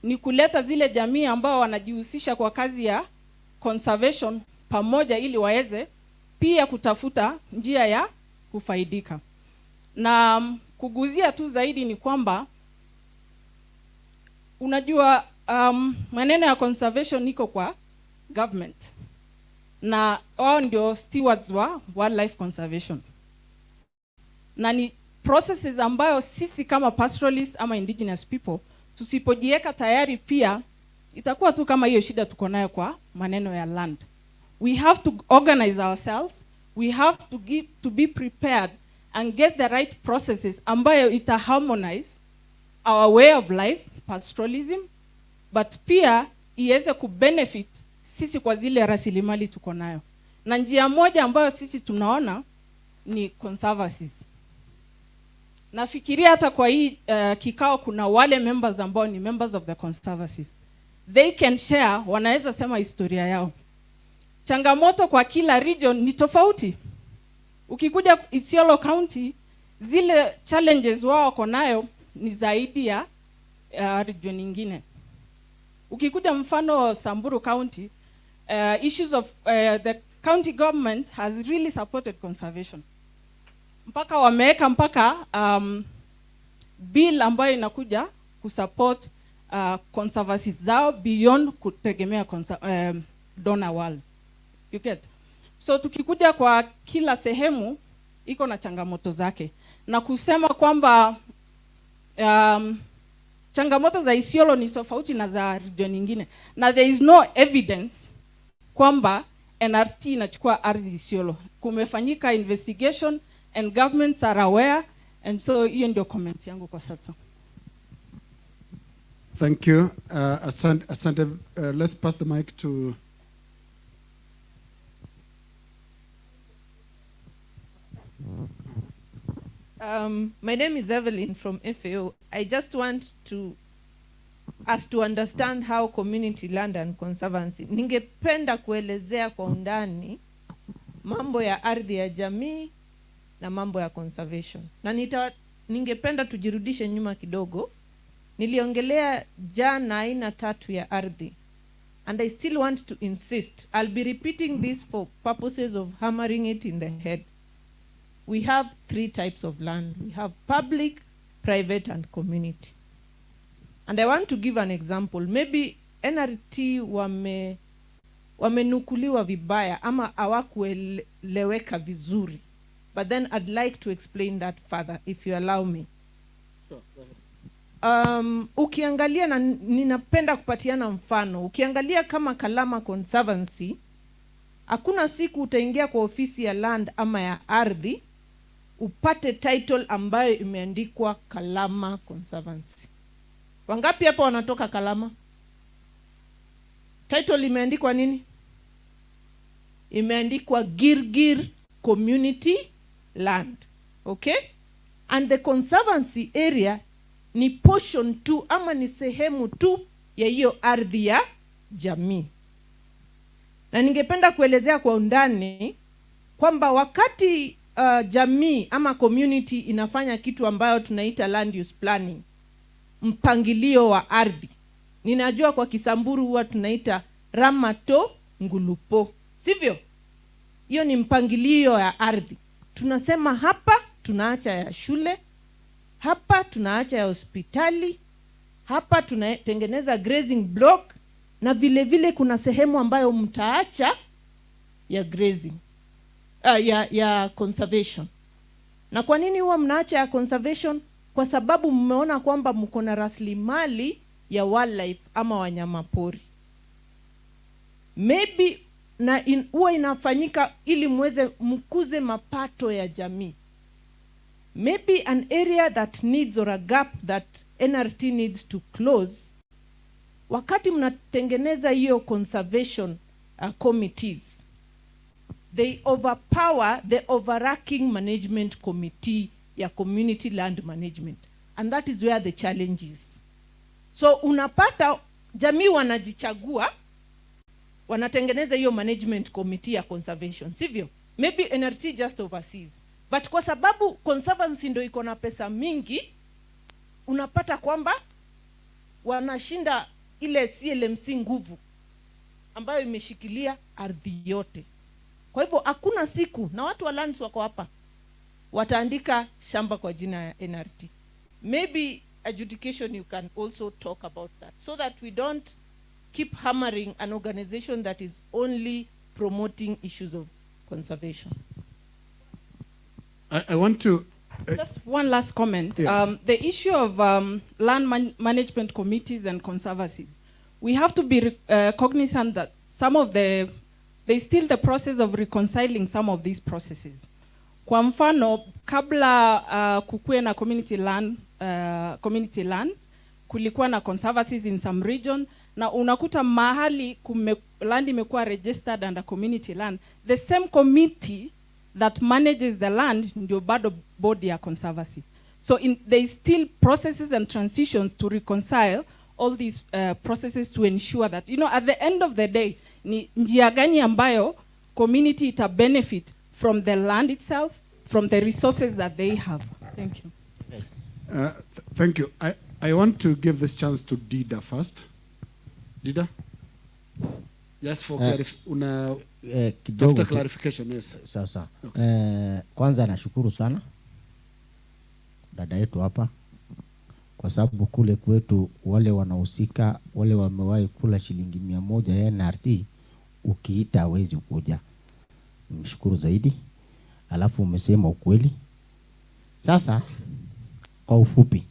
ni kuleta zile jamii ambao wanajihusisha kwa kazi ya conservation pamoja ili waweze pia kutafuta njia ya kufaidika. Na kuguzia tu zaidi ni kwamba unajua maneno ya conservation iko kwa government. Na wao ndio stewards wa wildlife conservation. Na ni processes ambayo sisi kama pastoralists ama indigenous people tusipojiweka tayari pia itakuwa tu kama hiyo shida tuko nayo kwa maneno ya land. We have to organize ourselves. We have to be prepared and get the right processes ambayo ita harmonize our way of life, pastoralism, but pia iweze kubenefit sisi kwa zile rasilimali tuko nayo. Na njia moja ambayo sisi tunaona ni conservancies. Nafikiria hata kwa hii kikao kuna wale members ambao ni members of the conservancies. They can share, wanaweza sema historia yao. Changamoto kwa kila region ni tofauti. Ukikuja Isiolo County, zile challenges wao wako nayo ni zaidi ya region nyingine. Ukikuja mfano Samburu County, issues of the county government has really supported conservation. Mpaka wameweka bill ambayo inakuja kusupport conservancies zao beyond kutegemea donor world. You get? So tukikuja kwa kila sehemu iko na changamoto zake. Na kusema kwamba changamoto za Isiolo ni tofauti na za region nyingine. Na there is no evidence kwamba NRT inachukua ardhi Isiolo. Kumefanyika investigation and governments are aware, and so hiyo ndio comment yangu kwa sasa. Thank you. Asante. Let's pass the mic to my name is Evelyn from FAO. I just want us to understand how community land and conservancy. Ningependa kuelezea kwa undani mambo ya ardhi ya jamii na mambo ya conservation. Na ningependa tujirudishe nyuma kidogo. Niliongelea jana aina 3 ya ardhi. And I still want to insist. I'll be repeating this for purposes of hammering it in the head. We have 3 types of land. We have public, private, and community. And I want to give an example. Maybe NRT wamenukuliwa vibaya ama hawakueleweka vizuri. But then I'd like to explain that further if you allow me. Ukiangalia, na ninapenda kupatiana mfano, ukiangalia kama Kalama Conservancy, hakuna siku utaingia kwa ofisi ya land ama ya ardhi upate title ambayo imeandikwa Kalama Conservancy. Wangapi hapa wanatoka Kalama? Title imeandikwa nini? Imeandikwa Girgir Community Land. Okay? And the conservancy area ni portion tu ama ni sehemu tu ya hiyo ardhi ya jamii. Na ningependa kuelezea kwa undani kwamba wakati jamii ama community inafanya kitu ambayo tunaita land use planning, mpangilio wa ardhi. Ninajua kwa Kisamburu huwa tunaita Ramato Ngulupo. Sivyo? Hiyo ni mpangilio ya ardhi. Tunasema hapa tunaacha ya shule, hapa tunaacha ya hospitali, hapa tunatengeneza grazing block, na vile vile kuna sehemu ambayo mtaacha ya grazing, ya conservation. Na kwa nini huwa mnaacha ya conservation? Kwa sababu mmeona kwamba mko na rasilimali ya wildlife ama wanyama pori. Maybe na huwa inafanyika ili muweze mkuze mapato ya jamii. Maybe an area that needs or a gap that NRT needs to close. Wakati mnatengeneza hiyo conservation committees, they overpower the overarching management committee ya community land management, and that is where the challenge is. So unapata jamii wanajichagua, wanatengeneza hiyo management committee ya conservation, sivyo? Maybe NRT just oversees, but kwa sababu conservancy ndio iko na pesa mingi, unapata kwamba wanashinda ile CLMC nguvu ambayo imeshikilia ardhi yote. Kwa hivyo hakuna siku, na watu wa lands wako hapa, wataandika shamba kwa jina ya NRT. Maybe adjudication, you can also talk about that, so that we don't keep hammering an organization that is only promoting issues of conservation. I want to... Just one last comment. Yes. The issue of land management committees and conservancies, we have to be cognizant that some of there's still the process of reconciling some of these processes. Kwa mfano, kabla kukuwe na community land, kulikuwa na conservancies in some region, na unakuta mahali land imekuwa registered under community land, the same committee that manages the land ndio bado board ya conservancy. So there is still processes and transitions to reconcile all these processes to ensure that, you know, at the end of the day, ni njia gani ambayo community ita benefit from the land itself, from the resources that they have. Thank you. Thank you. I want to give this chance to Dida first. Dida? Yes, for kidogo clarification, yes. Sasa. Okay. Kwanza nashukuru sana dada yetu hapa, kwa sababu kule kwetu wale wanahusika, wale wamewahi kula shilingi 100 ya NRT, ukiita hawezi kuja. Nimshukuru zaidi. Alafu umesema ukweli. Sasa kwa ufupi,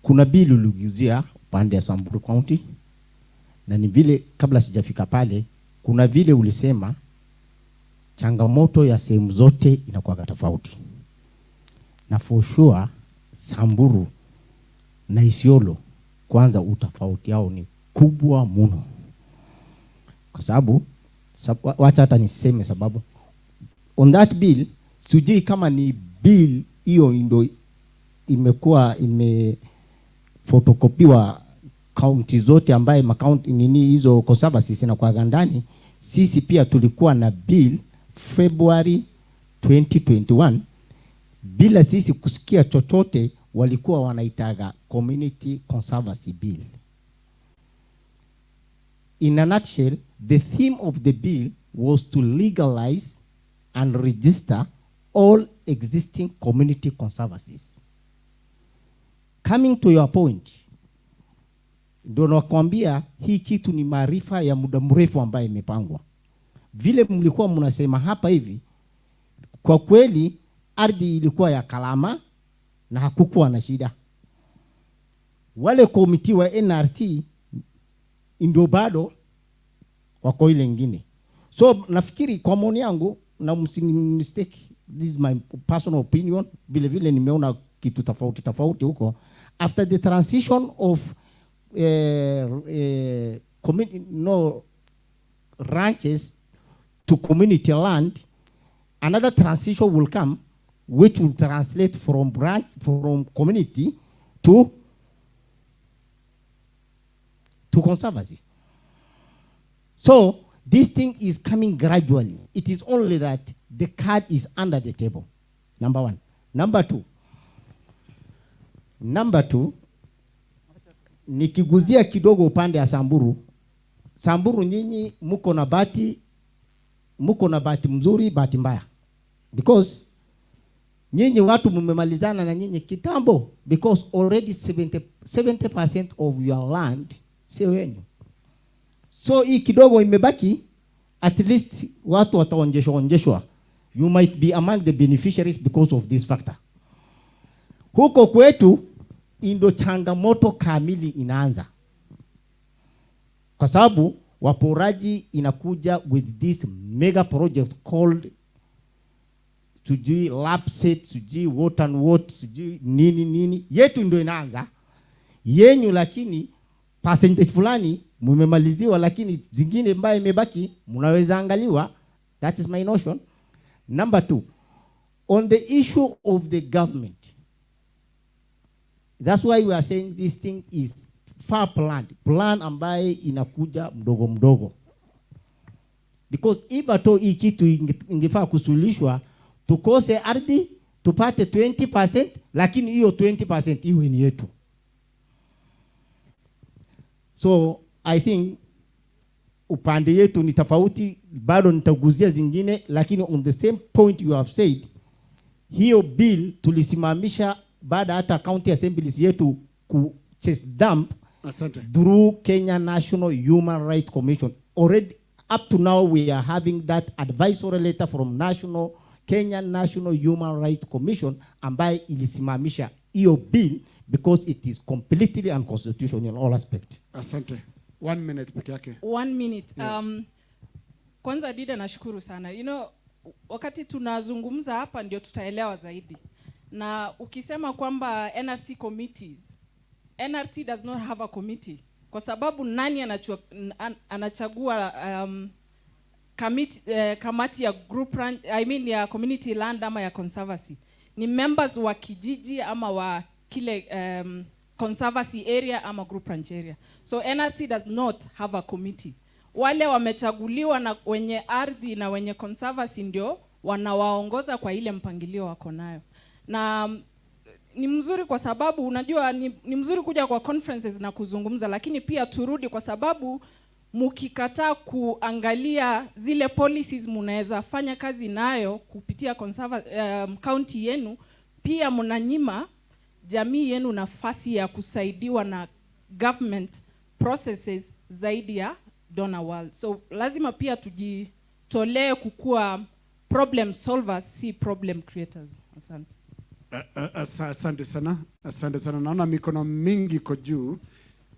kuna bili uliguzia upande ya Samburu County, na ni vile kabla sijafika pale, kuna vile ulisema changamoto ya sehemu zote inakuwa tofauti. Na for sure Samburu na Isiolo kwanza utofauti yao ni kubwa mno. Kwa sababu wacha hata niseme sababu on that bill, sijui kama ni bill hiyo ndio imekuwa fotokopiwa county zote ambaye makaunti nini hizo conservancies na kwa gandani. Sisi pia tulikuwa na bill February 2021, bila sisi kusikia chochote, walikuwa wanaitaga community conservancy bill. In a nutshell, the theme of the bill was to legalize and register all existing community conservancies. Coming to your point, Ndio nakwambia hii kitu ni maarifa ya muda mrefu ambayo imepangwa. Vile mlikuwa mnasema hapa hivi, kwa kweli ardhi ilikuwa ya Kalama na hakukuwa na shida. Wale komiti wa NRT ndio bado wako ile nyingine. So nafikiri kwa maoni yangu, na mistake, this is my personal opinion, vile vile nimeona kitu tofauti huko, after the transition of ranches to community land, another transition will come which will translate from community to conservancy. So this thing is coming gradually. It is only that the card is under the table. Number one. Number two, nikiguzia kidogo upande ya Samburu. Samburu nyinyi muko na bahati mzuri, bahati mbaya. Because nyinyi watu mmemalizana na nyinyi kitambo, because already 70% of your land sio wenu. So hii kidogo imebaki, at least watu wataonjeshwa. You might be among the beneficiaries because of this factor. Huko kwetu ndo changamoto kamili inaanza. Kwa sababu waporaji inakuja with this mega project called sujui lapset, sujui water and water, sujui nini. Yetu ndo inaanza. Yenyu lakini percentage fulani mumemaliziwa, lakini zingine mbaya imebaki mnaweza angaliwa. That is my notion. Number two, on the issue of the government, that's why we are saying this thing is far planned. Plan ambaye inakuja mdogo mdogo. Because if ato hii kitu ingefaa kusulishwa, tukose ardhi, tupate 20%, lakini hiyo 20% iwe ni yetu. So I think upande yetu ni tofauti, bado nitaguzia zingine, lakini on the same point you have said, hiyo bill tulisimamisha baada hata county assemblies yetu ku chest dump through Kenya National Human Rights Commission. Already up to now we are having that advisory letter from Kenya National Human Rights Commission ambaye ilisimamisha hiyo bill because it is completely unconstitutional in all aspects. Asante. 1 minute peke yake. 1 minute. Yes. Kwanza Dida nashukuru sana. You know, wakati tunazungumza hapa ndio tutaelewa zaidi. Na ukisema kwamba NRT committees, NRT does not have a committee. Kwa sababu nani anachagua kamati ya group ranch, ya community land ama ya conservancy? Ni members wa kijiji ama wa kile conservancy area ama group ranch area. So NRT does not have a committee. Wale wamechaguliwa na wenye ardhi na wenye conservancy ndio wanawaongoza kwa ile mpangilio wako nayo. Na ni mzuri kwa sababu unajua ni mzuri kuja kwa conferences na kuzungumza, lakini pia turudi kwa sababu mukikataa kuangalia zile policies mnaweza fanya kazi nayo kupitia county yenu, pia mnanyima jamii yenu nafasi ya kusaidiwa na government processes zaidi ya donor world. So lazima pia tujitolee kukua problem solvers, si problem creators. Asante. Asante sana. Asante sana. Naona mikono mingi iko juu,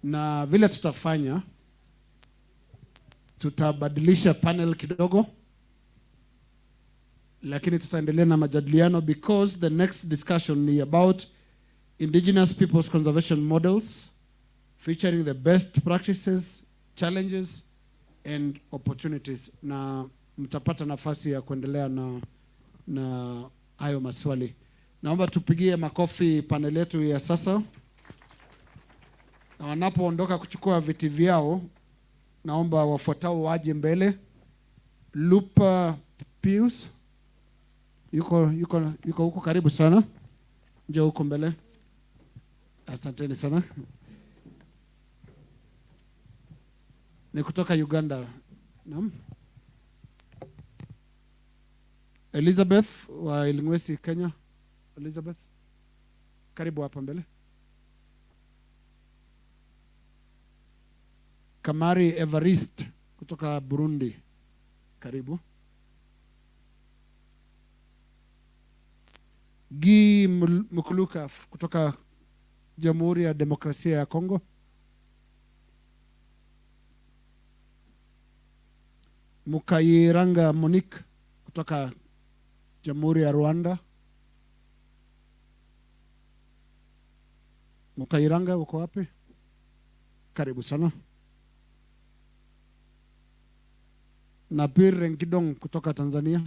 na vile tutafanya, tutabadilisha panel kidogo, lakini tutaendelea na majadiliano because the next discussion ni about Indigenous people's conservation models featuring the best practices, challenges and opportunities, na mtapata nafasi ya kuendelea na hayo maswali. Naomba tupigie makofi panel yetu ya sasa, na wanapoondoka kuchukua viti vyao naomba wafuatao waje mbele. Lupa Pius yuko huko karibu sana, njoo huko mbele. Asanteni sana. Ni kutoka Uganda. Naam. Elizabeth wa Ilingwesi, Kenya. Elizabeth, karibu hapa mbele. Kamari Evarist kutoka Burundi. Karibu. Guy Mukuluka kutoka Jamhuri ya Demokrasia ya Kongo. Mukayiranga Monique kutoka Jamhuri ya Rwanda. Mukayiranga, uko wapi? Karibu sana. Napir Renkidong kutoka Tanzania.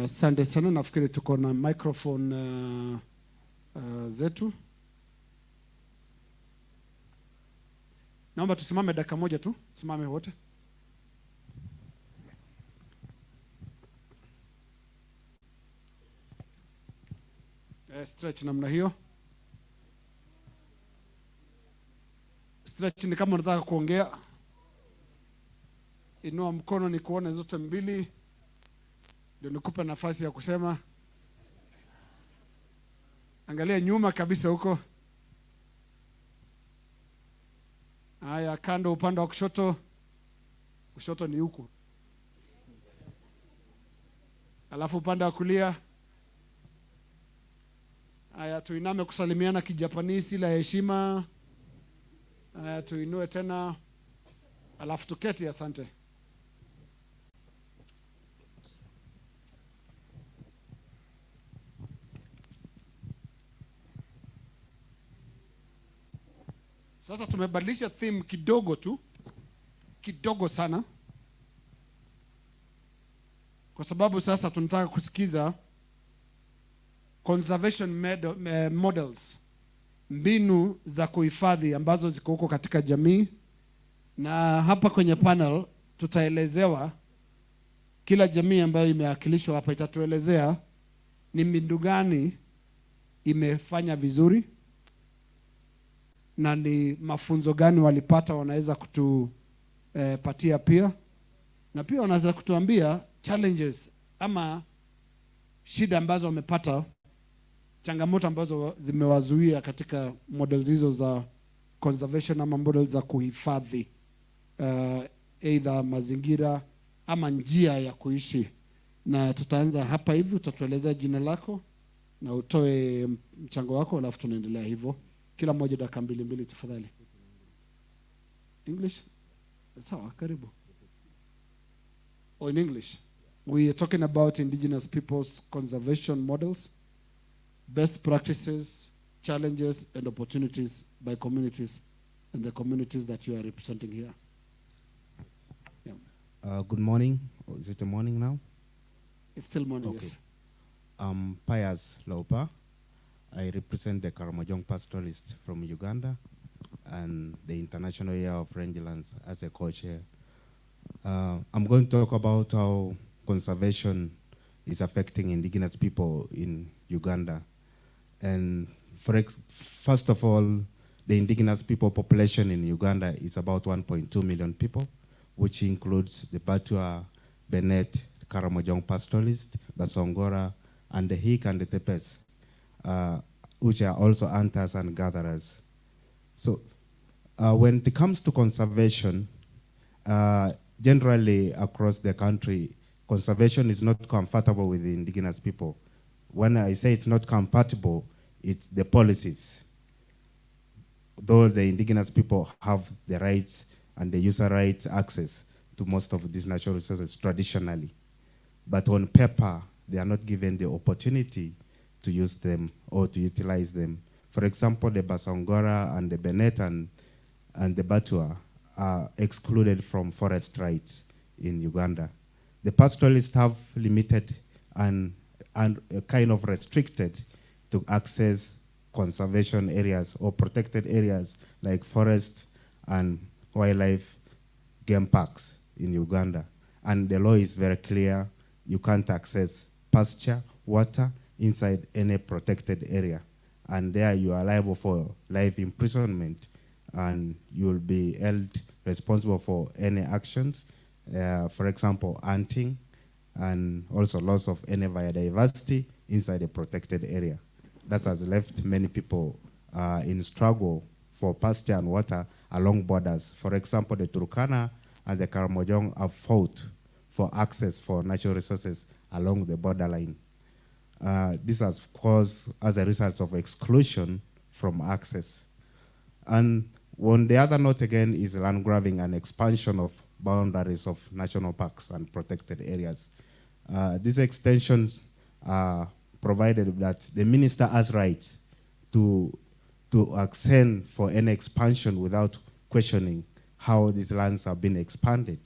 Asante sana, nafikiri tuko na microphone zetu. Naomba tusimame dakika moja tu, simame wote. Stretch namna hiyo. Stretch ni kama unataka kuongea. Inua mkono ni kuone zote mbili. Ndio nikupe nafasi ya kusema. Angalia nyuma kabisa huko. Haya, kando upande wa kushoto. Kushoto ni huko. Alafu upande wa kulia. Haya, tuiname kusalimiana kijapanisi la heshima. Haya, tuinue tena. Alafu tuketi, asante. Sasa tumebadilisha theme kidogo tu. Kidogo sana. Kwa sababu sasa tunataka kusikiza conservation models, mbinu za kuhifadhi ambazo ziko huko katika jamii. Na hapa kwenye panel tutaelezewa, kila jamii ambayo imewakilishwa hapa itatuelezea ni mbinu gani imefanya vizuri na ni mafunzo gani walipata wanaweza kutupatia pia, na pia wanaweza kutuambia challenges ama shida ambazo wamepata, changamoto ambazo zimewazuia katika models hizo za conservation ama models za kuhifadhi either mazingira ama njia ya kuishi. Na tutaanza hapa hivi, utatueleza jina lako na utoe mchango wako, alafu tunaendelea hivyo. Kila mmoja dakika mbili tafadhali. English? Sawa, karibu. In English. We are talking about Indigenous people's conservation models, best practices, challenges and opportunities by communities and the communities that you are representing here. Yeah. Good morning. Is it the morning now? It's still morning, okay. Yes. Pius Laupa. I represent the Karamojong Pastoralists from Uganda and the International Year of Rangelands as a co-chair. I'm going to talk about how conservation is affecting Indigenous people in Uganda. And first of all, the Indigenous people population in Uganda is about 1.2 million people, which includes the Batua, Benet, Karamojong Pastoralists, Basongora, and the Hik and the Tepes, which are also hunters and gatherers. So when it comes to conservation, generally across the country, conservation is not compatible with the Indigenous people. When I say it's not compatible, it's the policies. Though the Indigenous people have the rights and the user rights access to most of these natural resources traditionally, but on paper, they are not given the opportunity to use them or to utilize them. For example, the Basongora and the Benet and the Batua are excluded from forest rights in Uganda. The pastoralists have limited and kind of restricted to access conservation areas or protected areas like forest and wildlife game parks in Uganda. And the law is very clear. You can't access pasture, water inside any protected area. And there you are liable for life imprisonment, and you will be held responsible for any actions, for example, hunting, and also loss of any biodiversity inside a protected area. That has left many people in struggle for pasture and water along borders. For example, the Turkana and the Karamojong have fought for access for natural resources along the borderline. This has caused as a result of exclusion from access. And on the other note again is land grabbing and expansion of boundaries of national parks and protected areas. These extensions are provided that the minister has rights to accent for any expansion without questioning how these lands have been expanded.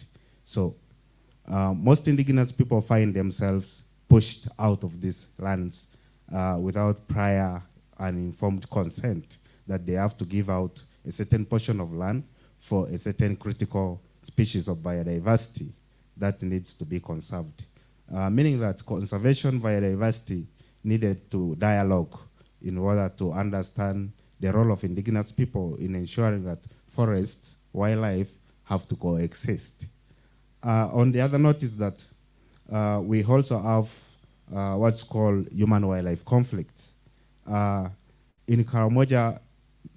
So most indigenous people find themselves pushed out of these lands without prior and informed consent, that they have to give out a certain portion of land for a certain critical species of biodiversity that needs to be conserved. Meaning that conservation biodiversity needed to dialogue in order to understand the role of indigenous people in ensuring that forests, wildlife have to coexist. On the other note is that we also have what's called human-wildlife conflict. In Karamoja,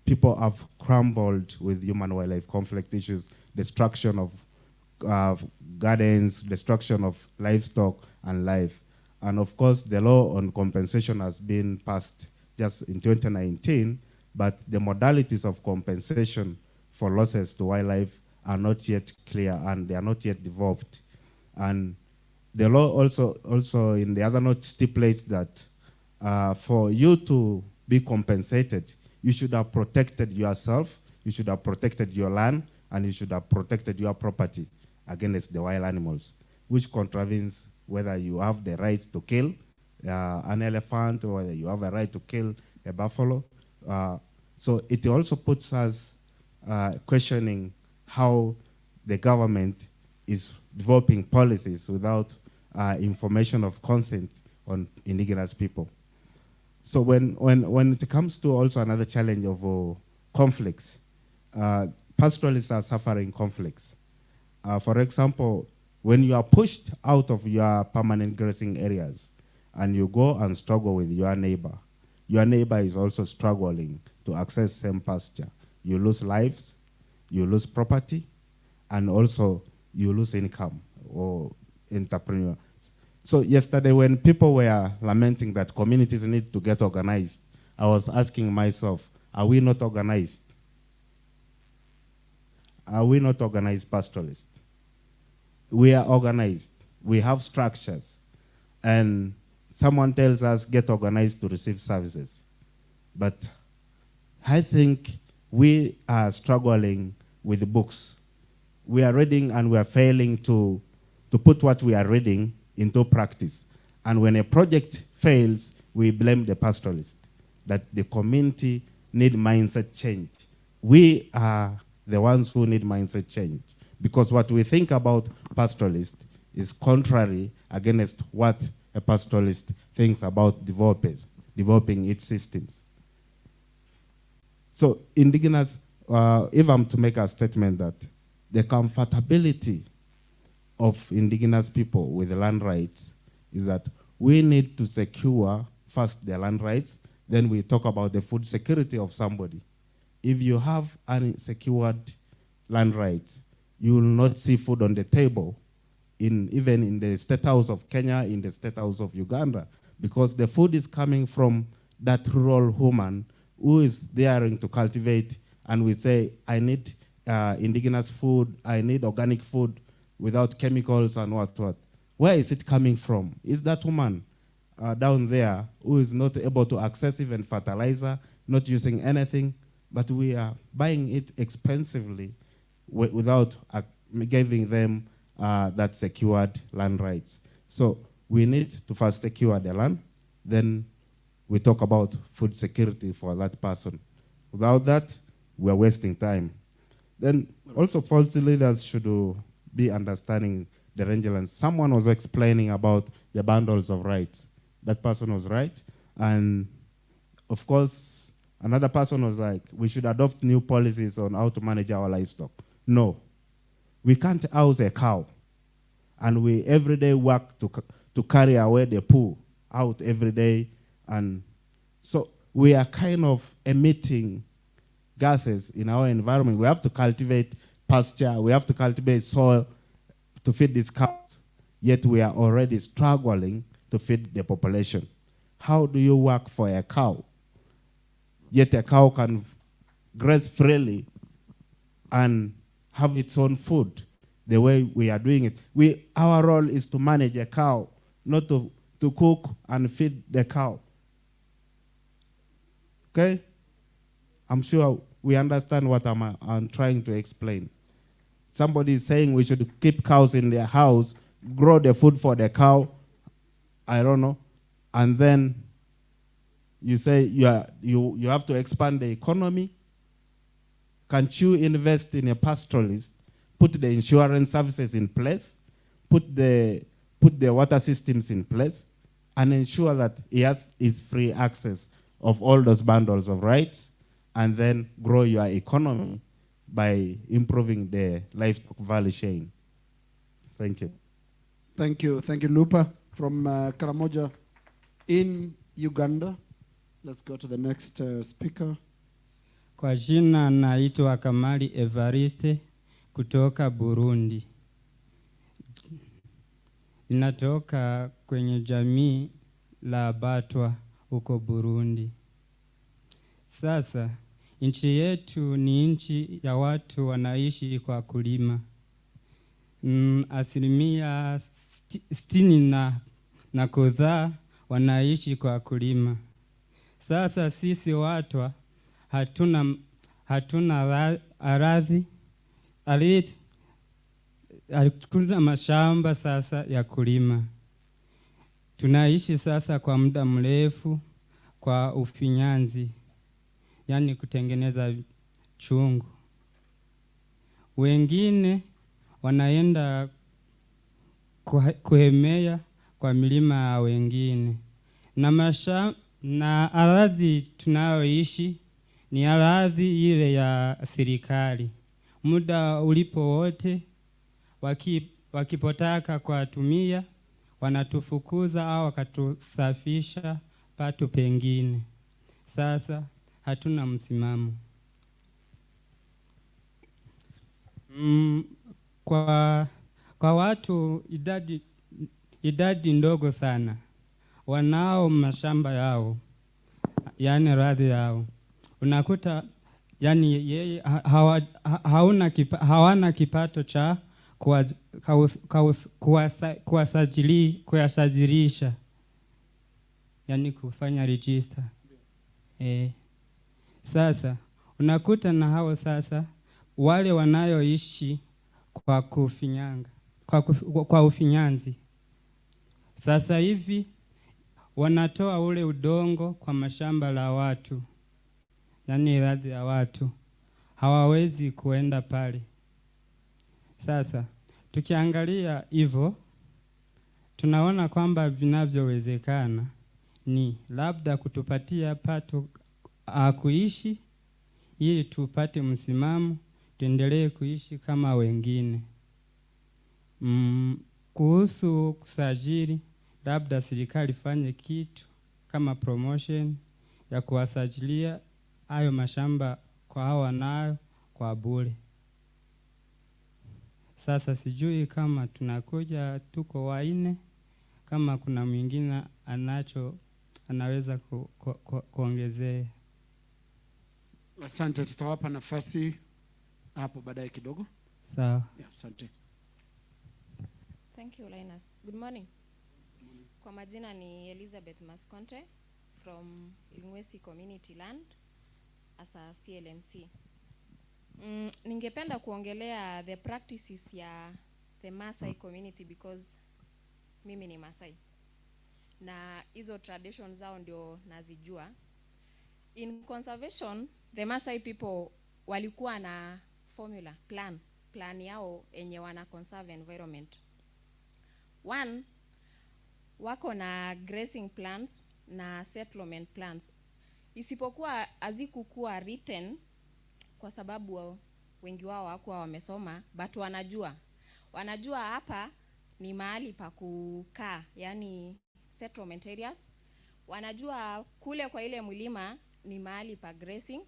people have crumbled with human-wildlife conflict issues, destruction of gardens, destruction of livestock and life. And of course, the law on compensation has been passed just in 2019, but the modalities of compensation for losses to wildlife are not yet clear and they are not yet developed. And the law also in the other note stipulates that for you to be compensated, you should have protected yourself, you should have protected your land, and you should have protected your property against the wild animals, which contravenes whether you have the right to kill an elephant or whether you have a right to kill a buffalo. So it also puts us questioning how the government is developing policies without information of consent on indigenous people. So when it comes to also another challenge of conflicts, pastoralists are suffering conflicts. For example, when you are pushed out of your permanent grazing areas and you go and struggle with your neighbor is also struggling to access same pasture. You lose lives, you lose property, and also you lose income or entrepreneur. So yesterday when people were lamenting that communities need to get organized, I was asking myself, are we not organized? Are we not organized pastoralists? We are organized. We have structures. And someone tells us, get organized to receive services. But I think we are struggling with the books. We are reading and we are failing to put what we are reading into practice. And when a project fails, we blame the pastoralist, that the community need mindset change. We are the ones who need mindset change, because what we think about pastoralist is contrary against what a pastoralist thinks about developing its systems. So indigenous, if I'm to make a statement that the comfortability of indigenous people with the land rights is that we need to secure first their land rights, then we talk about the food security of somebody. If you have unsecured land rights, you will not see food on the table, even in the State House of Kenya, in the State House of Uganda, because the food is coming from that rural woman who is daring to cultivate, and we say, I need indigenous food, I need organic food without chemicals and what. Where is it coming from? Is that woman down there who is not able to access even fertilizer, not using anything, but we are buying it expensively without giving them that secured land rights. So we need to first secure the land, then we talk about food security for that person. Without that, we are wasting time. Then also policy leaders should be understanding the rangelands. Someone was explaining about the bundles of rights. That person was right. And of course, another person was like, we should adopt new policies on how to manage our livestock. No, we can't house a cow. And we every day work to carry away the poo out every day. And so we are kind of emitting gases in our environment. We have to cultivate pasture. We have to cultivate soil to feed these cows. Yet we are already struggling to feed the population. How do you work for a cow? Yet a cow can graze freely and have its own food the way we are doing it. Our role is to manage a cow, not to cook and feed the cow. Okay? I'm sure we understand what I'm trying to explain. Somebody is saying we should keep cows in their house, grow the food for the cow, I don't know, and then you say you have to expand the economy. Can't you invest in a pastoralist, put the insurance services in place, put the water systems in place, and ensure that he has his free access of all those bundles of rights, and then grow your economy by improving the livestock value chain. Thank you. Thank you. Thank you, Lupa from Karamoja in Uganda. Let's go to the next speaker. Kwa jina naitwa Kamali Evariste kutoka Burundi. Ninatoka kwenye jamii la Batwa huko Burundi. Sasa nchi yetu ni nchi ya watu wanaishi kwa kulima. Asilimia 60 na kadhaa wanaishi kwa kulima. Sasa sisi watu hatuna ardhi, hatuna mashamba sasa ya kulima. Tunaishi sasa kwa muda mrefu kwa ufinyanzi, yani kutengeneza chungu. Wengine wanaenda kuhemea kwa milima ya wengine. Na ardhi tunayoishi ni ardhi ile ya serikali. Muda ulipo wote wakipotaka kutumia wanatufukuza au wakatusafisha pato pengine. Sasa hatuna msimamo. Kwa watu idadi ndogo sana wanao mashamba yao, yani ardhi yao, unakuta yani yeye hawana kipato cha kuwasajilisha, yani kufanya register. Sasa unakuta na hao sasa wale wanayoishi kwa kufinyanga, kwa ufinyanzi. Sasa hivi wanatoa ule udongo kwa mashamba la watu, yani ardhi ya watu, hawawezi kuenda pale. Sasa tukiangalia hivyo tunaona kwamba vinavyowezekana ni labda kutupatia pato kuishi ili tupate msimamo, tuendelee kuishi kama wengine. Kuhusu kusajili, labda serikali fanye kitu kama promotion ya kuwasajilia hayo mashamba kwa hao wanayo kwa bure. Sasa sijui kama tunakuja tuko waine, kama kuna mwingine anaweza kuongezea. Asante, tutawapa nafasi hapo baadaye kidogo. Sawa. Asante. Thank you, Linus. Good morning. Kwa majina ni Elizabeth Maskonte from Ingwesi Community Land as a CLMC. Ningependa kuongelea the practices ya the Maasai community because mimi ni Maasai. na hizo traditions zao ndio nazijua. In conservation, the Maasai people walikuwa na formula, plan yao enye wana conserve environment. One, wako na grazing plans na settlement plans. Isipokuwa hazikukuwa written kwa sababu wengi wao hawakuwa wamesoma, but wanajua hapa ni mahali pa kukaa, yani settlement areas. Wanajua kule kwa ile mlima ni mahali pa grazing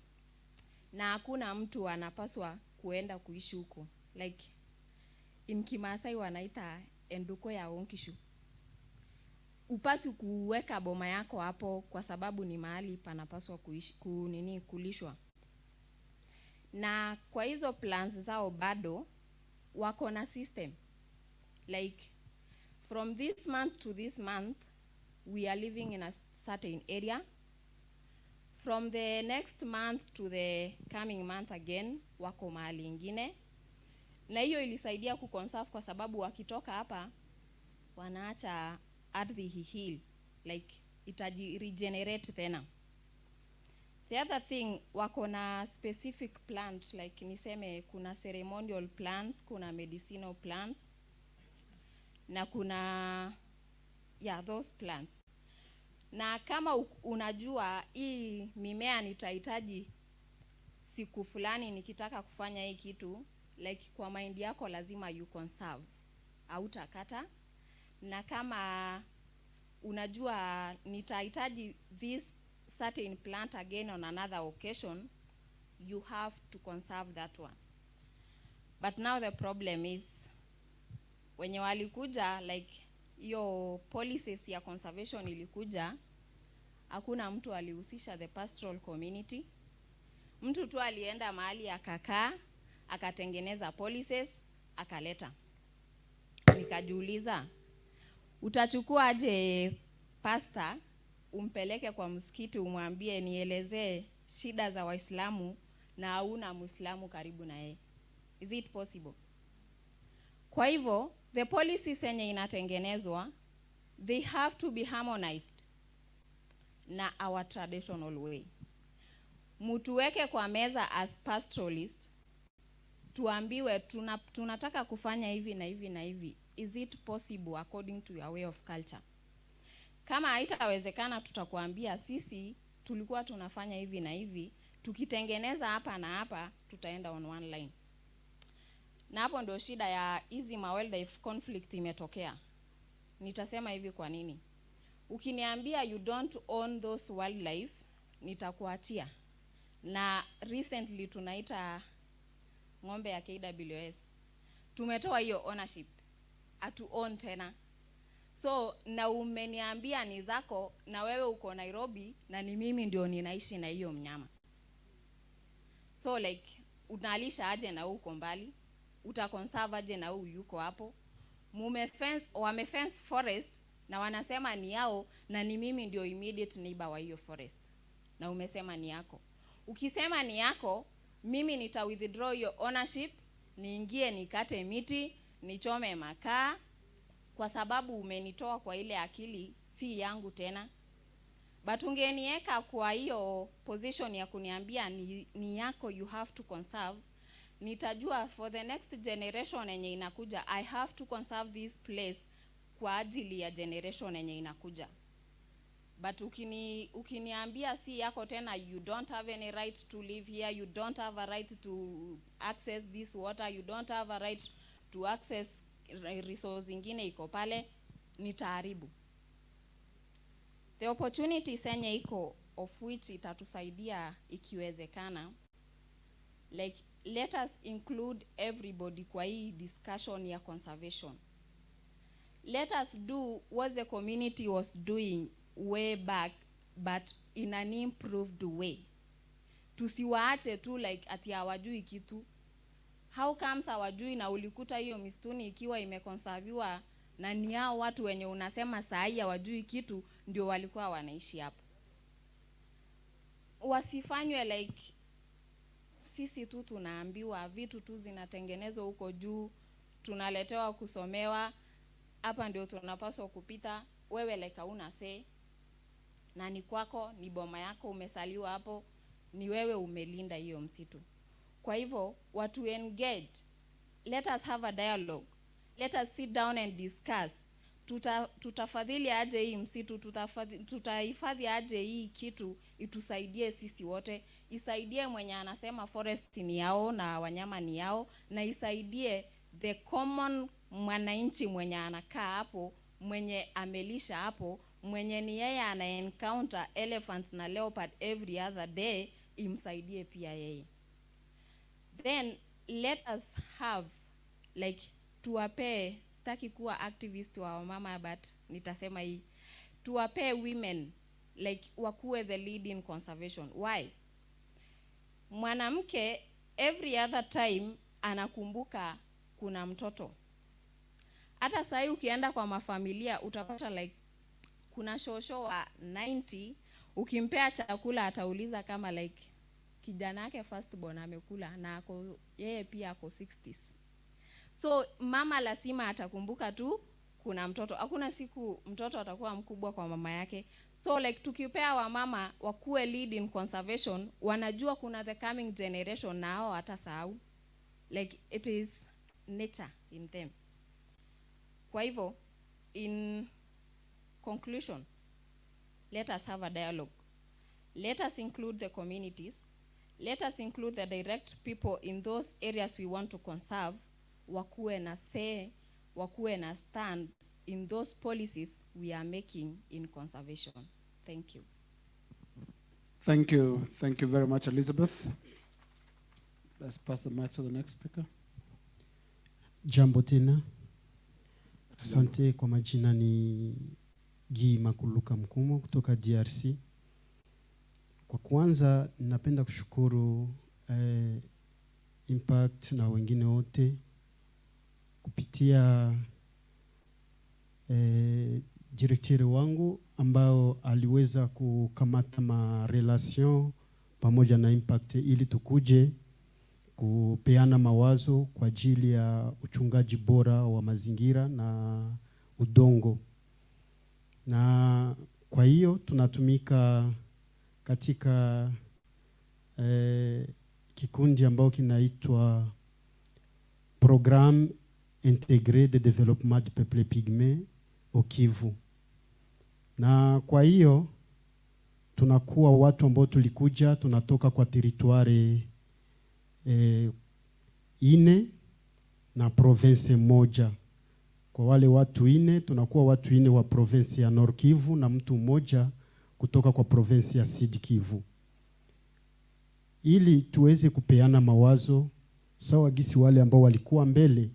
na hakuna mtu anapaswa kuenda kuishi huko. Like in Kimaasai wanaita enduko ya onkishu. Upasi kuweka boma yako hapo kwa sababu ni mahali panapaswa kuishi, kulishwa. Na kwa hizo plans zao bado wako na system. Like from this month to this month we are living in a certain area. From the next month to the coming month again wako mahali ingine. Na hiyo ilisaidia kuconserve kwa sababu wakitoka hapa wanaacha ardhi heal, like itaji regenerate tena. The other thing, wako na specific plants, like niseme kuna ceremonial plants, kuna medicinal plants, na kuna those plants. Na kama unajua hii mimea nitahitaji siku fulani nikitaka kufanya hii kitu, like kwa mind yako lazima you conserve, hautakata. Na kama unajua nitahitaji this certain plant again on another occasion, you have to conserve that one. But now the problem is, wenye walikuja, like hiyo policies ya conservation ilikuja, hakuna mtu alihusisha the pastoral community. Mtu tu alienda mahali akakaa, akatengeneza policies, akaleta. Nikajiuliza, utachukua aje pastor umpeleke kwa msikiti umwambie nielezee shida za Waislamu na hauna Muislamu karibu na yeye? Is it possible? Kwa hivyo the policies yenye inatengenezwa, they have to be harmonized na our traditional way. Mutuweke kwa meza as pastoralist, tuambiwe tunataka kufanya hivi na hivi na hivi. Is it possible according to your way of culture? Kama haitawezekana, tutakuambia sisi tulikuwa tunafanya hivi na hivi, tukitengeneza hapa na hapa tutaenda on one line. Na hapo ndio shida ya hizi wildlife conflict imetokea. Nitasema hivi kwa nini. Ukiniambia you don't own those wildlife, nitakuachia. Na recently tunaita ng'ombe ya KWS, tumetoa hiyo ownership, atu own tena. So na umeniambia ni zako, na wewe uko Nairobi na ni mimi ndio ninaishi na hiyo mnyama. So like unalisha aje na uko mbali, utaconserve aje na yuko hapo. Wamefence forest na wanasema ni yao na ni mimi ndio immediate neighbor wa hiyo forest. Na umesema ni yako. Ukisema ni yako, mimi nita withdraw your ownership, niingie nikate miti, nichome makaa, kwa sababu umenitoa kwa ile akili si yangu tena. But ungenieka kwa hiyo position ya kuniambia ni yako, you have to conserve, nitajua for the next generation yenye inakuja I have to conserve this place kwa ajili ya generation yenye inakuja. But ukiniambia si yako tena, you don't have any right to live here, you don't have a right to access this water, you don't have a right to access resource ingine iko pale, nitaharibu. The opportunity senye iko of which itatusaidia ikiwezekana, like let us include everybody kwa hii discussion ya conservation. Let us do what the community was doing way back, but in an improved way. Tusiwaache tu like ati hawajui kitu. How comes hawajui na ulikuta hiyo mistuni ikiwa imekonserviwa na ni hao watu wenye unasema saa hii hawajui kitu ndio walikuwa wanaishi hapo? Wasifanywe like sisi tu tunaambiwa vitu tu zinatengenezwa huko juu, tunaletewa kusomewa, hapa ndio tunapaswa kupita, wewe like hauna say, na ni kwako, ni boma yako, umesaliwa hapo, ni wewe umelinda hiyo msitu. Kwa hivyo watu engage, let us have a dialogue, let us sit down and discuss. Tutafadhili aje hii msitu, tutahifadhi aje hii kitu itusaidie sisi wote, isaidie mwenye anasema forest ni yao na wanyama ni yao, na isaidie the common mwananchi mwenye anakaa hapo, mwenye amelisha hapo, mwenye ni yeye ana encounter elephants na leopard every other day, imsaidie pia yeye. Then let us have like tuwape, sitaki kuwa activist wa mama but nitasema hii, tuwape women like wakuwe the lead in conservation. Why? Mwanamke every other time anakumbuka kuna mtoto. Hata sasa ukienda kwa mafamilia utapata like kuna shosho wa 90, ukimpea chakula atauliza kama like kijana yake firstborn amekula, na yeye pia ako 60s. So mama lazima atakumbuka tu kuna mtoto. Hakuna siku mtoto atakuwa mkubwa kwa mama yake. So like tukipea wa mama wakuwe lead in conservation, wanajua kuna the coming generation na hao hatasahau. Like it is nature in them. Kwa hivyo, in conclusion, let us have a dialogue. Let us include the communities. Let us include the direct people in those areas we want to conserve. Wakuwe na say, wakuwe na stand in those policies we are making in conservation. Thank you. Thank you. Thank you very much, Elizabeth. Let's pass the mic to the next speaker. Jambo tena. Asante. Kwa majina ni Gi Makuluka Mkumo kutoka DRC. Kwa kwanza napenda kushukuru Impact na wengine wote kupitia directeur wangu ambao aliweza kukamata ma relation pamoja na Impact ili tukuje kupeana mawazo kwa ajili ya uchungaji bora wa mazingira na udongo. Na kwa hiyo tunatumika katika kikundi ambao kinaitwa Programme Intégré de Développement du Peuple Pygmée au Kivu. Na kwa hiyo tunakuwa watu ambao tulikuja tunatoka kwa territoire ine na province moja. Kwa wale watu ine tunakuwa watu ine wa province ya Nord Kivu na mtu mmoja kutoka kwa province ya Sud Kivu, ili tuweze kupeana mawazo sawa gisi wale ambao walikuwa mbele.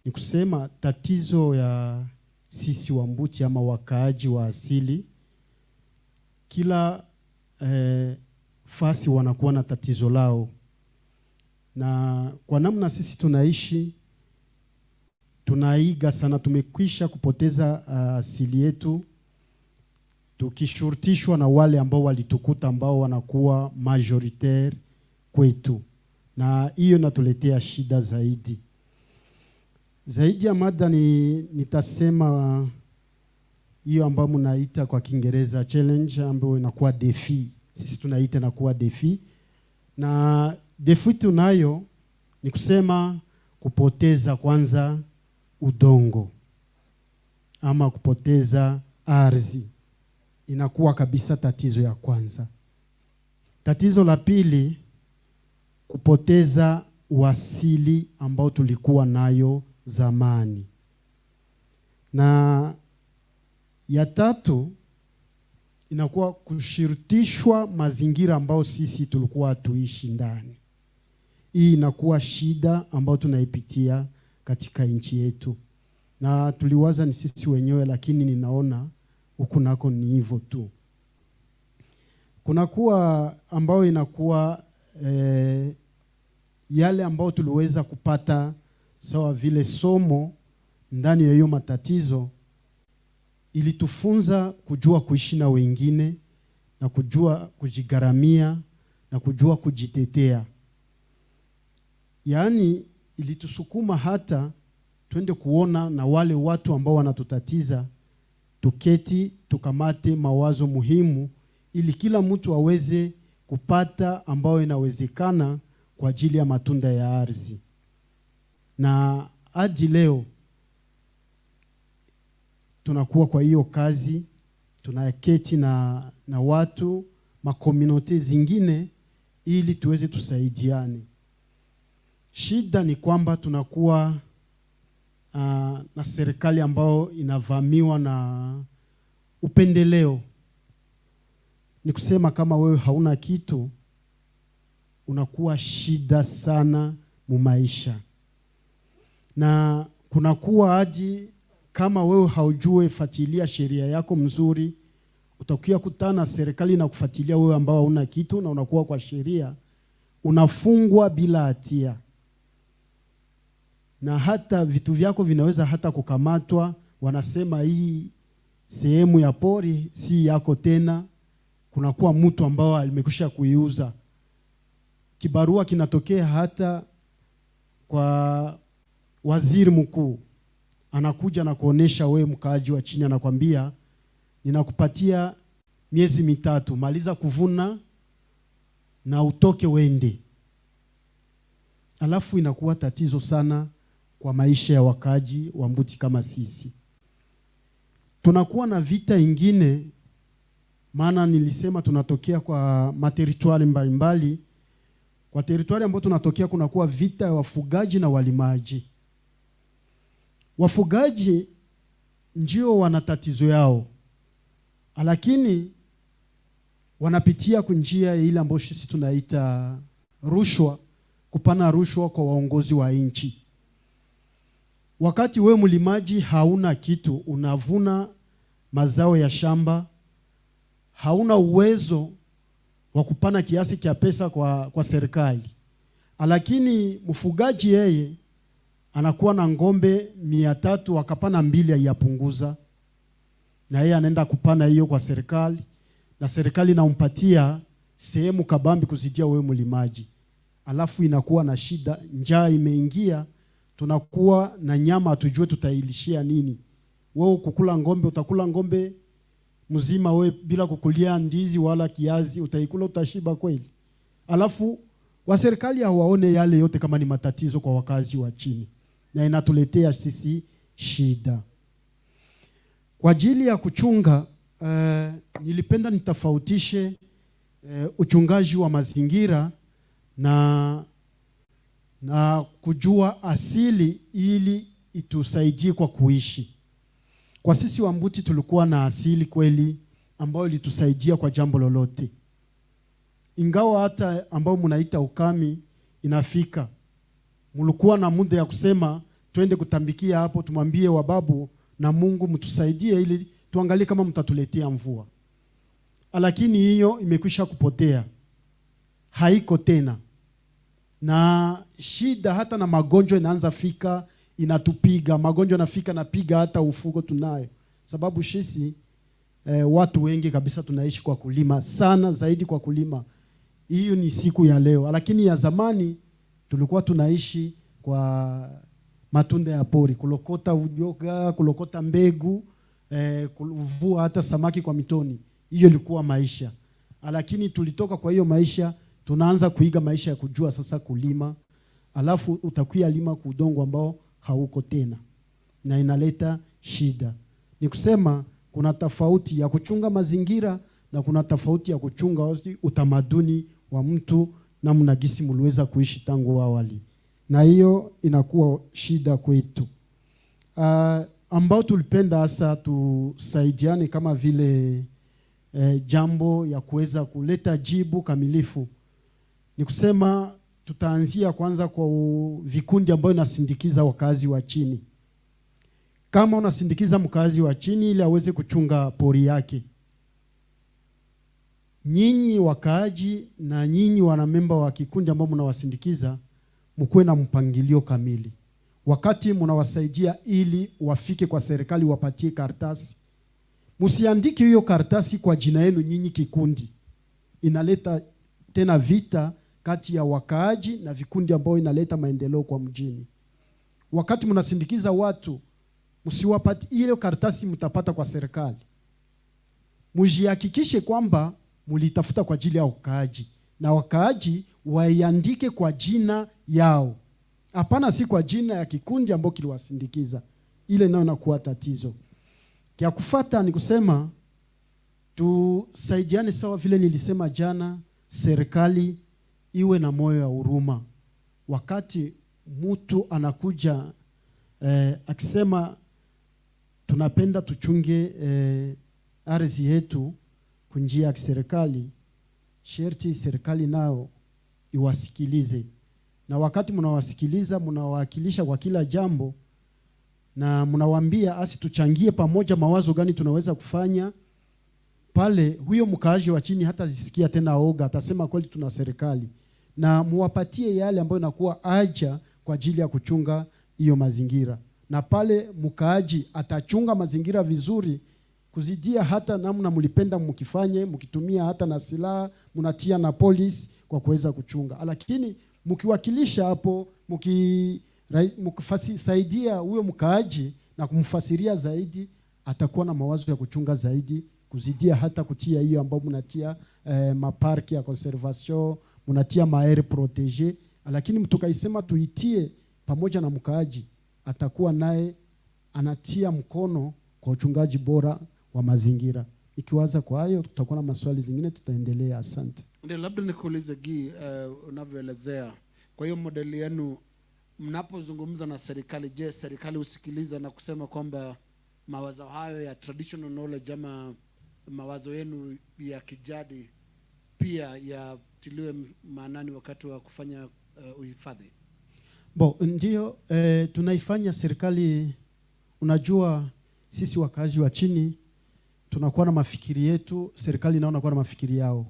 Ni kusema tatizo ya sisi Wambuti ama wakaaji wa asili, kila fasi wanakuwa na tatizo lao, na kwa namna sisi tunaishi tunaiga sana, tumekwisha kupoteza asili yetu tukishurutishwa na wale ambao walitukuta ambao wanakuwa majoritaire kwetu, na hiyo inatuletea shida zaidi. Zaidi ya mada nitasema hiyo ambayo mnaita kwa Kiingereza challenge, ambayo inakuwa defi. Sisi tunaita inakuwa defi. Na defi tunayo ni kusema kupoteza kwanza udongo ama kupoteza ardhi. Inakuwa kabisa tatizo ya kwanza. Tatizo la pili, kupoteza uasili ambao tulikuwa nayo zamani. Na ya tatu inakuwa kushirutishwa mazingira ambao sisi tulikuwa tuishi ndani. Hii inakuwa shida ambao tunaipitia katika nchi yetu. Na tuliwaza ni sisi wenyewe, lakini ninaona huku nako ni hivyo tu. Kunakuwa ambao inakuwa yale ambao tuliweza kupata sawa vile somo ndani ya hiyo matatizo, ilitufunza kujua kuishi na wengine na kujua kujigaramia na kujua kujitetea. Yaani ilitusukuma hata twende kuona na wale watu ambao wanatutatiza, tuketi tukamate mawazo muhimu ili kila mtu aweze kupata ambao inawezekana kwa ajili ya matunda ya ardhi. Na hadi leo tunakuwa kwa hiyo kazi, tunaketi na watu makomunote zingine ili tuweze tusaidiane. Shida ni kwamba tunakuwa na serikali ambao inavamiwa na upendeleo. Ni kusema kama wewe hauna kitu, unakuwa shida sana mu maisha. Na kunakuwa hadi kama wewe haujue fuatilia sheria yako mzuri, utakuwa kutana serikali na kufuatilia wewe ambao hauna kitu, na unakuwa kwa sheria, unafungwa bila hatia. Na hata vitu vyako vinaweza hata kukamatwa, wanasema hii sehemu ya pori si yako tena, kunakuwa mtu ambao alimekwisha kuiuza. Kibarua kinatokea hata kwa waziri mkuu, anakuja na kuonesha wewe mkaaji wa chini, anakwambia ninakupatia miezi 3, maliza kuvuna na utoke wende. Alafu inakuwa tatizo sana kwa maisha ya wakaaji wa Mbuti kama sisi. Tunakuwa na vita ingine, maana nilisema tunatokea kwa materitoire mbalimbali. Kwa territoire ambayo tunatokea kunakuwa vita ya wafugaji na walimaji. Wafugaji ndio wana tatizo yao, lakini wanapitia kunjia ile ambayo sisi tunaita rushwa, kupana rushwa kwa waongozi wa nchi. Wakati we mlimaji hauna kitu, unavuna mazao ya shamba, hauna uwezo wa kupana kiasi kia pesa kwa serikali. Lakini mfugaji yeye anakuwa na ngombe 300, wakapana 2 yapunguza, na yeye anaenda kupana hiyo kwa serikali, na serikali inampatia sehemu kabambi kuzidia wewe mlimaji. Alafu inakuwa na shida, njaa imeingia, tunakuwa na nyama hatujue tutailishia nini. Wewe kukula ngombe, utakula ngombe mzima wewe bila kukulia ndizi wala kiazi, utaikula utashiba kweli? Alafu wa serikali hawaone yale yote kama ni matatizo kwa wakazi wa chini, na inatuletea sisi shida. Kwa ajili ya kuchunga, nilipenda nitofautishe uchungaji wa mazingira na kujua asili ili itusaidie kwa kuishi. Kwa sisi wa Mbuti tulikuwa na asili kweli ambayo ilitusaidia kwa jambo lolote. Ingawa hata ambao mnaita ukami inafika, mlikuwa na muda ya kusema twende kutambikia hapo, tumwambie wababu na Mungu mtusaidie ili tuangalie kama mtatuletea mvua. Lakini hiyo imekwisha kupotea, haiko tena. Na shida hata na magonjwa inaanza fika, inatupiga. Magonjwa nafika napiga hata ufugo tunayo. Sababu sisi watu wengi kabisa tunaishi kwa kulima, sana zaidi kwa kulima. Hiyo ni siku ya leo. Lakini ya zamani tulikuwa tunaishi kwa matunda ya pori, kulokota ujoga, kulokota mbegu, kuvua hata samaki kwa mitoni. Hiyo ilikuwa maisha. Lakini tulitoka kwa hiyo maisha, tunaanza kuiga maisha ya kujua sasa kulima. Alafu utakuya lima kwa udongo ambao hauko tena, na inaleta shida. Ni kusema kuna tofauti ya kuchunga mazingira na kuna tofauti ya kuchunga utamaduni wa mtu na mnagisi mliweza kuishi tangu awali, na hiyo inakuwa shida kwetu. Ambao tulipenda hasa tusaidiane kama vile jambo ya kuweza kuleta jibu kamilifu. Ni kusema tutaanzia kwanza kwa vikundi ambao inasindikiza wakazi wa chini. Kama unasindikiza mkazi wa chini ili aweze kuchunga pori yake, nyinyi wakaaji na nyinyi wanamemba wa kikundi ambao mnawasindikiza, mkuwe na mpangilio kamili. Wakati mnawasaidia ili wafike kwa serikali wapatie karatasi, msiandike hiyo karatasi kwa jina yenu nyinyi kikundi. Inaleta tena vita kati ya wakaaji na vikundi ambao inaleta maendeleo kwa mjini. wakati mnasindikiza watu, msiwapati ile karatasi mtapata kwa serikali. Mjihakikishe kwamba mlitafuta kwa ajili ya wakaaji, na wakaaji waiandike kwa jina yao. Hapana si kwa jina ya kikundi ambao kiliwasindikiza. Ile nayo inakuwa tatizo. Kia kufuata ni kusema tusaidiane sawa vile nilisema jana, serikali iwe na moyo wa huruma. Wakati mtu anakuja akisema tunapenda tuchunge ardhi yetu kwa njia ya kiserikali, sherti serikali nao iwasikilize. Na wakati mnawasikiliza, mnawakilisha kwa kila jambo, na mnawaambia asi tuchangie pamoja mawazo gani tunaweza kufanya pale, huyo mkaaji wa chini hata zisikia tena oga, atasema kweli tuna serikali. Na muwapatie yale ambayo inakuwa haja kwa ajili ya kuchunga hiyo mazingira. Na pale mkaaji atachunga mazingira vizuri, kuzidia hata namna mlipenda mkifanye, mkitumia hata na silaha, mnatia na polisi kwa kuweza kuchunga. Lakini mkiwakilisha hapo, mkifasaidia huyo mkaaji na kumfasiria zaidi, atakuwa na mawazo ya kuchunga zaidi, kuzidia hata kutia hiyo ambao mnatia maparki ya conservation, mnatia maaire protege. Lakini mtukaisema tuitie pamoja na mkaaji, atakuwa naye anatia mkono kwa uchungaji bora wa mazingira. Ikiwaza kwa hayo, tutakuwa na maswali zingine, tutaendelea. Asante. Ndio, labda nikuulize Gi, unavyoelezea. Kwa hiyo modeli yenu mnapozungumza na serikali, je, serikali usikiliza na kusema kwamba mawazo hayo ya traditional knowledge ama mawazo yenu ya kijadi pia yatiliwe maanani wakati wa kufanya uhifadhi? Ndio, tunaifanya serikali. Unajua sisi wakazi wa chini tunakuwa na mafikiri yetu, serikali nao inakuwa na mafikiri yao.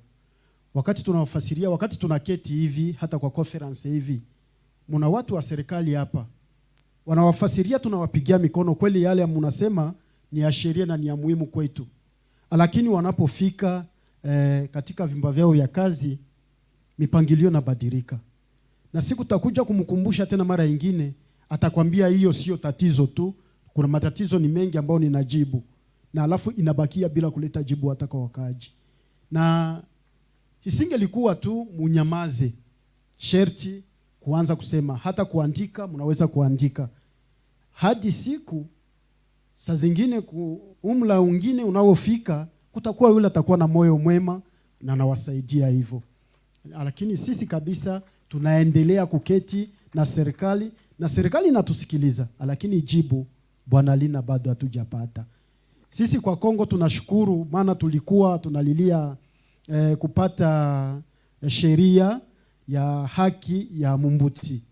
Wakati tunawafasiria, wakati tunaketi hivi hata kwa conference hivi, mna watu wa serikali hapa wanawafasiria, tunawapigia mikono kweli, yale mnasema ni ya sheria na ni ya muhimu kwetu. Lakini wanapofika katika vimba vyao vya kazi, mipangilio inabadilika. Na siku takuja kumkumbusha tena mara nyingine, atakwambia hiyo sio tatizo tu, kuna matatizo ni mengi ambayo ninajibu, na alafu inabakia bila kuleta jibu hata kwa wakaaji. Na isingelikuwa tu munyamaze, sherti kuanza kusema, hata kuandika mnaweza kuandika. Hadi siku saa zingine umla ungine unaofika, kutakuwa yule atakuwa na moyo mwema na nawasaidia hivyo. Lakini sisi kabisa tunaendelea kuketi na serikali, na serikali inatusikiliza, lakini jibu Bwana Lina bado hatujapata. Sisi kwa Kongo tunashukuru, maana tulikuwa tunalilia kupata sheria ya haki ya Mumbuti.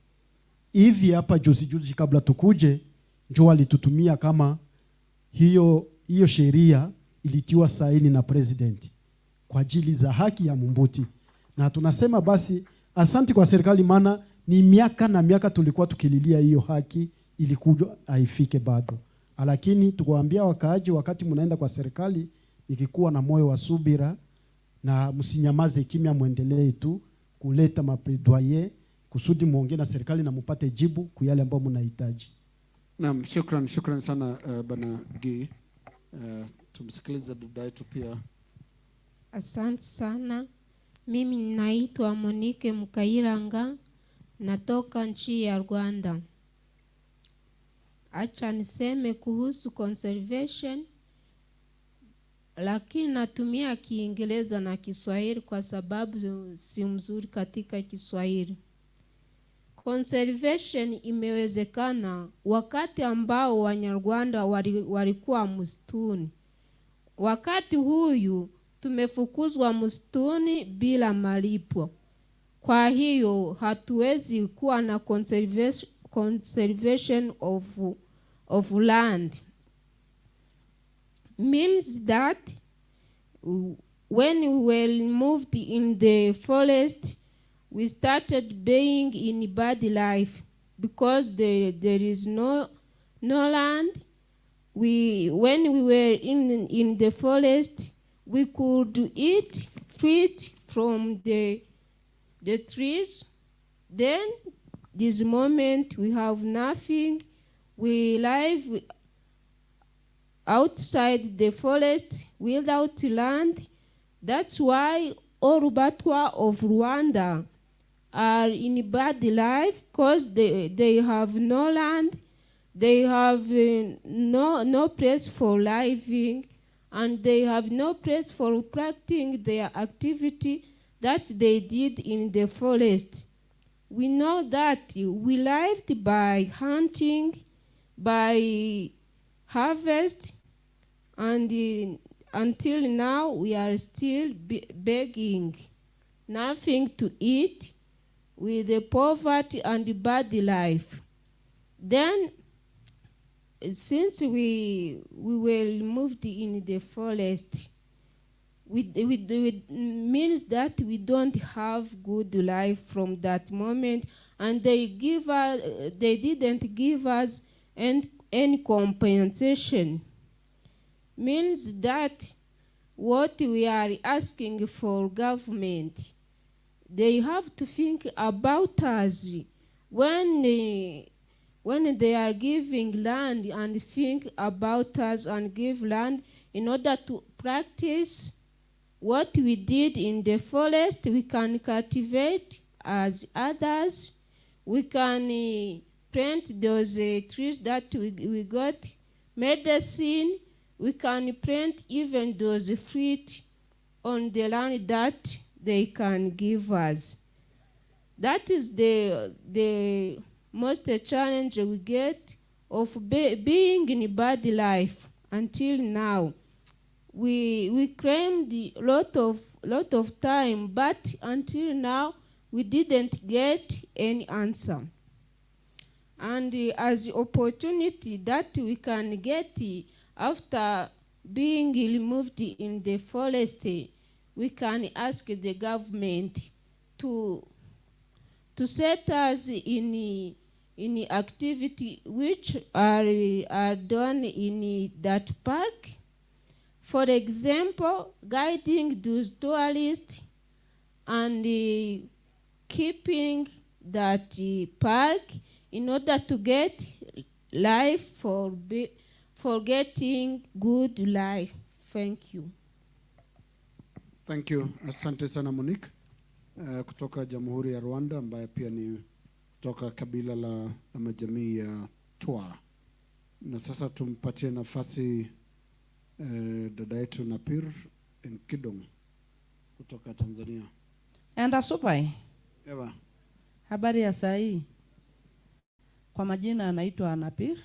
Hivi hapa juzi kabla tukuje, njoo alitutumia kama hiyo sheria ilitiwa saini na president kwa ajili za haki ya Mumbuti. Na tunasema basi asanti kwa serikali, maana ni miaka na miaka tulikuwa tukililia hiyo haki, ilikuja haifike bado. Lakini tukuambia wakaaji, wakati mnaenda kwa serikali, ikikuwa na moyo wa subira na msinyamaze kimya, muendelee tu kuleta mapledoyer kusudi muongee na serikali na mupate jibu kwa yale ambayo mnahitaji. Naam, shukrani sana Bwana Gi. Tumsikilize dada yetu pia. Asante sana. Mimi naitwa Monique Mukairanga, natoka nchi ya Rwanda. Acha niseme kuhusu conservation, lakini natumia Kiingereza na Kiswahili kwa sababu si mzuri katika Kiswahili. Conservation imewezekana wakati ambao Wanyarwanda walikuwa msituni. Wakati huyu tumefukuzwa msituni bila malipo. Kwa hiyo hatuwezi kuwa na conservation of land. Means that when we were moved in the forest, we started being in bad life because there is no land. When we were in the forest, we could eat fruit from the trees. Then this moment we have nothing. We live outside the forest without land. That's why all Batwa of Rwanda are in bad life, because they have no land, they have no place for living, and they have no place for practicing their activity that they did in the forest. We know that we lived by hunting, by harvest, and until now we are still begging, nothing to eat, with the poverty and the bad life. Then, since we were moved in the forest, it means that we don't have good life from that moment, and they didn't give us any compensation. Means that what we are asking for government, they have to think about us when they are giving land, and think about us and give land in order to practice what we did in the forest. We can cultivate as others. We can plant those trees that we got medicine. We can plant even those fruit on the land that they can give us. That is the most challenge we get of being in a bad life until now. We claimed a lot of time, but until now we didn't get any answer. And as opportunity that we can get after being removed in the forest, we can ask the government to set us in activity which are done in that park. For example, guiding those tourists and keeping that park in order to get life for getting good life. Thank you. Thank you. Asante sana Monique kutoka Jamhuri ya Rwanda, ambaye pia ni kutoka kabila la ama jamii ya Twa. Na sasa tumpatie nafasi dada yetu Napir Nkidong kutoka Tanzania. Enda supai. Ewa. Habari ya saa hii. Kwa majina anaitwa Napir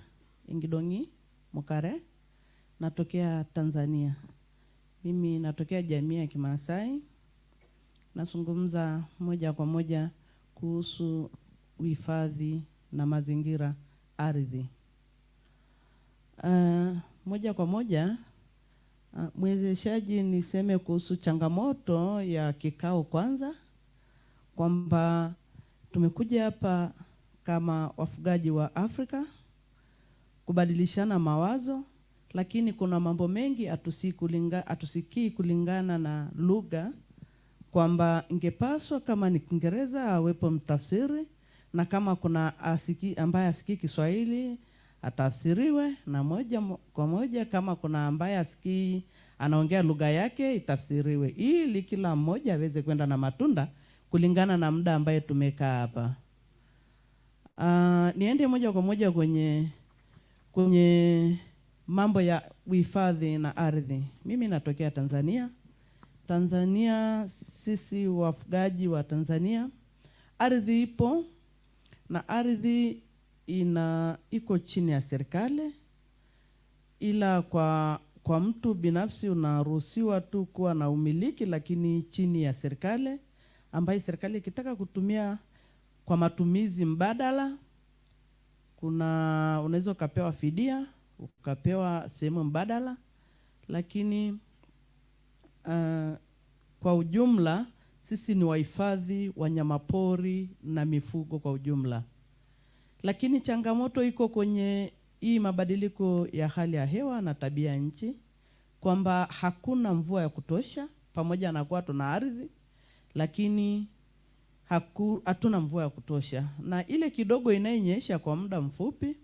Ngidongi Mukare, natokea Tanzania. Mimi natokea jamii ya Kimaasai. Nazungumza moja kwa moja kuhusu uhifadhi na mazingira ardhi. Moja kwa moja, mwezeshaji niseme kuhusu changamoto ya kikao kwanza, kwamba tumekuja hapa kama wafugaji wa Afrika kubadilishana mawazo, lakini kuna mambo mengi atusikii kulingana na lugha, kwamba ingepaswa kama ni Kiingereza awepo mtafsiri, na kama kuna ambaye asikii Kiswahili atafsiriwe, na moja kwa moja kama kuna ambaye asikii anaongea lugha yake itafsiriwe, ili kila mmoja aweze kwenda na matunda kulingana na muda ambaye tumekaa hapa. Niende moja kwa moja kwenye mambo ya uhifadhi na ardhi. Mimi natokea Tanzania. Tanzania, sisi wafugaji wa Tanzania, ardhi ipo, na ardhi iko chini ya serikali, ila kwa mtu binafsi unaruhusiwa tu kuwa na umiliki, lakini chini ya serikali, ambayo serikali ikitaka kutumia kwa matumizi mbadala, unaweza ukapewa fidia, ukapewa sehemu mbadala, lakini kwa ujumla sisi ni wahifadhi wanyamapori na mifugo kwa ujumla. Lakini changamoto iko kwenye hii mabadiliko ya hali ya hewa na tabia nchi, kwamba hakuna mvua ya kutosha, pamoja na kuwa tuna ardhi, lakini hatuna mvua ya kutosha, na ile kidogo inayonyesha kwa muda mfupi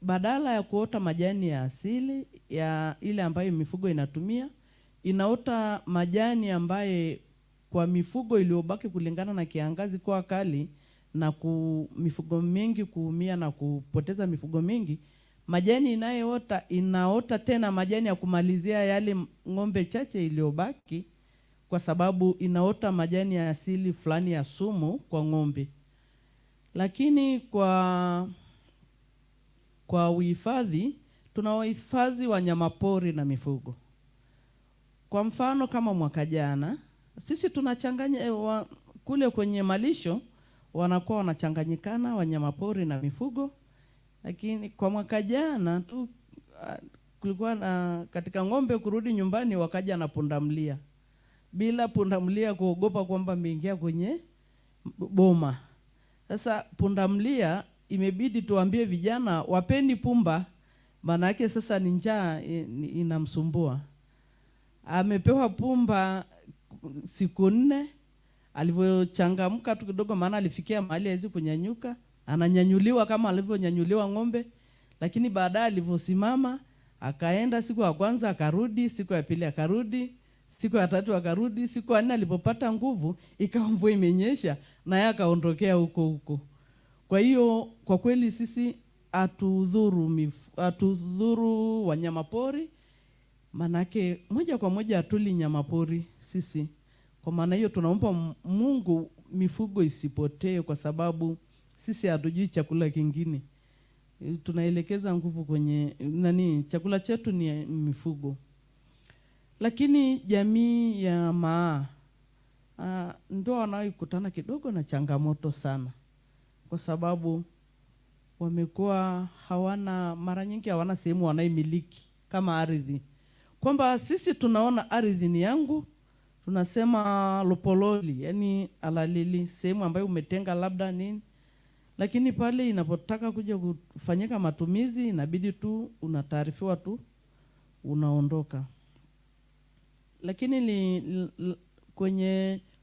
badala ya kuota majani ya asili ya ile ambayo mifugo inatumia, inaota majani ambaye kwa mifugo iliyobaki kulingana na kiangazi kwa kali na mifugo mingi kuumia na kupoteza mifugo mingi, majani inaota tena majani ya kumalizia yale ng'ombe chache iliyobaki, kwa sababu inaota majani ya asili fulani ya sumu kwa ng'ombe. Lakini kwa uhifadhi, tunawahifadhi wanyamapori na mifugo. Kwa mfano kama mwaka jana, sisi tunachanganya kule kwenye malisho, wanakuwa wanachanganyikana wanyamapori na mifugo. Lakini kwa mwaka jana tu kulikuwa na katika ng'ombe kurudi nyumbani wakaja na pundamlia, bila pundamlia kuogopa kwamba ameingia kwenye boma. Sasa pundamlia imebidi tuambie vijana wapeni pumba, maana yake sasa ni njaa inamsumbua. Amepewa pumba siku 4, alivyochangamka tu kidogo, maana alifikia mahali hawezi kunyanyuka, ananyanyuliwa kama alivyonyanyuliwa ng'ombe. Lakini baadaye alivyosimama akaenda, siku ya kwanza akarudi, siku ya pili akarudi, siku ya 3 akarudi, siku ya 4 alipopata nguvu ikawa mvua imenyesha na yeye akaondokea huko. Kwa hiyo kwa kweli sisi atudhuru wanyamapori, manake moja kwa moja atuli nyamapori sisi. Kwa maana hiyo tunaomba Mungu mifugo isipotee, kwa sababu sisi hatujui chakula kingine. Tunaelekeza nguvu kwenye chakula chetu ni mifugo. Lakini jamii ya Maa ndio wanaokutana kidogo na changamoto sana, kwa sababu wamekuwa mara nyingi hawana sehemu wanaimiliki kama ardhi. Kwamba sisi tunaona ardhi ni yangu, tunasema lopololi, yani alalili, sehemu ambayo umetenga labda nini. Lakini pale inapotaka kuja kufanyika matumizi, inabidi tu unataarifiwa tu unaondoka. Lakini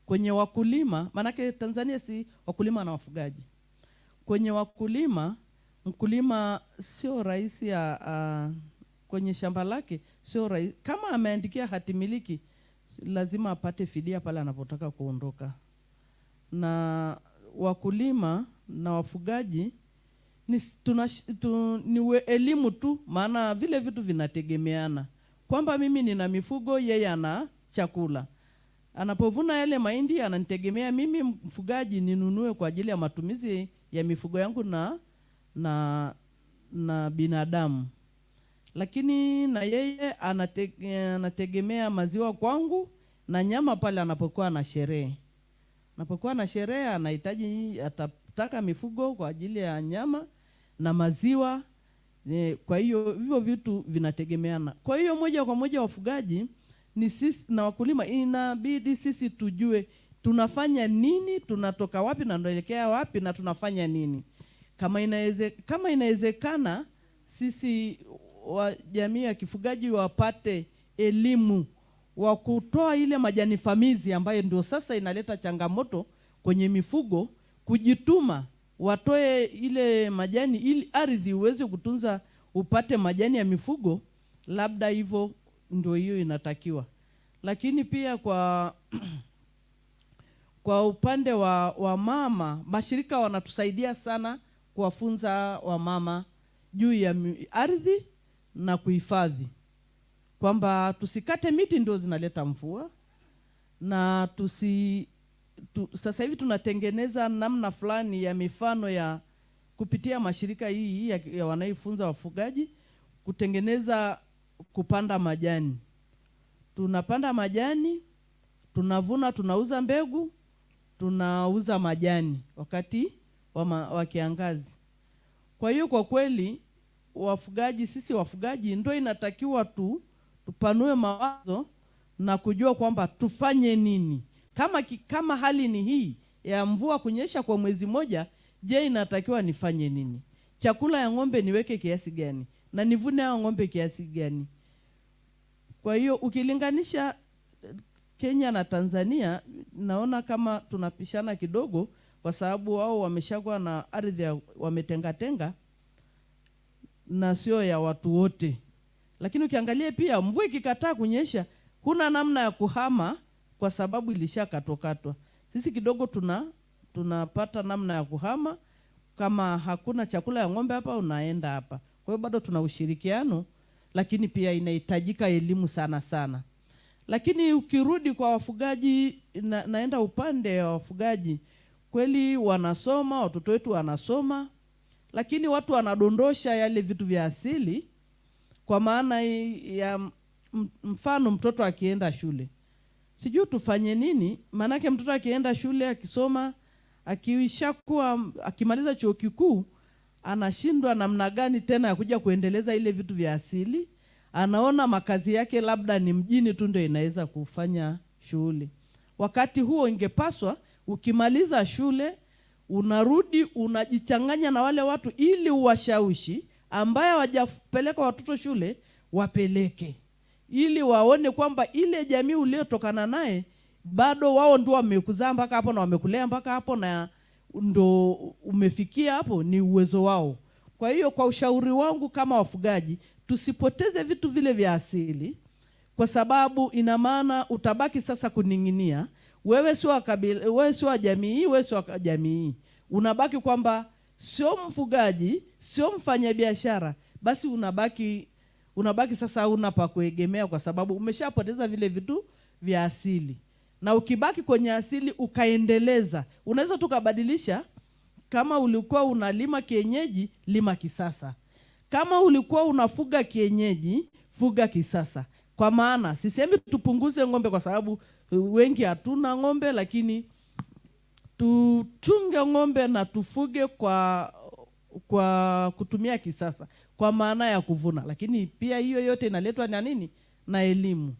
kwenye wakulima, manake Tanzania si wakulima na wafugaji. Kwenye wakulima, mkulima sio rahisi kwenye shamba lake, sio rahisi. Kama ameandikia hatimiliki, lazima apate fidia pale anapotaka kuondoka. Na wakulima na wafugaji ni elimu tu, maana vile vitu vinategemeana. Kwamba mimi nina mifugo, yeye ana chakula. Anapovuna yale mahindi ananitegemea mimi mfugaji ninunue kwa ajili ya matumizi ya mifugo yangu na binadamu. Lakini na yeye anategemea maziwa kwangu na nyama pale anapokuwa na sherehe. Anapokuwa na sherehe atataka mifugo kwa ajili ya nyama na maziwa. Kwa hiyo hivyo vitu vinategemeana. Kwa hiyo moja kwa moja wafugaji ni sisi na wakulima, inabidi sisi tujue tunafanya nini, tunatoka wapi na tunaelekea wapi na tunafanya nini. Kama inawezekana sisi wa jamii ya kifugaji wapate elimu wa kutoa ile majani famizi ambayo ndio sasa inaleta changamoto kwenye mifugo, kujituma watoe ile majani ili ardhi uweze kutunza, upate majani ya mifugo, labda hivyo ndio hiyo inatakiwa. Lakini pia kwa upande wa mama, mashirika wanatusaidia sana kuwafunza wamama juu ya ardhi na kuhifadhi, kwamba tusikate miti ndio zinaleta mvua, na sasa hivi tunatengeneza namna fulani ya mifano ya kupitia mashirika hii ya wanaifunza wafugaji kutengeneza kupanda majani. Tunapanda majani, tunavuna, tunauza mbegu, tunauza majani wakati wa kiangazi. Kwa hiyo kwa kweli sisi wafugaji ndio inatakiwa tupanue mawazo na kujua kwamba tufanye nini. Kama hali ni hii ya mvua kunyesha kwa mwezi moja, je, inatakiwa nifanye nini? Chakula ya ng'ombe niweke kiasi gani? Na nivune hao ng'ombe kiasi gani? Kwa hiyo ukilinganisha Kenya na Tanzania naona kama tunapishana kidogo, kwa sababu wao wameshakuwa na ardhi wametenga na sio ya watu wote. Lakini ukiangalia pia mvua ikikataa kunyesha, huna namna ya kuhama kwa sababu ilishakatwa. Sisi kidogo tunapata namna ya kuhama. Kama hakuna chakula ya ng'ombe hapa, unaenda hapa. Kwa hiyo bado tuna ushirikiano, lakini pia inahitajika elimu sana. Lakini ukirudi kwa wafugaji, naenda upande wa wafugaji, kweli wanasoma, watoto wetu wanasoma, lakini watu wanadondosha yale vitu vya asili. Kwa maana ya mfano, mtoto akienda shule, sijui tufanye nini, maanake mtoto akienda shule akisoma, akimaliza chuo kikuu, anashindwa namna gani tena ya kuja kuendeleza ile vitu vya asili. Anaona makazi yake labda ni mjini tu ndio inaweza kufanya shughuli. Wakati huo ingepaswa ukimaliza shule unarudi unajichanganya na wale watu, ili uwashawishi ambaye hawajapeleka watoto shule wapeleke, ili waone kwamba ile jamii uliotokana naye bado wao ndio wamekuzaa mpaka hapo na wamekulea mpaka hapo na ndo umefikia hapo, ni uwezo wao. Kwa hiyo kwa ushauri wangu kama wafugaji, tusipoteze vitu vile vya asili, kwa sababu ina maana utabaki sasa kuning'inia. Wewe sio kabila, wewe sio jamii, wewe sio jamii. Unabaki kwamba sio mfugaji, sio mfanyabiashara, basi unabaki sasa una pa kuegemea, kwa sababu umeshapoteza vile vitu vya asili. Na ukibaki kwenye asili ukaendeleza, unaweza tukabadilisha. Kama ulikuwa unalima kienyeji, lima kisasa. Kama ulikuwa unafuga kienyeji, fuga kisasa. Kwa maana sisemi tupunguze ng'ombe, kwa sababu wengi hatuna ng'ombe, lakini tuchunge ng'ombe na tufuge kwa kutumia kisasa, kwa maana ya kuvuna. Lakini pia hiyo yote inaletwa na nini? Na elimu.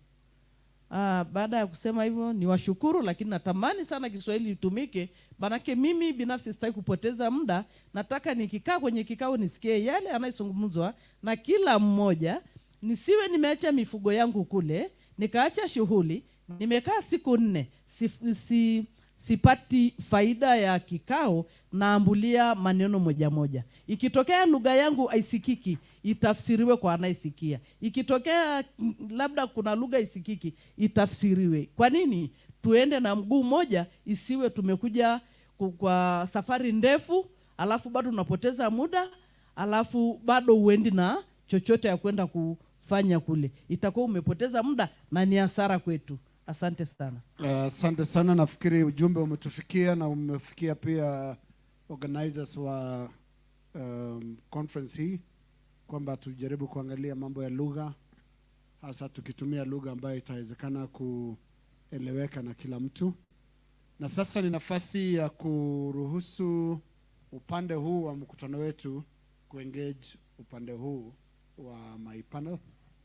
Baada ya kusema hivyo, ni washukuru, lakini natamani sana Kiswahili itumike, manake mimi binafsi sitaki kupoteza muda. Nataka nikikaa kwenye kikao nisikie yale yanayozungumzwa na kila mmoja, nisiwe nimeacha mifugo yangu kule, nikaacha shughuli, nimekaa siku 4 sipati faida ya kikao, naambulia maneno moja. Ikitokea lugha yangu haisikiki, itafsiriwe kwa anayesikia. Ikitokea labda kuna lugha isikiki, itafsiriwe. Kwa nini tuende na mguu mmoja? Isiwe tumekuja kwa safari ndefu, alafu bado unapoteza muda, alafu bado uendi na chochote ya kwenda kufanya kule. Itakuwa umepoteza muda na ni hasara kwetu. Asante sana. Asante sana, nafikiri ujumbe umetufikia na umefikia pia organizers wa conference hii, kwamba tujaribu kuangalia mambo ya lugha, hasa tukitumia lugha ambayo itawezekana kueleweka na kila mtu. Na sasa ni nafasi ya kuruhusu upande huu wa mkutano wetu kuengage upande huu wa my panel.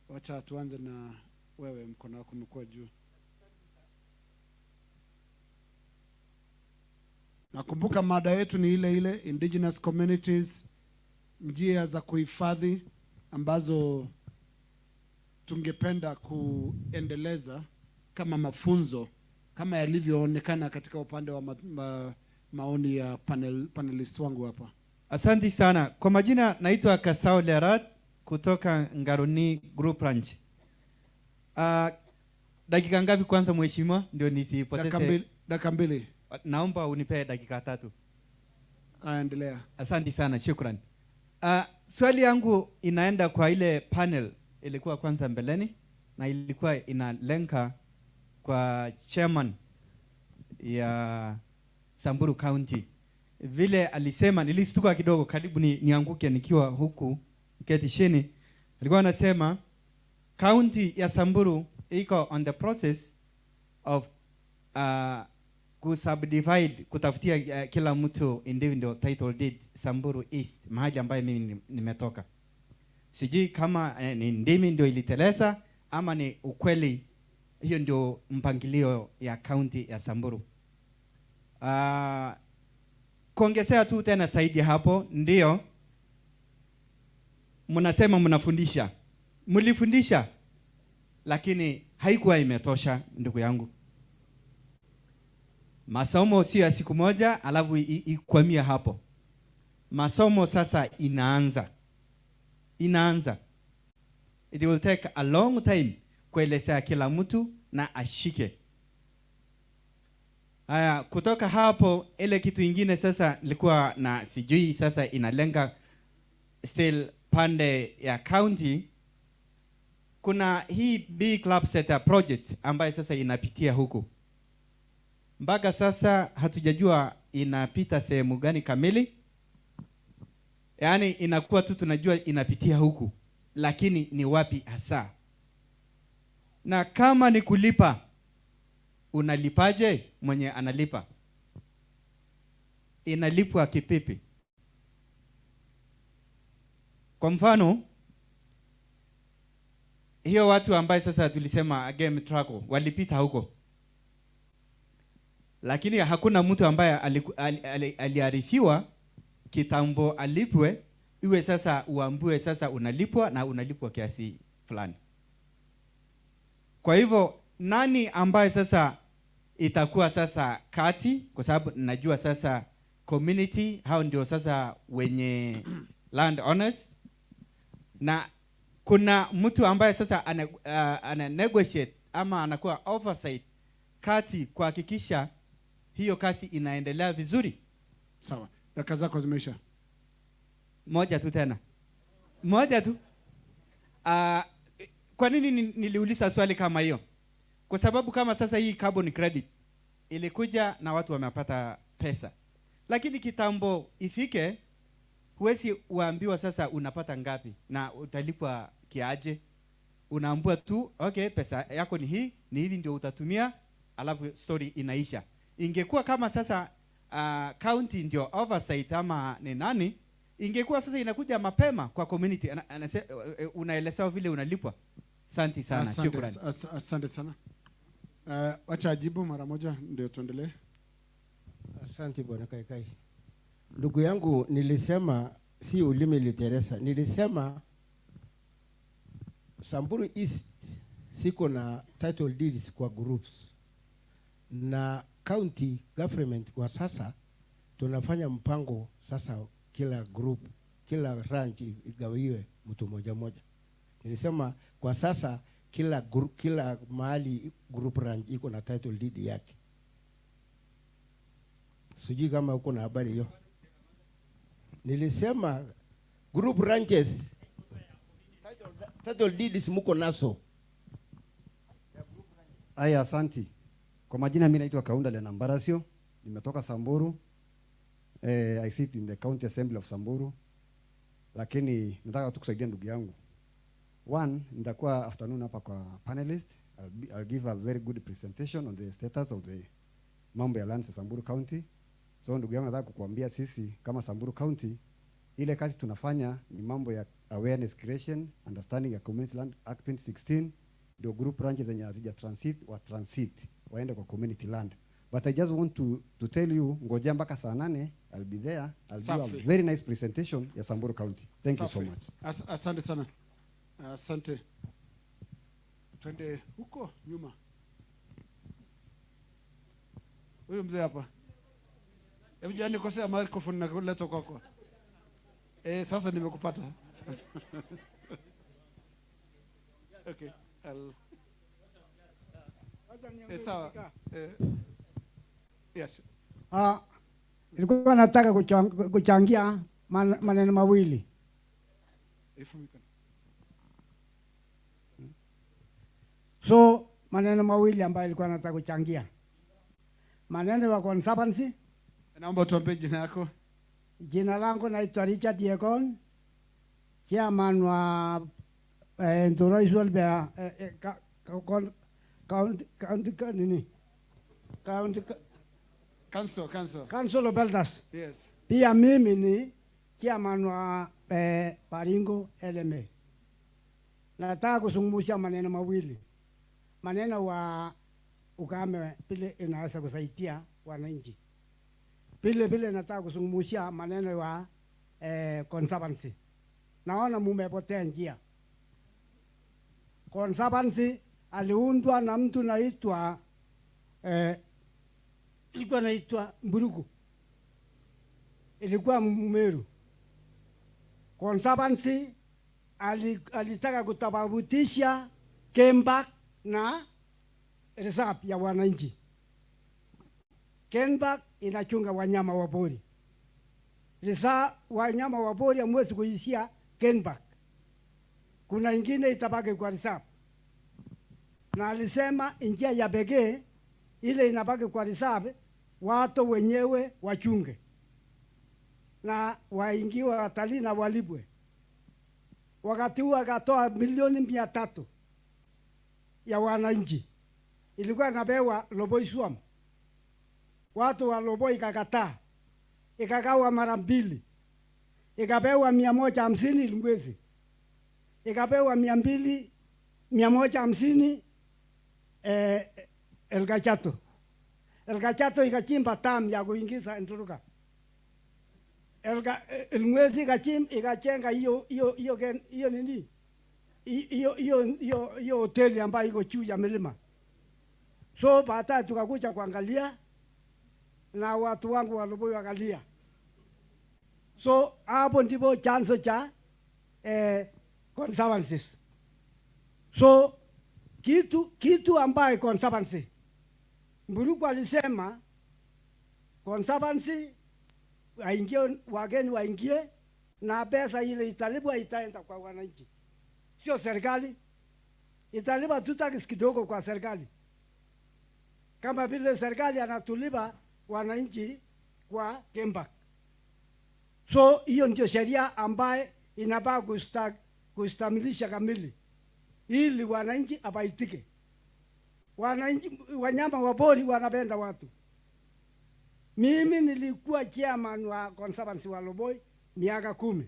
Wacha tuanze na wewe, mkono wako umekuwa juu. Nakumbuka mada yetu ni ile Indigenous communities, njia za kuhifadhi ambazo tungependa kuendeleza kama mafunzo, kama yalivyoonekana katika upande wa maoni ya panelist wangu hapa. Asante sana. Kwa majina naitwa Kasao Lerat kutoka Ngaroni Group Ranch. Dakika ngapi kwanza mheshimiwa, ndio nisipoteze? Dakika mbili. Naomba unipe dakika 3. Endelea. Asante sana, shukran. Swali yangu inaenda kwa ile panel ilikuwa kwanza mbeleni, na ilikuwa inalenga kwa chairman ya Samburu County. Vile alisema, nilistuka kidogo, karibu nianguke nikiwa huku keti chini. Alikuwa anasema county ya Samburu iko on the process of kusubdivide, kutafutia kila mtu individual title deed Samburu East, mahali ambaye mimi nimetoka. Sijui kama ni ndimi ndio iliteleza ama ni ukweli hiyo ndio mpangilio ya county ya Samburu. Kuongezea tu tena zaidi hapo, ndio mnasema mnafundisha. Mlifundisha, lakini haikuwa imetosha ndugu yangu. Masomo sio ya siku moja alafu ikwamia hapo. Masomo sasa inaanza. It will take a long time kuelezea kila mtu na ashike. Haya, kutoka hapo ile kitu ingine sasa nilikuwa na sijui sasa inalenga still pande ya county. Kuna hii big club setup project ambayo sasa inapitia huku. Mpaka sasa hatujajua inapita sehemu gani kamili. Yaani inakuwa tu tunajua inapitia huku, lakini ni wapi hasa? Na kama ni kulipa, unalipaje? Mwenye analipa inalipwa kipipi? Kwa mfano, hiyo watu ambaye sasa tulisema game track walipita huko, lakini hakuna mtu ambaye aliarifiwa kitambo alipwe, iwe sasa uambue sasa unalipwa na unalipwa kiasi fulani. Kwa hivyo nani ambaye sasa itakuwa sasa kati, kwa sababu najua sasa community hao ndio sasa wenye land owners, na kuna mtu ambaye sasa ana negotiate ama anakuwa oversight kati kuhakikisha hiyo kazi inaendelea vizuri. Sawa, dakika zako zimeisha. Moja tu. Kwa nini niliuliza swali kama hiyo? Kwa sababu kama sasa hii carbon credit ilikuja na watu wamepata pesa, lakini kitambo ifike, huwezi uambiwa sasa unapata ngapi na utalipwa kiaje. Unaambua tu okay, pesa yako ni hii, ni hivi ndio utatumia, alafu story inaisha. Ingekuwa kama sasa county ndio oversight ama ni nani, ingekuwa sasa inakuja mapema kwa community, unaelezewa vile unalipwa. Asante sana. Shukrani. Asante sana. Wacha ajibu mara moja ndio tuendelee. Asante bwana Kaikai. Ndugu yangu, nilisema si ulimi literesa. Nilisema Samburu East siko na title deeds kwa groups, na county government kwa sasa tunafanya mpango sasa, kila group, kila ranch igawiwe mtu moja moja. Nilisema kwa sasa kila mahali group ranch iko na title deed yake. Sijui kama uko na habari hiyo. Nilisema group ranches title deeds muko naso. Aya, asanti. Kwa majina mimi naitwa Kaunda Lena Mbarasio, nimetoka Samburu. I sit in the County Assembly of Samburu. Lakini nataka tu kusaidia ndugu yangu. One, nitakuwa afternoon hapa kwa panelist. I'll give a very good presentation on the status of the mambo ya lands Samburu County. So ndugu yangu, nataka kukuambia sisi kama Samburu County ile kazi tunafanya ni mambo ya awareness creation, understanding ya Community Land Act 2016, ndio group ranches zenye hazija transit waende kwa community land. But I just want to tell you, ngojea mpaka saa 8 I'll be there. I'll do a very nice presentation ya Samburu County. Thank you so much. Asante sana. Asante. Twende huko nyuma. Huyo mzee hapa. Hebu jani kosea microphone na kuleta kwako. Sasa nimekupata. Okay. Sawa. Yes. Nilikuwa nataka kuchangia maneno mawili. So maneno mawili ambayo nilikuwa nataka kuchangia. Maneno ya conservancy. Naomba tuambie jina yako. Jina langu naitwa Richard Yegon, chairman wa Ndoro Isolbea Council of Elders. Yes. Pia mimi ni chairman wa Baringo LMA. Nataka kuzungumzia maneno mawili. Maneno wa ukame vile inaweza kusaidia wananchi. Vile nataka kuzungumzia maneno wa conservancy. Naona mumepotea njia. Conservancy aliundwa na mtu naitwa ilikuwa naitwa Mburuku, ilikuwa Meru. Conservancy alitaka kutofautisha Kenback na reserve ya wananchi. Kenback inachunga wanyama wa pori, reserve wanyama wa pori hamwezi kuishia Kenback, kuna ingine itabaki kwa reserve. Na alisema njia ya pekee ile inabaki kwa reserve, watu wenyewe wachunge na waingiwe watalii na walipwe. Wakati huo akatoa milioni 300 ya wananchi, ilikuwa inapewa Loboi Swam. Watu wa Loboi ikakataa, ikagawa mara 2, ikapewa 150 Lungwezi, ikapewa 150 Elgachato. Elgachato ikachimba tam ya kuingiza Nturuka. Lungwezi ikachenga hiyo nini, hiyo hoteli ambayo iko juu ya milima. So baadaye tukakuja kuangalia na watu wangu wa Loboi wakalia. So hapo ndipo chanzo cha conservancies. So kitu ambaye conservancy, Mburuku alisema conservancy waingie, wageni waingie na pesa ile italipwa itaenda kwa wananchi, sio serikali. Italipa tu tax kidogo kwa serikali, kama vile serikali anatulipa wananchi kwa Kenback. So hiyo ndio sheria ambaye inafaa kustamilisha kamili ili wananchi abaitike. Wananchi wanyama wa pori wanapenda watu. Mimi nilikuwa chairman wa conservancy wa Loboi miaka 10.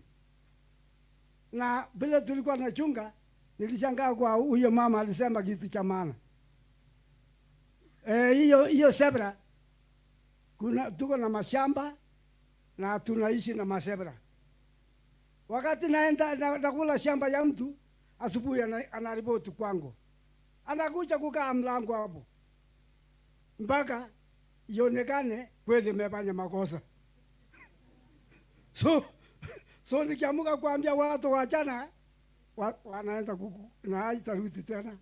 Na bila tulikuwa tunachunga, nilishangaa kwa huyo mama alisema kitu cha maana. Hiyo zebra, tuko na mashamba na tunaishi na masebra. Wakati naenda nakula shamba ya mtu, asubuhi anaripoti kwangu, anakuja kukaa mlango hapo mpaka ionekane kweli nimefanya makosa. So nikiamuka kuambia watu wachana, wanaanza na haitarudi tena.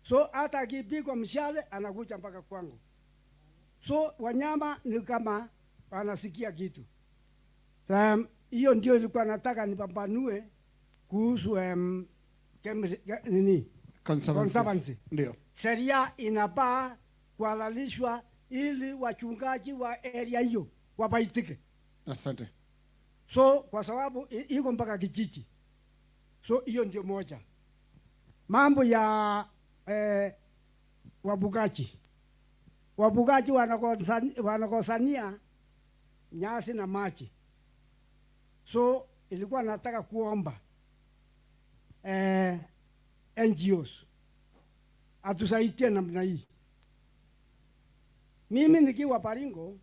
So hata akipigwa mshale anakuja mpaka kwangu. So wanyama ni kama wanasikia kitu. Hiyo ndio ilikuwa nataka nipambanue kuhusu conservancy. Ndio. Sheria inafaa kuhalalishwa ili wachungaji wa area hiyo wabaitike. Asante. So kwa sababu iko mpaka kijiji. So hiyo ndio moja. Mambo ya wabugaji. Wabugaji wanakosania nyasi na maji. So ilikuwa nataka kuomba NGOs atusaidie namna hii. Mimi nikiwa Baringo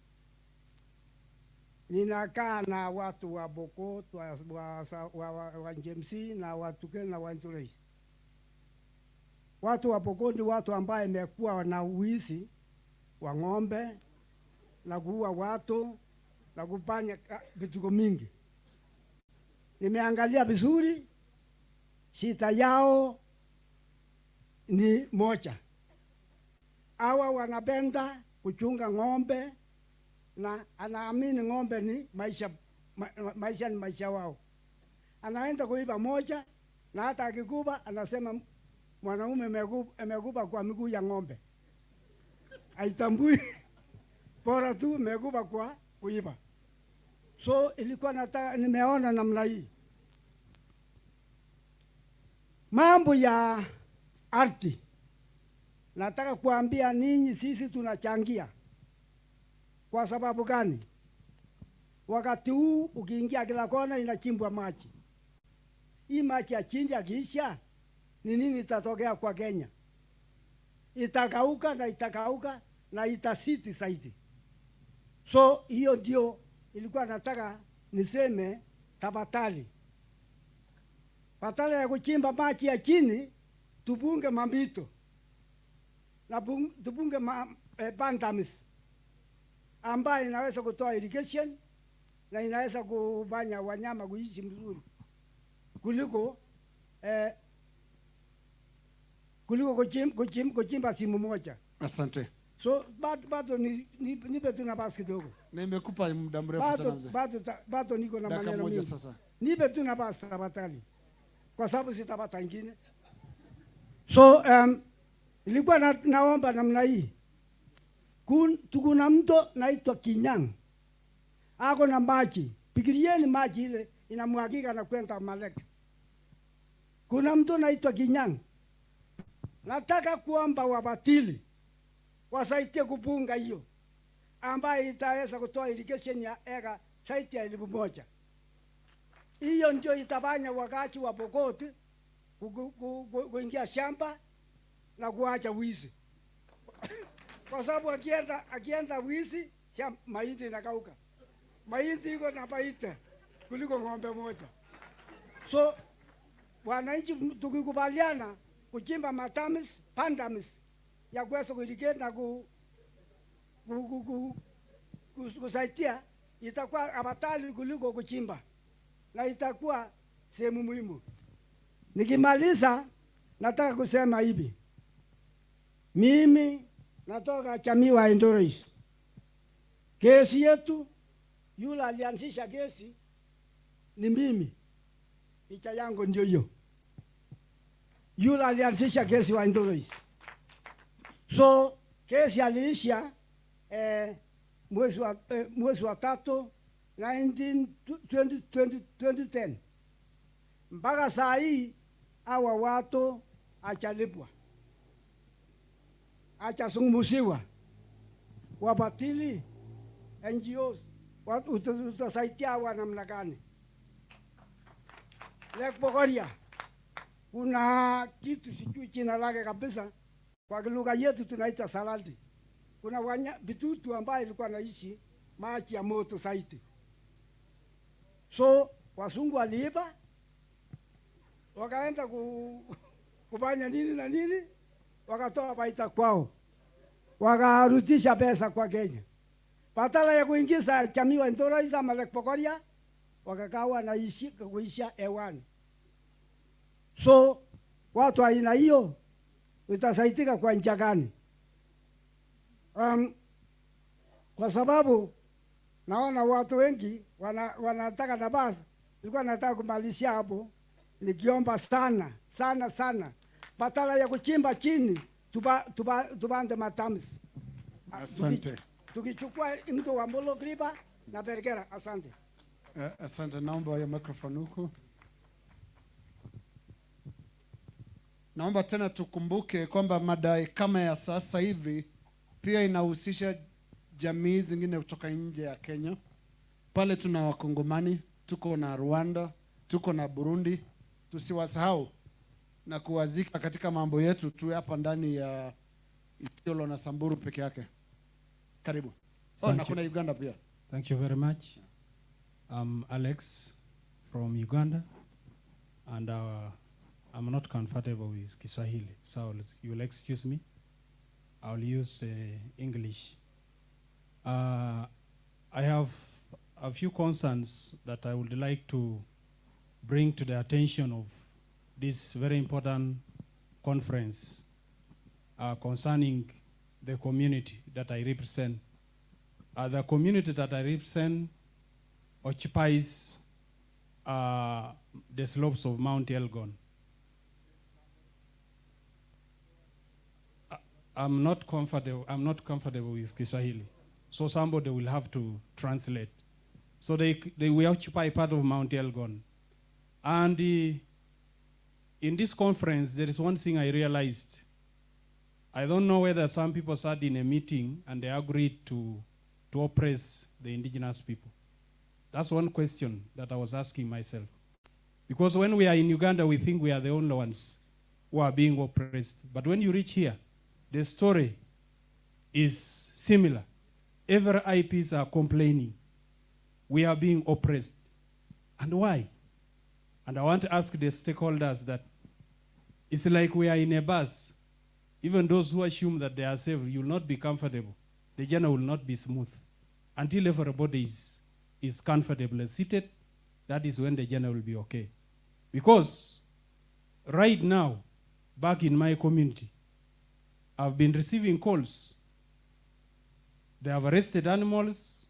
ninakaa na watu wa Bokot, wa Njemsi na watu na Wanjulei. Watu wa Bokot ni watu ambaye mekuwa na uwizi wa ng'ombe na kuua watu na kufanya vitu mingi. Nimeangalia vizuri, shida yao ni moja. Hawa wanapenda kuchunga ng'ombe na anaamini ng'ombe ni maisha ni maisha wao. Anaenda kuiba moja na hata akikuba anasema mwanaume amekuba kwa miguu ya ng'ombe. Haitambui bora tu amekuba kwa kuiba. So ilikuwa nataka nimeona namna hii. Mambo ya ardhi, nataka kuambia ninyi sisi tunachangia. Kwa sababu gani? Wakati huu ukiingia kila kona inachimbwa maji. Hii maji ya chini yakiisha, ni nini itatokea kwa Kenya? Itakauka na itasiti zaidi. So hiyo ndio ilikuwa nataka niseme tafadhali. Badala ya kuchimba maji ya chini, tupunge mamito. Na tupunge bandamis ambayo inaweza kutoa irrigation na inaweza kufanya wanyama kuishi mzuri kuliko kuchimba simu moja. Asante. So bado nipe tu nafasi kidogo. Nimekupa muda mrefu sana mzee. Bado niko na Dakika maneno moja mengi. sasa. Nipe tu nafasi tafadhali, kwa sababu sitapata ingine. So ilikuwa naomba namna hii. Tukuna mto naitwa Kinyang, ako na maji. Fikirieni maji ile inamwagika na kwenda Malek. Kuna mto naitwa Kinyang. Nataka kuomba wabatili wasaidie kupunga hiyo, ambayo itaweza kutoa irrigation ya eka zaidi ya 1,000. Hiyo ndio itafanya wakati wa Pokot kuingia shamba na kuacha wizi. Kwa sababu akienda wizi, mahindi inakauka. Mahindi iko na faida kuliko ng'ombe moja. So wananchi tukikubaliana kuchimba matamis, pandamis ya kuweza kuirrigate na kusaidia, itakuwa afadhali kuliko kuchimba na itakuwa sehemu muhimu. Nikimaliza nataka kusema hivi. Mimi natoka jamii wa Indigenous. Kesi yetu, yule alianzisha kesi ni mimi. Picha yangu ndio hiyo. Yule alianzisha kesi wa Indigenous. So kesi aliisha mwezi wa 3 2010. Mpaka saa hii hawa watu achalipwa, achazungumziwa. Wabatili NGOs utasaidia hawa namna gani? Lake Bogoria kuna kitu sijui jina lake kabisa, kwa lugha yetu tunaita saladi. Kuna vidudu ambayo ilikuwa naishi maji ya moto zaidi. So wasungu waliiba, wakaenda kufanya nini na nini, wakatoa baita kwao, wakarudisha pesa kwa Kenya. Badala ya kuingiza jamii wa Indigenous ama Lake Bogoria, wakakawa na kuisha hewani. So watu aina hiyo utasaidika kwa njia gani? Kwa sababu naona watu wengi wanataka nafasi. Nilikuwa nataka kumalizia hapo nikiomba sana sana sana, badala ya kuchimba chini tupande matamis. Asante. Tukichukua mto wa Molo River na Bergera. Asante. Asante, naomba ya microphone huko. Naomba tena tukumbuke kwamba madai kama ya sasa hivi pia inahusisha jamii zingine kutoka nje ya Kenya. Pale tuna Wakongomani, tuko na Rwanda, tuko na Burundi. Tusiwasahau na kuwazika katika mambo yetu tu hapa ndani ya Isiolo na Samburu peke yake. Karibu. Na kuna Uganda pia. Thank you very much. I'm Alex from Uganda, and I'm not comfortable with Kiswahili, so you'll excuse me. I'll use English. I have a few concerns that I would like to bring to the attention of this very important conference concerning the community that I represent. The community that I represent occupies the slopes of Mount Elgon. I'm not comfortable with Kiswahili, so somebody will have to translate. So they will occupy part of Mount Elgon. And in this conference, there is one thing I realized. I don't know whether some people sat in a meeting and they agreed to oppress the indigenous people. That's one question that I was asking myself. Because when we are in Uganda, we think we are the only ones who are being oppressed. But when you reach here, the story is similar. Every IPs are complaining. We are being oppressed. And why? And I want to ask the stakeholders that it's like we are in a bus. Even those who assume that they are safe, you will not be comfortable. The journey will not be smooth. until everybody is comfortably seated, that is when the journey will be okay. Because right now, back in my community, I've been receiving calls. They have arrested animals,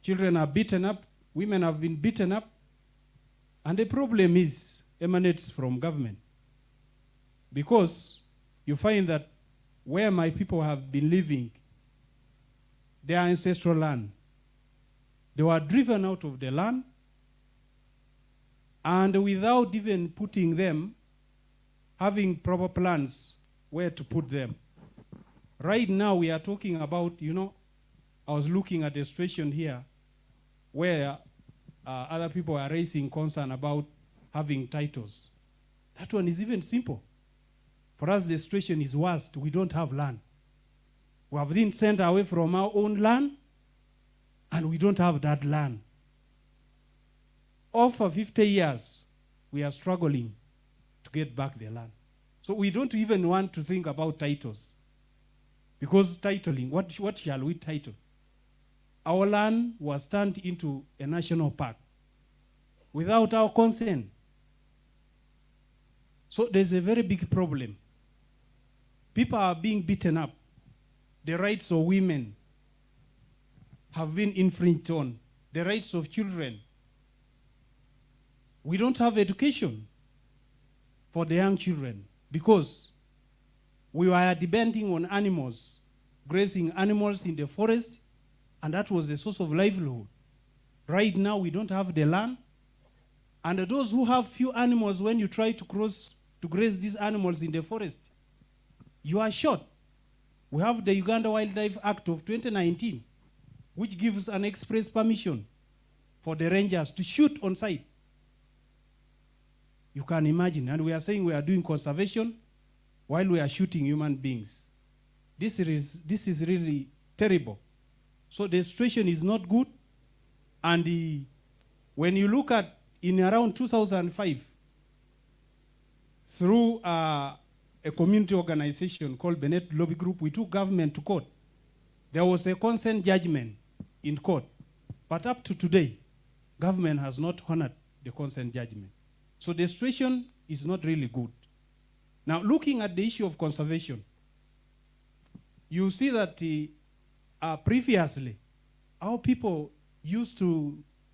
children are beaten up, women have been beaten up, and the problem emanates from government. Because you find that where my people have been living, their ancestral land, they were driven out of the land, and without even putting them, having proper plans where to put them. Right now we are talking about, I was looking at a situation here where other people are raising concern about having titles. That one is even simple. For us, the situation is worse. We don't have land. We have been sent away from our own land, and we don't have that land. Over 50 years, we are struggling to get back the land. So we don't even want to think about titles. Because titling, what shall we title? Our land was turned into a national park without our consent. So there's a very big problem. People are being beaten up. The rights of women have been infringed on. The rights of children. We don't have education for the young children because we were depending on animals, grazing animals in the forest, and that was the source of livelihood. Right now, we don't have the land. And those who have few animals, when you try to graze these animals in the forest, you are shot. We have the Uganda Wildlife Act of 2019, which gives an express permission for the rangers to shoot on sight. You can imagine. And we are saying we are doing conservation while we are shooting human beings. This is really terrible. So the situation is not good. And when you look at in around 2005, through a community organization called Bennett Lobby Group, we took government to court. There was a consent judgment in court. But up to today, government has not honored the consent judgment. So the situation is not really good. Now, looking at the issue of conservation, you see that previously, our people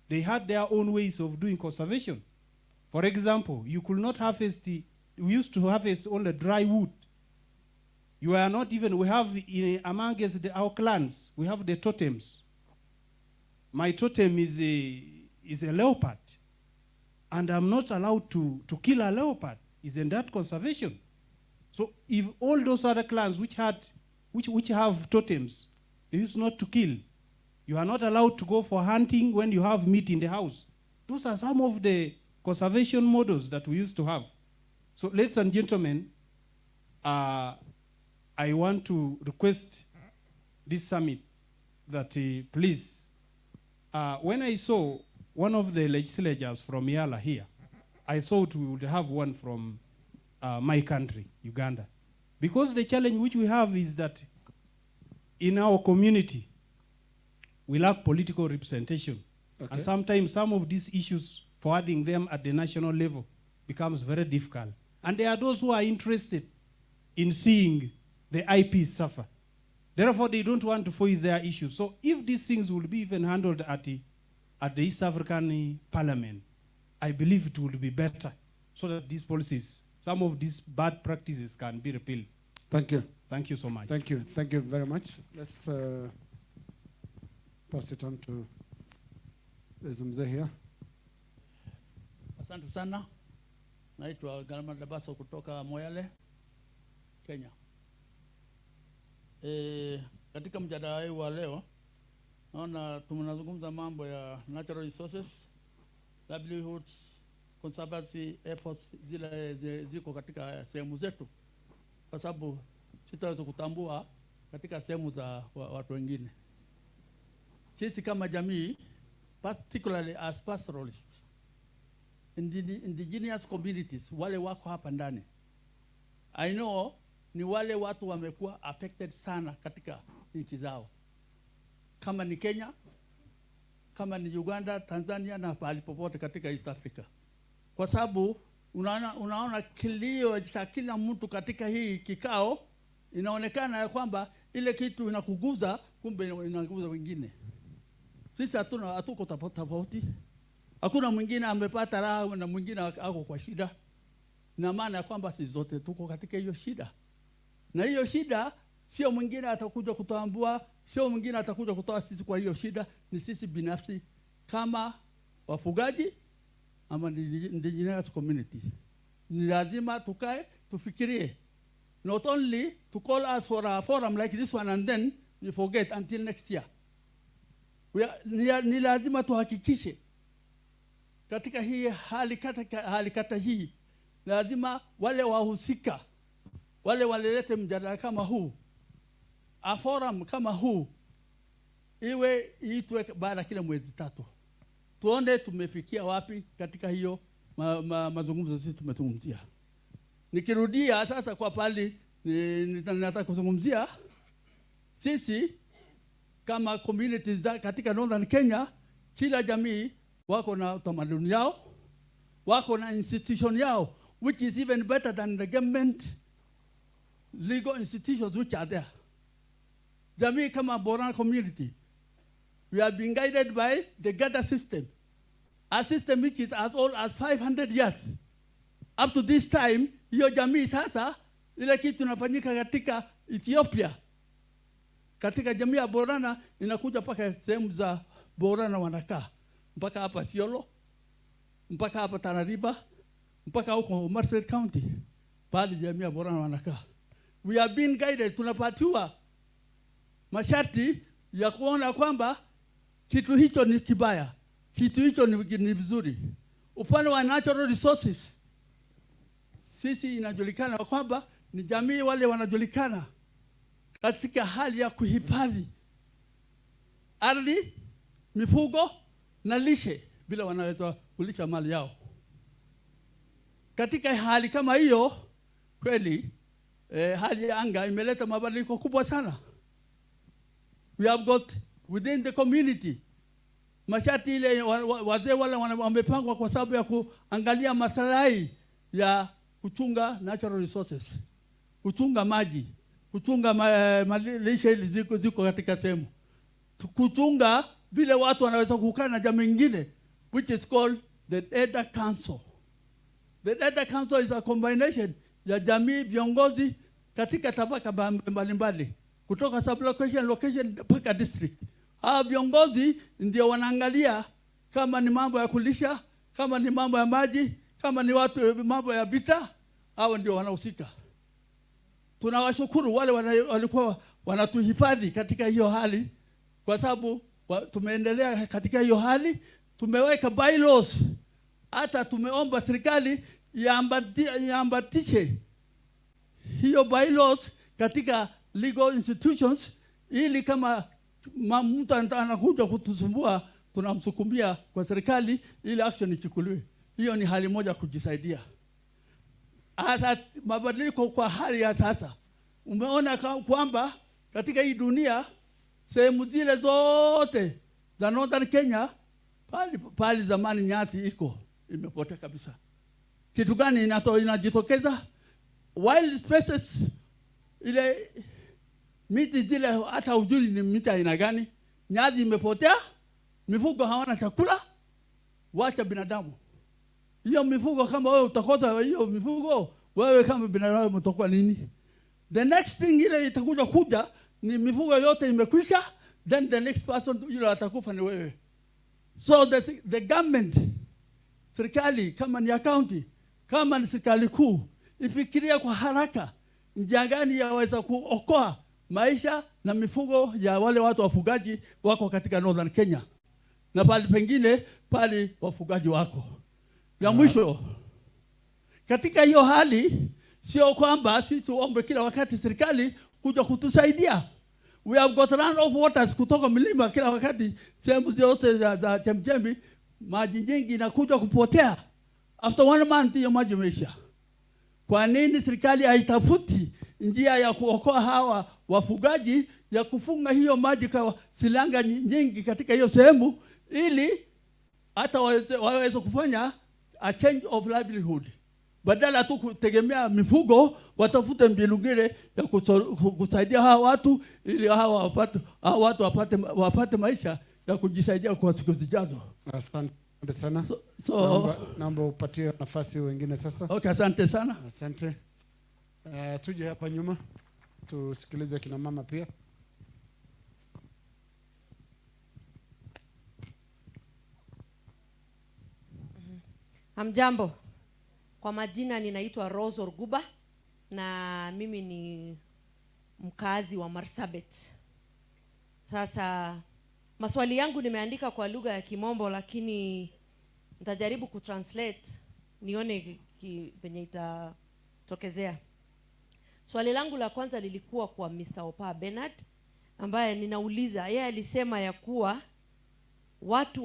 they had their own ways of doing conservation. For example, you could not harvest we used to harvest only dry wood. You are not even, we have amongst our clans, we have the totems. My totem is a leopard. And I'm not allowed to kill a leopard. Isn't that conservation? So if all those other clans which have totems, they used not to kill. You are not allowed to go for hunting when you have meat in the house. Those are some of the conservation models that we used to have. So ladies and gentlemen, I want to request this summit that please, when I saw one of the legislators from Yala here, I thought we would have one from my country, Uganda. Because the challenge which we have is that in our community, we lack political representation. Okay. And sometimes some of these issues, forwarding them at the national level, becomes very difficult. And there are those who are interested in seeing the IPs suffer. Therefore, they don't want to voice their issues. So if these things will be even handled at the East African Parliament, I believe it will be better so that these policies, some of these bad practices can be repealed. Thank you. Thank you so much. Thank you. Thank you very much. Let's pass it on to there's mzee here. Asante sana. Naitwa Galama Dabaso kutoka Moyale, Kenya. Katika mjadala huu wa leo naona tunazungumza mambo ya natural resources, livelihoods, conservancy efforts zile ziko katika sehemu zetu, kwa sababu sitaweza kutambua katika sehemu za watu wengine. Sisi kama jamii, particularly as pastoralists, indigenous communities, wale wako hapa ndani, I know ni wale watu wamekuwa affected sana katika nchi zao. kama ni Kenya, kama ni Uganda, Tanzania na pahali popote katika East Africa. Kwa sababu unaona kilio cha kila mtu katika hii kikao, inaonekana ya kwamba ile kitu inakuguza, kumbe inaguza wengine. Sisi hatuko tofauti. Hakuna mwingine amepata raha na mwingine ako kwa shida. Ina maana ya kwamba sisi zote tuko katika hiyo shida. Na hiyo shida sio mwingine atakuja kutambua, sio mwingine atakuja kutoa sisi kwa hiyo shida, ni sisi binafsi kama wafugaji ama Indigenous community. Ni lazima tukae tufikirie. Not only to call us for a forum like this one and then we forget until next year. Ni lazima tuhakikishe katika hii hali kata hii, lazima wale wahusika, wale walilete mjadala kama huu, a forum kama huu, iwe itwe baada kila mwezi 3. Tuone tumefikia wapi katika hiyo mazungumzo sisi tumezungumzia. Nikirudia sasa kwa pali nataka kuzungumzia, sisi kama communities katika Northern Kenya, kila jamii wako na utamaduni yao, wako na institution yao, which is even better than the government legal institutions which are there. Jamii kama Borana community, we are being guided by the Gada system, a system which is as old as 500 years. Up to this time, hiyo jamii sasa, ile kitu tunafanyika katika Ethiopia, katika jamii ya Borana, inakuja mpaka sehemu za Borana wanakaa, mpaka hapa Siolo, mpaka hapa Tana River, mpaka huko Marsabit County, pale jamii ya Borana wanakaa. We are being guided, tunapatiwa masharti ya kuona kwamba kitu hicho ni kibaya, kitu hicho ni vizuri. Upande wa natural resources, sisi inajulikana kwamba ni jamii wale wanajulikana katika hali ya kuhifadhi ardhi, mifugo na lishe, bila wanaweza kulisha mali yao. Katika hali kama hiyo, kweli hali ya anga imeleta mabadiliko kubwa sana. We have got within the community masharti ile wazee wale wamepangwa kwa sababu ya kuangalia maslahi ya kuchunga natural resources, kuchunga maji, kuchunga lishe ziko katika sehemu, kuchunga vile watu wanaweza kukaa na jamii nyingine, which is called the Elder Council. The Elder Council is a combination ya jamii, viongozi katika tabaka mbalimbali, kutoka sub-location, location mpaka district. Hao viongozi ndio wanaangalia kama ni mambo ya kulisha, kama ni mambo ya maji, kama ni watu mambo ya vita, hao ndio wanahusika. Tunawashukuru wale walikuwa wanatuhifadhi katika hiyo hali, kwa sababu tumeendelea katika hiyo hali. Tumeweka bylaws, hata tumeomba serikali iambatishe hiyo bylaws katika legal institutions, ili kama mtu anakuja kutusumbua, tunamsukumia kwa serikali ili action ichukuliwe. Hiyo ni hali moja kujisaidia. Hata mabadiliko kwa hali ya sasa, umeona kwamba katika hii dunia sehemu zile zote za Northern Kenya, pali zamani nyasi iko imepotea kabisa. Kitu gani inajitokeza? Wild spaces, ile miti zile hata ujui ni miti aina gani, nyasi imepotea, mifugo hawana chakula, wacha binadamu. Hiyo mifugo kama wewe utakosa hiyo mifugo, wewe kama binadamu utakuwa nini? The next thing ile itakuja ni mifugo yote imekwisha, then the next person yule atakufa ni wewe. So the government, serikali kama ni county, kama ni serikali kuu, ifikiria kwa haraka njia gani yaweza kuokoa maisha na mifugo ya wale watu wafugaji wako katika Northern Kenya, na pale pengine pale wafugaji wako. Ya mwisho, katika hiyo hali, sio kwamba sisi tuombe kila wakati serikali kuja kutusaidia. We have got run of waters kutoka milima kila wakati, sehemu zote za chemchemi, maji nyingi inakuja kupotea. After 1 month hiyo maji imeisha. Kwa nini serikali haitafuti njia ya kuokoa hawa wafugaji ya kufunga hiyo maji kwa silanga nyingi katika hiyo sehemu, ili hata waweze kufanya a change of livelihood. Badala tu kutegemea mifugo, watafute mbinu nyingine ya kusaidia hawa watu, ili hawa watu wapate maisha ya kujisaidia kwa siku zijazo. Asante sana. Naomba upatie nafasi wengine sasa. Okay, asante sana. Asante. Tuje hapa nyuma tusikilize kina mama pia. Hamjambo. Kwa majina ninaitwa Rose Orguba na mimi ni mkazi wa Marsabit. Sasa maswali yangu nimeandika kwa lugha ya Kimombo, lakini nitajaribu kutranslate nione penye itatokezea. Swali langu la kwanza lilikuwa kwa Mr. Opa Bernard, ambaye ninauliza, yeye alisema ya kuwa watu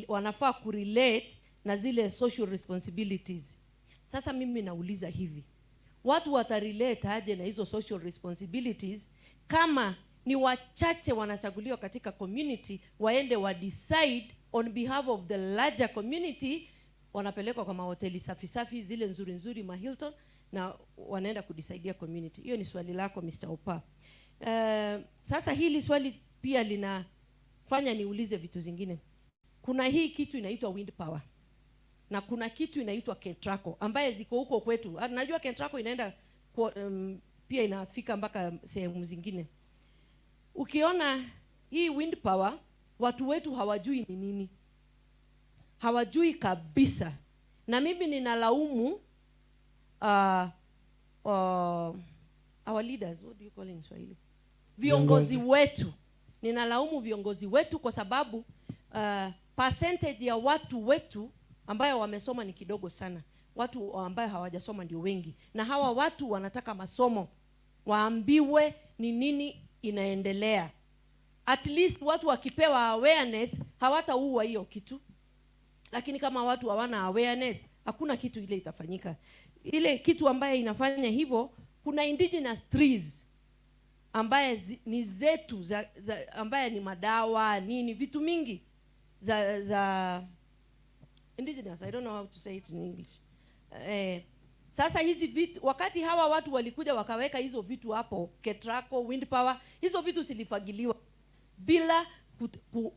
wanafaa kurelate na zile social responsibilities. Sasa mimi nauliza hivi, watu watarelate aje na hizo social responsibilities kama ni wachache wanachaguliwa katika community waende wa decide on behalf of the larger community, wanapelekwa kwa mahoteli safi safi zile nzuri nzuri Hilton, na wanaenda kudisaidia community? Hiyo ni swali lako Mr. Opa. Sasa hili swali pia linafanya niulize vitu zingine. Kuna hii kitu inaitwa wind power na kuna kitu inaitwa Kentraco ambaye ziko huko kwetu. Najua Kentraco inaenda pia inafika mpaka sehemu zingine. Ukiona hii wind power, watu wetu hawajui ni nini, hawajui kabisa. Na mimi ninalaumu our leaders, what do you call in Swahili, viongozi wetu. Ninalaumu viongozi wetu kwa sababu percentage ya watu wetu ambayo wamesoma ni kidogo sana. Watu ambayo hawajasoma ndio wengi, na hawa watu wanataka masomo, waambiwe ni nini inaendelea. At least watu wakipewa awareness hawataua hiyo kitu, lakini kama watu hawana awareness hakuna kitu ile itafanyika. Ile kitu ambaye inafanya hivyo, kuna indigenous trees ambaye ni zetu ambaye ni madawa nini vitu mingi za indigenous, I don't know how to say it in English. Sasa hizi vitu, wakati hawa watu walikuja wakaweka hizo vitu hapo, Kentraco, wind power, hizo vitu zilifagiliwa bila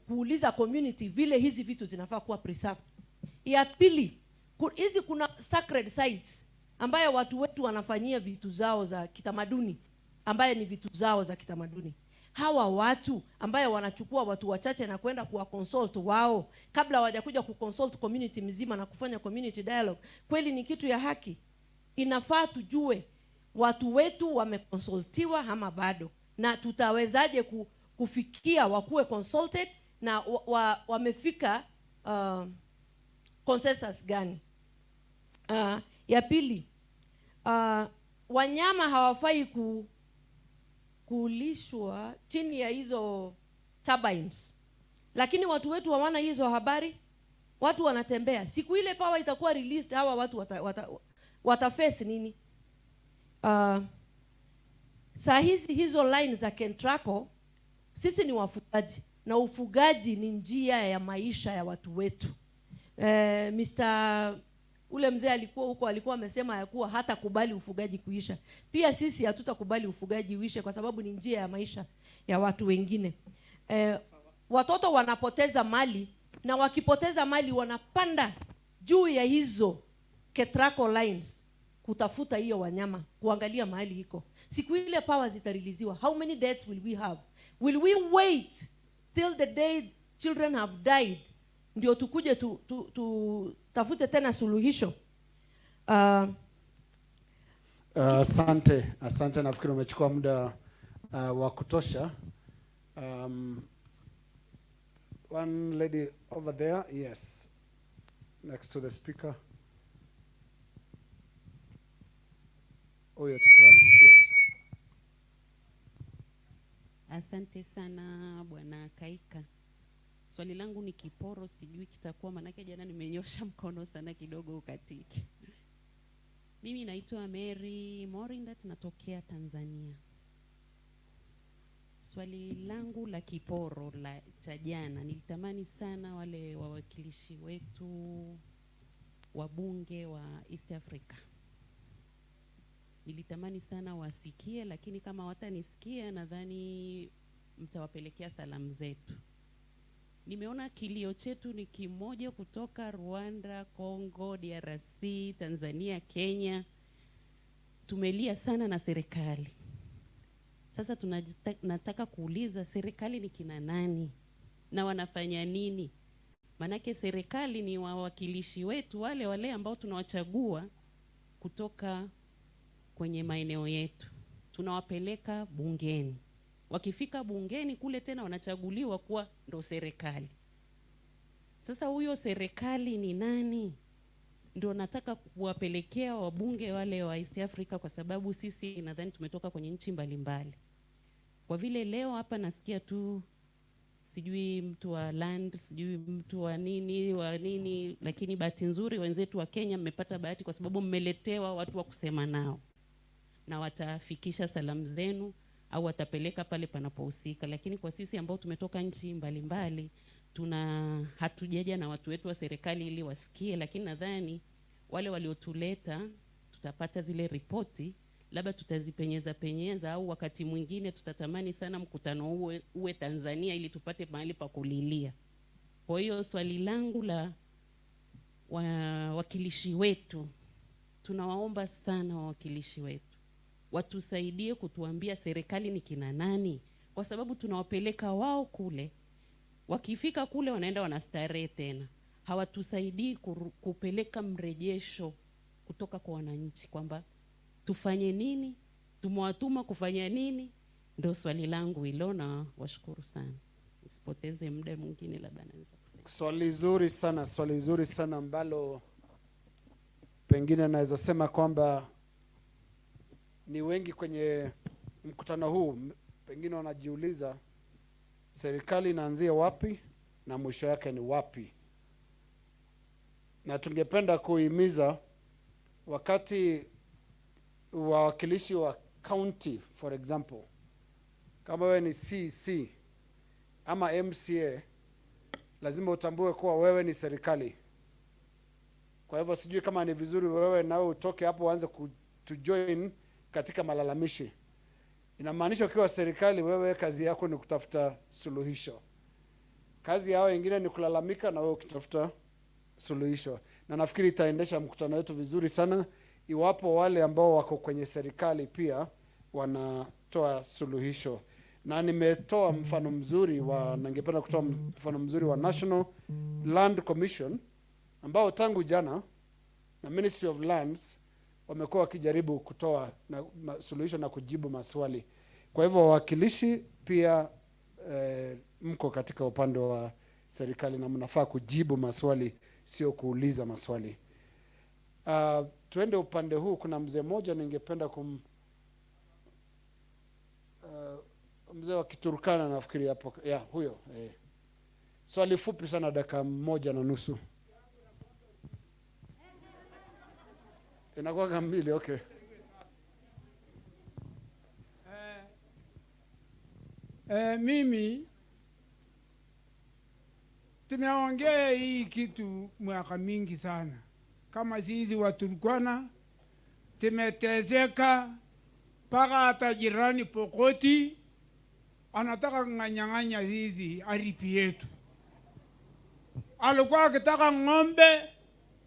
kuuliza community vile hizi vitu zinafaa kuwa preserved. Ya pili, hizi kuna sacred sites ambayo watu wetu wanafanyia vitu zao za kitamaduni, ambaye ni vitu zao za kitamaduni. Hawa watu ambayo wanachukua watu wachache na kwenda kuwa consult wao kabla hawajakuja kuconsult community mzima na kufanya community dialogue, kweli ni kitu ya haki? Inafaa tujue watu wetu wameconsultiwa ama bado, na tutawezaje kufikia wakuwe consulted na wamefika consensus gani? Ya pili, wanyama hawafai kulishwa chini ya hizo turbines, lakini watu wetu hawana hizo habari. Watu wanatembea, siku ile power itakuwa released, hawa watu wataface nini? Saa hizo lines za Kentraco, sisi ni wafugaji na ufugaji ni njia ya maisha ya watu wetu. Ule mzee alikuwa huko, alikuwa amesema ya kuwa hata kubali ufugaji kuisha. Pia sisi hatutakubali ufugaji uishe kwa sababu ni njia ya maisha ya watu wengine. Watoto wanapoteza mali, na wakipoteza mali wanapanda juu ya hizo Kentraco lines kutafuta hiyo wanyama, kuangalia mahali iko. Siku ile power zitariliziwa, how many deaths will we have? Will we wait till the day children have died ndio tukuje tafute tena suluhisho? Asante, nafikiri umechukua muda wa kutosha. One lady over there, yes, next to the speaker. Tafadhali. Yes. Asante sana Bwana Kaika. Swali langu ni kiporo, sijui kitakuwa, manake jana nimenyosha mkono sana kidogo ukatiki. Mimi naitwa Mary Morindat, natokea Tanzania. Swali langu la kiporo la cha jana, nilitamani sana wale wawakilishi wetu wabunge wa East Africa, nilitamani sana wasikie, lakini kama watanisikia nadhani mtawapelekea salamu zetu. Nimeona kilio chetu ni kimoja kutoka Rwanda, Congo, DRC, Tanzania, Kenya. Tumelia sana na serikali. Sasa nataka kuuliza, serikali ni kina nani na wanafanya nini? Manake serikali ni wawakilishi wetu wale ambao tunawachagua kutoka kwenye maeneo yetu. Tunawapeleka bungeni. Wakifika bungeni kule tena wanachaguliwa kuwa ndo serikali. Sasa huyo serikali ni nani? Ndio nataka kuwapelekea wabunge wale wa East Africa, kwa sababu sisi nadhani tumetoka kwenye nchi mbalimbali. Kwa vile leo hapa nasikia tu sijui mtu wa land, sijui mtu wa nini, lakini bahati nzuri wenzetu wa Kenya mmepata bahati kwa sababu mmeletewa watu wa kusema nao. Na watafikisha salamu zenu au watapeleka pale panapohusika. Lakini kwa sisi ambao tumetoka nchi mbalimbali, hatujaja na watu wetu wa serikali ili wasikie, lakini nadhani wale waliotuleta tutapata zile ripoti, labda tutazipenyeza au wakati mwingine tutatamani sana mkutano uwe Tanzania ili tupate mahali pa kulilia. Kwa hiyo swali langu la wawakilishi wetu, tunawaomba sana wawakilishi wetu watusaidie kutuambia serikali ni kina nani, kwa sababu tunawapeleka wao kule. Wakifika kule wanaenda wanastarehe tena. Hawatusaidii kupeleka mrejesho kutoka kwa wananchi kwamba tufanye nini, tumewatuma kufanya nini. Ndio swali langu hilo, na washukuru sana. Nisipoteze muda mwingine, labda naanza kusema. Swali zuri sana ambalo pengine naweza sema kwamba ni wengi kwenye mkutano huu pengine wanajiuliza serikali inaanzia wapi na mwisho yake ni wapi. Na tungependa kuhimiza wakati wawakilishi wa county, for example, kama wewe ni CC ama MCA, lazima utambue kuwa wewe ni serikali. Kwa hivyo sijui kama ni vizuri wewe nao utoke hapo uanze to join katika malalamishi. Inamaanisha ukiwa serikali wewe kazi yako ni kutafuta suluhisho. Kazi yao wengine ni kulalamika na wewe ukitafuta suluhisho. Na nafikiri itaendesha mkutano wetu vizuri sana iwapo wale ambao wako kwenye serikali pia wanatoa suluhisho. Na nimetoa mfano mzuri na ningependa kutoa mfano mzuri wa National Land Commission ambao tangu jana na Ministry of Lands wamekuwa wakijaribu kutoa suluhisho na kujibu maswali. Kwa hivyo wawakilishi pia mko katika upande wa serikali na mnafaa kujibu maswali, sio kuuliza maswali. Tuende upande huu, kuna mzee mmoja ningependa mzee wa Kiturkana nafikiri hapo. Huyo. Swali fupi sana, dakika 1.5. Inakuwa 2, okay. Mimi tumeongea hii kitu mwaka mingi sana. Kama sisi Waturkana tumeteseka mpaka hata jirani Pokoti anataka nganyang'anya sisi ardhi yetu. Alikuwa akitaka ng'ombe,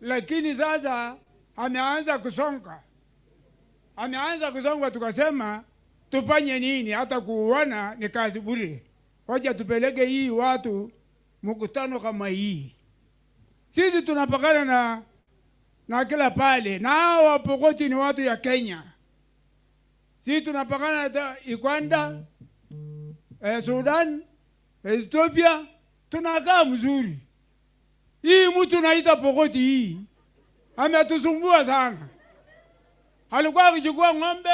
lakini sasa ameanza kusonga. Tukasema tufanye nini? Hata kuuana ni kazi bure. Wacha tupeleke hii watu mkutano kama hii. Sisi tunapakana na kila pale, na hao Wapokoti ni watu ya Kenya. Sisi tunapakana na Uganda, Sudan, Ethiopia, tunakaa mzuri. Hii mtu naita Pokoti hii ametusumbua sana. Alikuwa akichukua ng'ombe,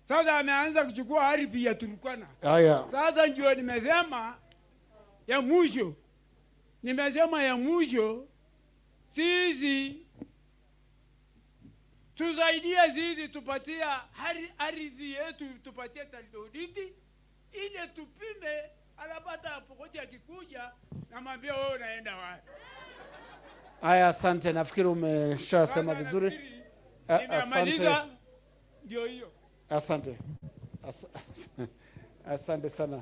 sasa ameanza kuchukua ardhi ya Turkana. Sasa ndio nimesema ya mwisho, sisi tusaidie, sisi tupatia ardhi yetu, tupatie taldoditi ile tupime, alapata pokoja akikuja na mwambie wewe unaenda wapi. Haya, asante, nafikiri umeshasema vizuri. Nimemaliza, ndio hiyo. Asante. Asante sana.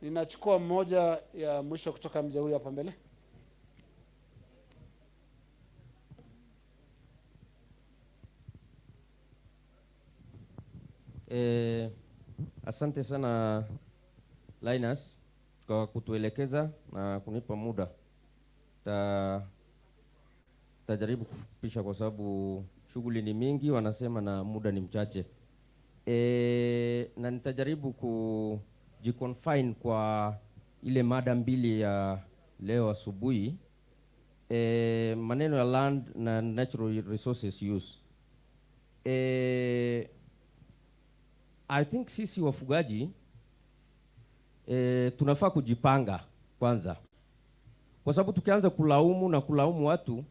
Ninachukua mmoja ya mwisho kutoka mzee huyu hapa mbele. Asante sana Linus kwa kutuelekeza na kunipa muda. Tajaribu kufupisha kwa sababu shughuli ni mingi, wanasema na muda ni mchache. Na nitajaribu kujiconfine kwa ile mada mbili ya leo asubuhi. Maneno ya land na natural resources use. I think sisi wafugaji tunafaa kujipanga kwanza, kwa sababu tukianza kulaumu watu,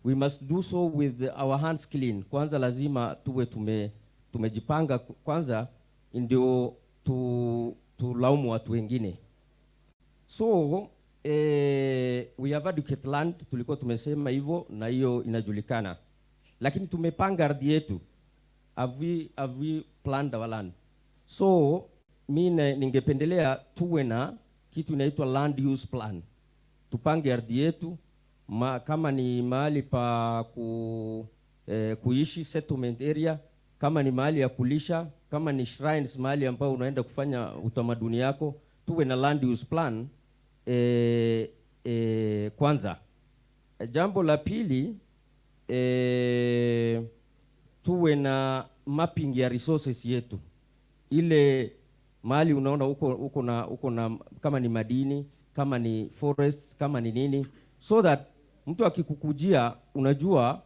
we must do so with our hands clean. Kwanza lazima tuwe tumejipanga kwanza, ndio tulaumu watu wengine. So we have adequate land, tulikuwa tumesema hivyo na hiyo inajulikana, lakini tumepanga ardhi yetu. Have we planned our land? So mimi ningependelea tuwe na kitu inaitwa land use plan. Tupange ardhi yetu, kama ni mahali pa kuishi, settlement area, kama ni mahali ya kulisha, kama ni shrines, mahali ambao unaenda kufanya utamaduni yako, tuwe na land use plan kwanza. Jambo la pili, tuwe na mapping ya resources yetu. Ile mahali unaona uko na kama ni madini, kama ni forests, kama ni nini, so that mtu akikukujia unajua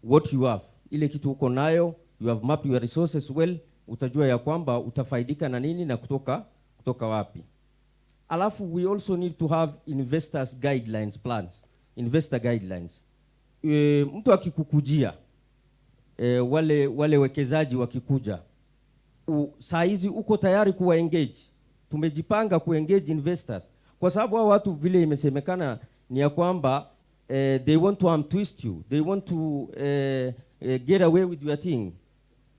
what you have. Ile kitu uko nayo, you have mapped your resources well, utajua ya kwamba utafaidika na nini na kutoka wapi. Alafu we also need to have investors guidelines plans, investor guidelines. Mtu akikukujia, wale wekezaji wakikuja, saa hizi uko tayari kuwa engage. Tumejipanga ku engage investors, kwa sababu hao watu vile imesemekana ni ya kwamba they want to twist you, they want to get away with your thing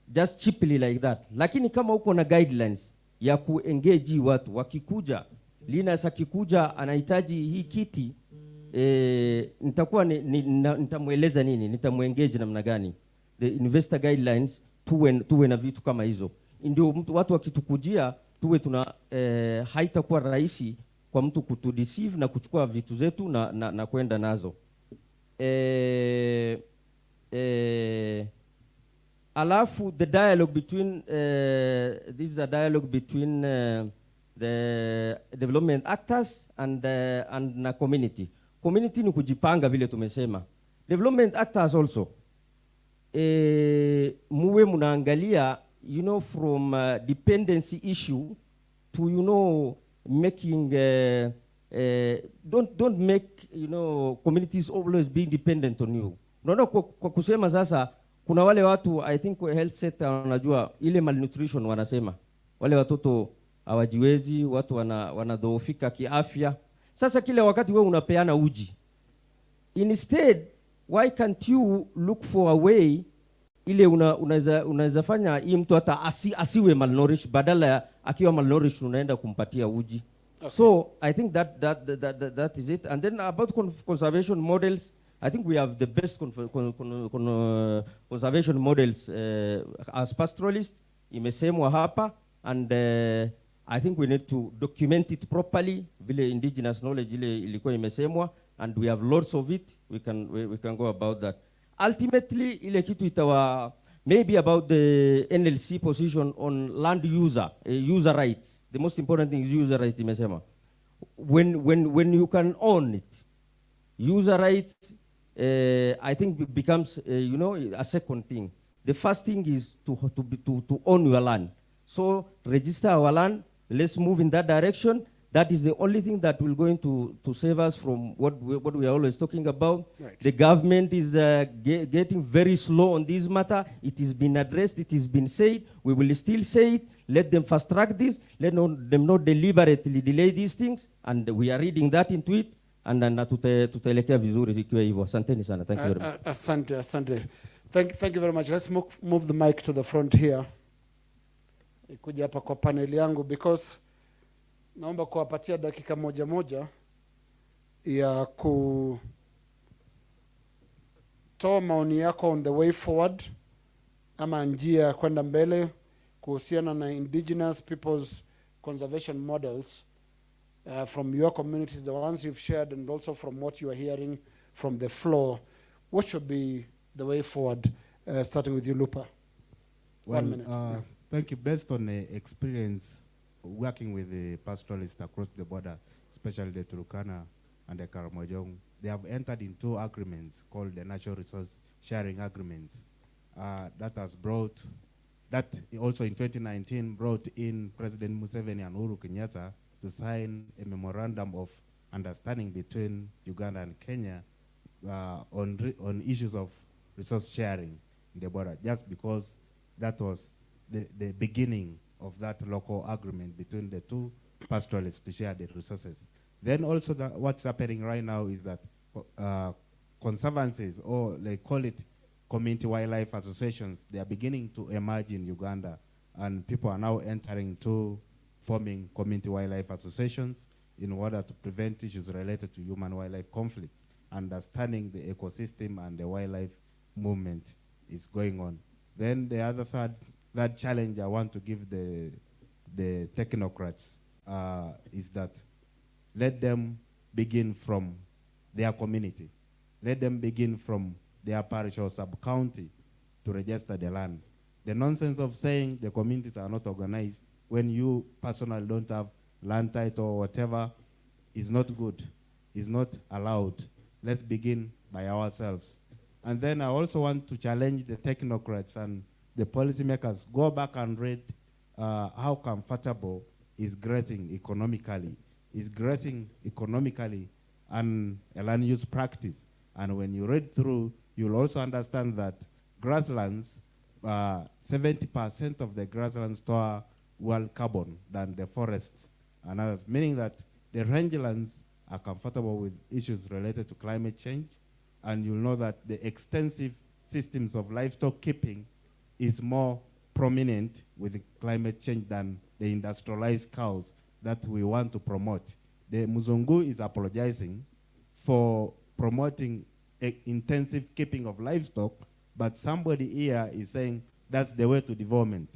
just cheaply like that. Lakini kama uko na guidelines ya ku engage watu wakikuja, Linus akikuja anahitaji hii kiti, nitakuwa nitamueleza nini, nitamuengage namna gani. The investor guidelines tuwe na vitu kama hizo, ndio watu wakitukujia tuwe haitakuwa rahisi kwa mtu kutudeceive na kuchukua vitu zetu na kwenda nazo. Alafu the dialogue between this is a dialogue between the development actors and na community. Community ni kujipanga vile tumesema. Development actors also muwe munaangalia, you know, from dependency issue to, you know, making don't make, you know, communities always being dependent on you. Unaona kwa kusema sasa kuna wale watu, I think health sector wanajua ile malnutrition, wanasema wale watoto hawajiwezi, watu wanadhoofika kiafya. Sasa kile wakati wewe unapeana uji, instead why can't you look for a way ile unaweza fanya hii mtu hata asiwe malnourished, badala ya akiwa malnourished unaenda kumpatia uji. Okay. So I think that is it. And then about conservation models, I think we have the best conservation models as pastoralists, imesemwa hapa, and I think we need to document it properly, vile indigenous knowledge ile ilikuwa imesemwa, and we have lots of it. We can go about that. Ultimately ile kitu itawa maybe about the NLC position on land user rights. The most important thing is user rights, imesema. When you can own it, user rights I think becomes you know, a second thing. The first thing is to own your land. So register our land, let's move in that direction, That is the only thing that will going to save us from what we are always talking about. Right. The government is getting very slow on this matter. It has been addressed, it has been said. We will still say it. Let them fast track this. Let them not deliberately delay these things. And we are reading that into it. And then tutaelekea vizuri ikiwa hivyo. Asanteni sana. Thank you very much. Asante. Thank you very much. Let's move the mic to the front here. Ikuja hapa kwa panel yangu because naomba kuwapatia dakika moja ya kutoa maoni yako on the way forward ama njia ya kwenda mbele kuhusiana na indigenous people's conservation models from your communities, the ones you've shared, and also from what you are hearing from the floor. What should be the way forward, starting with you, Lupa? Well, 1 minute. Thank you. Based on experience working with the pastoralists across the border, especially the Turkana and the Karamojong, they have entered into agreements called the Natural Resource Sharing Agreements. That also in 2019 brought in President Museveni and Uhuru Kenyatta to sign a memorandum of understanding between Uganda and Kenya on issues of resource sharing in the border, just because that was the beginning of that local agreement between the two pastoralists to share the resources. Then also what's happening right now is that conservancies, or they call it community wildlife associations, they are beginning to emerge in Uganda, and people are now entering to forming community wildlife associations in order to prevent issues related to human-wildlife conflicts. Understanding the ecosystem and the wildlife movement is going on. Then the other third challenge I want to give the technocrats is that let them begin from their community. Let them begin from their parish or sub-county to register the land. The nonsense of saying the communities are not organized when you personally don't have land title or whatever is not good, is not allowed. Let's begin by ourselves. And then I also want to challenge the technocrats and the policymakers. Go back and read how comfortable is grazing economically. Is grazing economically and a land use practice? And when you read through, you'll also understand that grasslands, 70% of the grasslands store more carbon than the forests and others, meaning that the rangelands are comfortable with issues related to climate change. And you'll know that the extensive systems of livestock keeping is more prominent with the climate change than the industrialized cows that we want to promote. The Muzungu is apologizing for promoting intensive keeping of livestock, but somebody here is saying that's the way to development.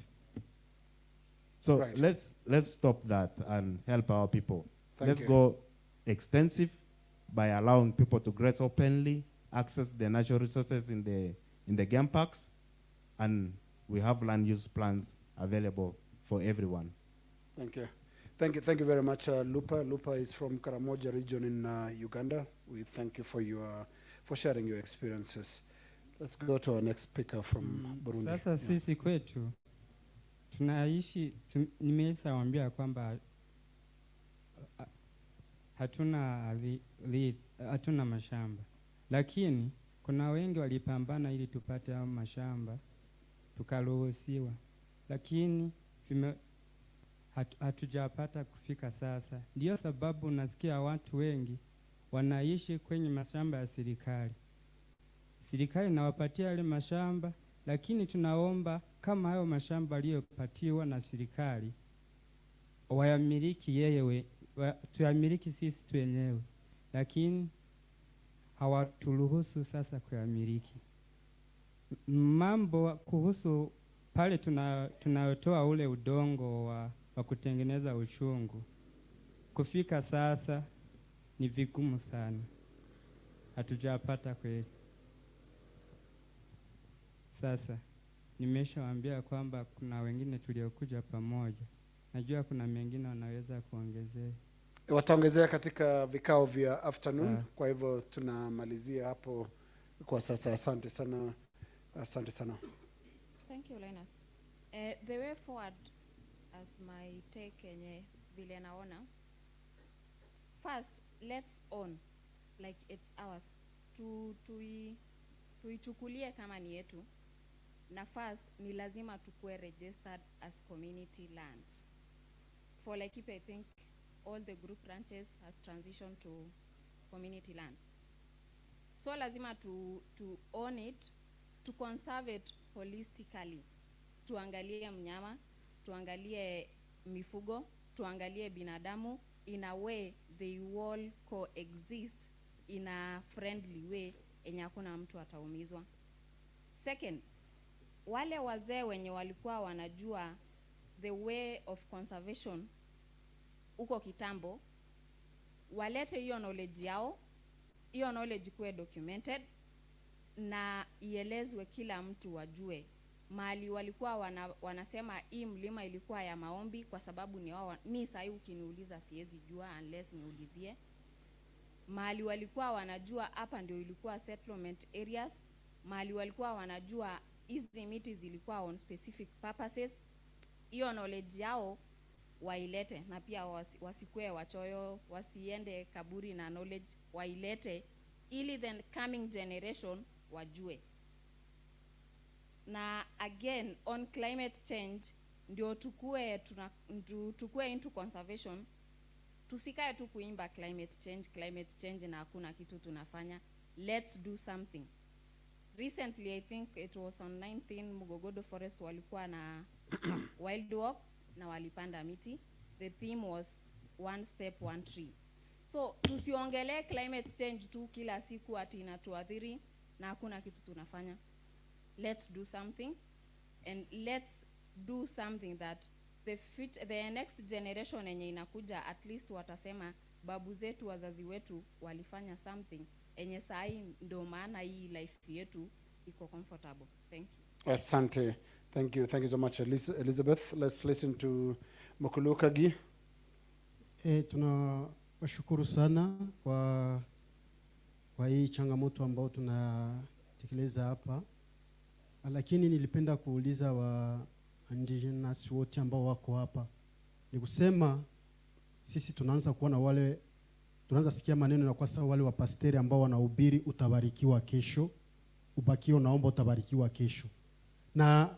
So Right. let's stop that and help our people. Thank you. Let's go extensive by allowing people to graze openly, access the natural resources in the game parks, and we have land use plans available for everyone. Thank you. Thank you very much, Lupa. Lupa is from Karamoja region in Uganda. We thank you for sharing your experiences. Let's go to our next speaker from Burundi. Sasa sisi kwetu tunaishi nimeshawaambia kwamba hatuna mashamba, lakini kuna wengi walipambana ili tupate hao mashamba tukaruhusiwa, lakini hatujapata kufika sasa. Ndio sababu nasikia watu wengi wanaishi kwenye mashamba ya serikali. Serikali inawapatia yale mashamba, lakini tunaomba kama hayo mashamba aliyopatiwa na serikali wayamiliki tuyamiliki sisi wenyewe, lakini hawaturuhusu sasa kuyamiliki. Mambo kuhusu pale tunayotoa ule udongo wa kutengeneza uchungu, kufika sasa ni vigumu sana, hatujapata kweli. Sasa nimeshawaambia kwamba kuna wengine tuliokuja pamoja, najua kuna mengine wanaweza kuongezea. Wataongezea katika vikao vya afternoon. Kwa hivyo tunamalizia hapo kwa sasa. Asante sana. Thank you, Linus. The way forward, as my take yenye vile naona, first let's own like it's ours, tuichukulie kama ni yetu, na first ni lazima tukue registered as community land. For Laikipia, I think all the group ranches has transitioned to community land. So lazima to own it, to conserve it holistically. Tuangalie mnyama, tuangalie mifugo, tuangalie binadamu, in a way they all coexist in a friendly way, enye hakuna mtu ataumizwa. Second, wale wazee wenye walikuwa wanajua the way of conservation uko kitambo, walete hiyo knowledge yao, hiyo knowledge kuwe documented, na ielezwe kila mtu wajue. Mahali walikuwa wanasema hii mlima ilikuwa ya maombi kwa sababu ni wao, mi sasa ukiniuliza siwezi jua unless niulizie. Mahali walikuwa wanajua hapa ndio ilikuwa settlement areas, mahali walikuwa wanajua hizi miti zilikuwa on specific purposes, hiyo knowledge yao wailete, na pia wasikue wachoyo, wasiende kaburi na knowledge, wailete ili then coming generation wajue. Na again on climate change, ndio tukue into conservation, tusikae tu kuimba climate change na hakuna kitu tunafanya. Let's do something. Recently, I think it was on 19 Mugogodo Forest, walikuwa na wild walk na walipanda miti. The theme was one step, one tree. So tusiongele climate change tu kila siku ati inatuadhiri na hakuna kitu tunafanya. Let's do something, and let's do something that the next generation enye inakuja at least watasema babu zetu, wazazi wetu walifanya something enye sai ndo maana hii life yetu iko comfortable. Thank you. Asante. Thank you so much, Elizabeth. Let's listen to Mukulukagi. Tunawashukuru sana kwa hii changamoto ambao tunatekeleza hapa, lakini nilipenda kuuliza wa Indigenous wote ambao wako hapa, ni kusema sisi tunaanza kuona wale, tunaanza sikia maneno na kwa sababu wale wa pasteri ambao wanahubiri utabarikiwa kesho, ubakio naomba utabarikiwa kesho, na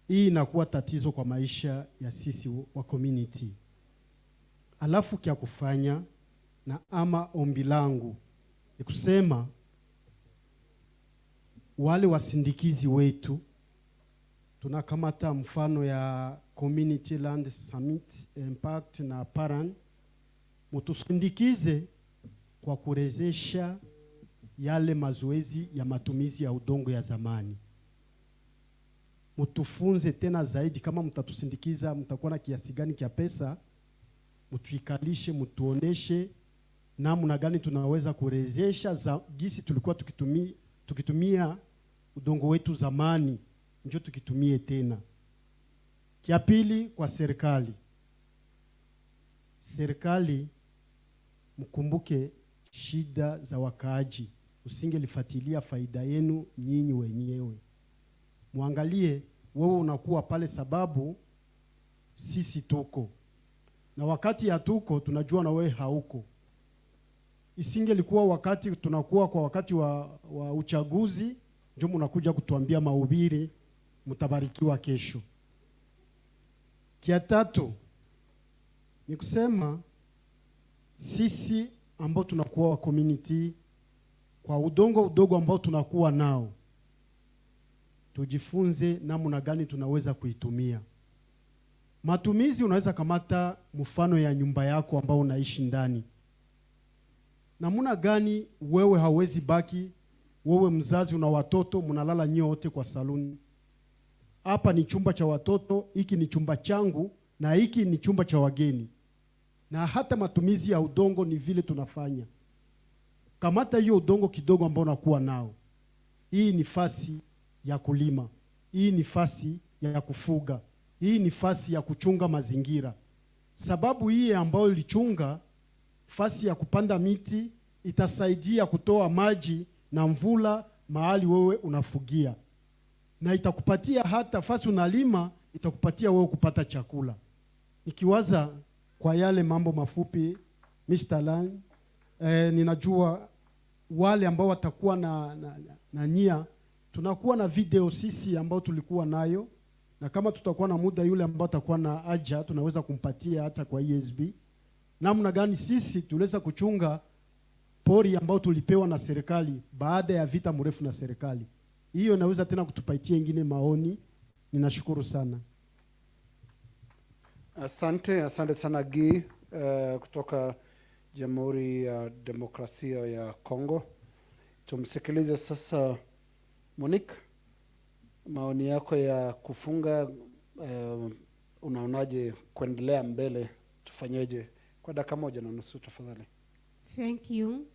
hii inakuwa tatizo kwa maisha ya sisi wa community. Alafu kia kufanya na ama ombi langu ni kusema wale wasindikizi wetu, tunakamata mfano ya Community Land Summit Impact na Paran, mutusindikize kwa kurejesha yale mazoezi ya matumizi ya udongo ya zamani. Mutufunze tena zaidi, kama mtatusindikiza mtakuwa na kiasi gani kia pesa, mutuikalishe, mutuoneshe namna gani tunaweza kurejesha gisi tulikuwa tukitumia udongo wetu zamani, njoo tukitumie tena. Kia pili, kwa serikali mkumbuke shida za wakaaji, usingelifuatilia faida yenu nyinyi wenyewe. Muangalie wewe unakuwa pale sababu sisi tuko, na wakati hatuko tunajua na wewe hauko. Isingelikuwa wakati tunakuwa kwa wakati wa uchaguzi ndio mnakuja kutuambia mahubiri mtabarikiwa kesho. Kia tatu ni kusema sisi ambao tunakuwa wa community, kwa udogo ambao tunakuwa nao, tujifunze namna gani tunaweza kuitumia. Matumizi unaweza kamata mfano ya nyumba yako ambao unaishi ndani. Namna gani wewe hawezi baki, wewe mzazi una watoto mnalala nyote kwa saluni. Hapa ni chumba cha watoto, hiki ni chumba changu, na hiki ni chumba cha wageni. Na hata matumizi ya udongo ni vile tunafanya. Kamata hiyo udongo kidogo ambao unakuwa nao. Hii ni fasi ya kulima, hii ni fasi ya kufuga, hii ni fasi ya kuchunga mazingira. Sababu hii ambayo ilichunga fasi ya kupanda miti itasaidia kutoa maji na mvula mahali wewe unafugia, na itakupatia hata fasi unalima, itakupatia wewe kupata chakula. Nikiwaza kwa yale mambo mafupi Mr. Lang. Ninajua wale ambao watakuwa na nia, tunakuwa na video sisi ambao tulikuwa nayo, na kama tutakuwa na muda, yule ambao atakuwa na haja tunaweza kumpatia hata kwa ESB, namna gani sisi tuliweza kuchunga pori ambao tulipewa na serikali baada ya vita mrefu na serikali. Hiyo inaweza tena kutupatia ingine maoni. Ninashukuru sana. Asante sana Gi kutoka Jamhuri ya Demokrasia ya Kongo. Tumsikilize sasa Monique, maoni yako ya kufunga. Unaonaje kuendelea mbele, tufanyeje? Kwa dakika 1.5 tafadhali. Thank you.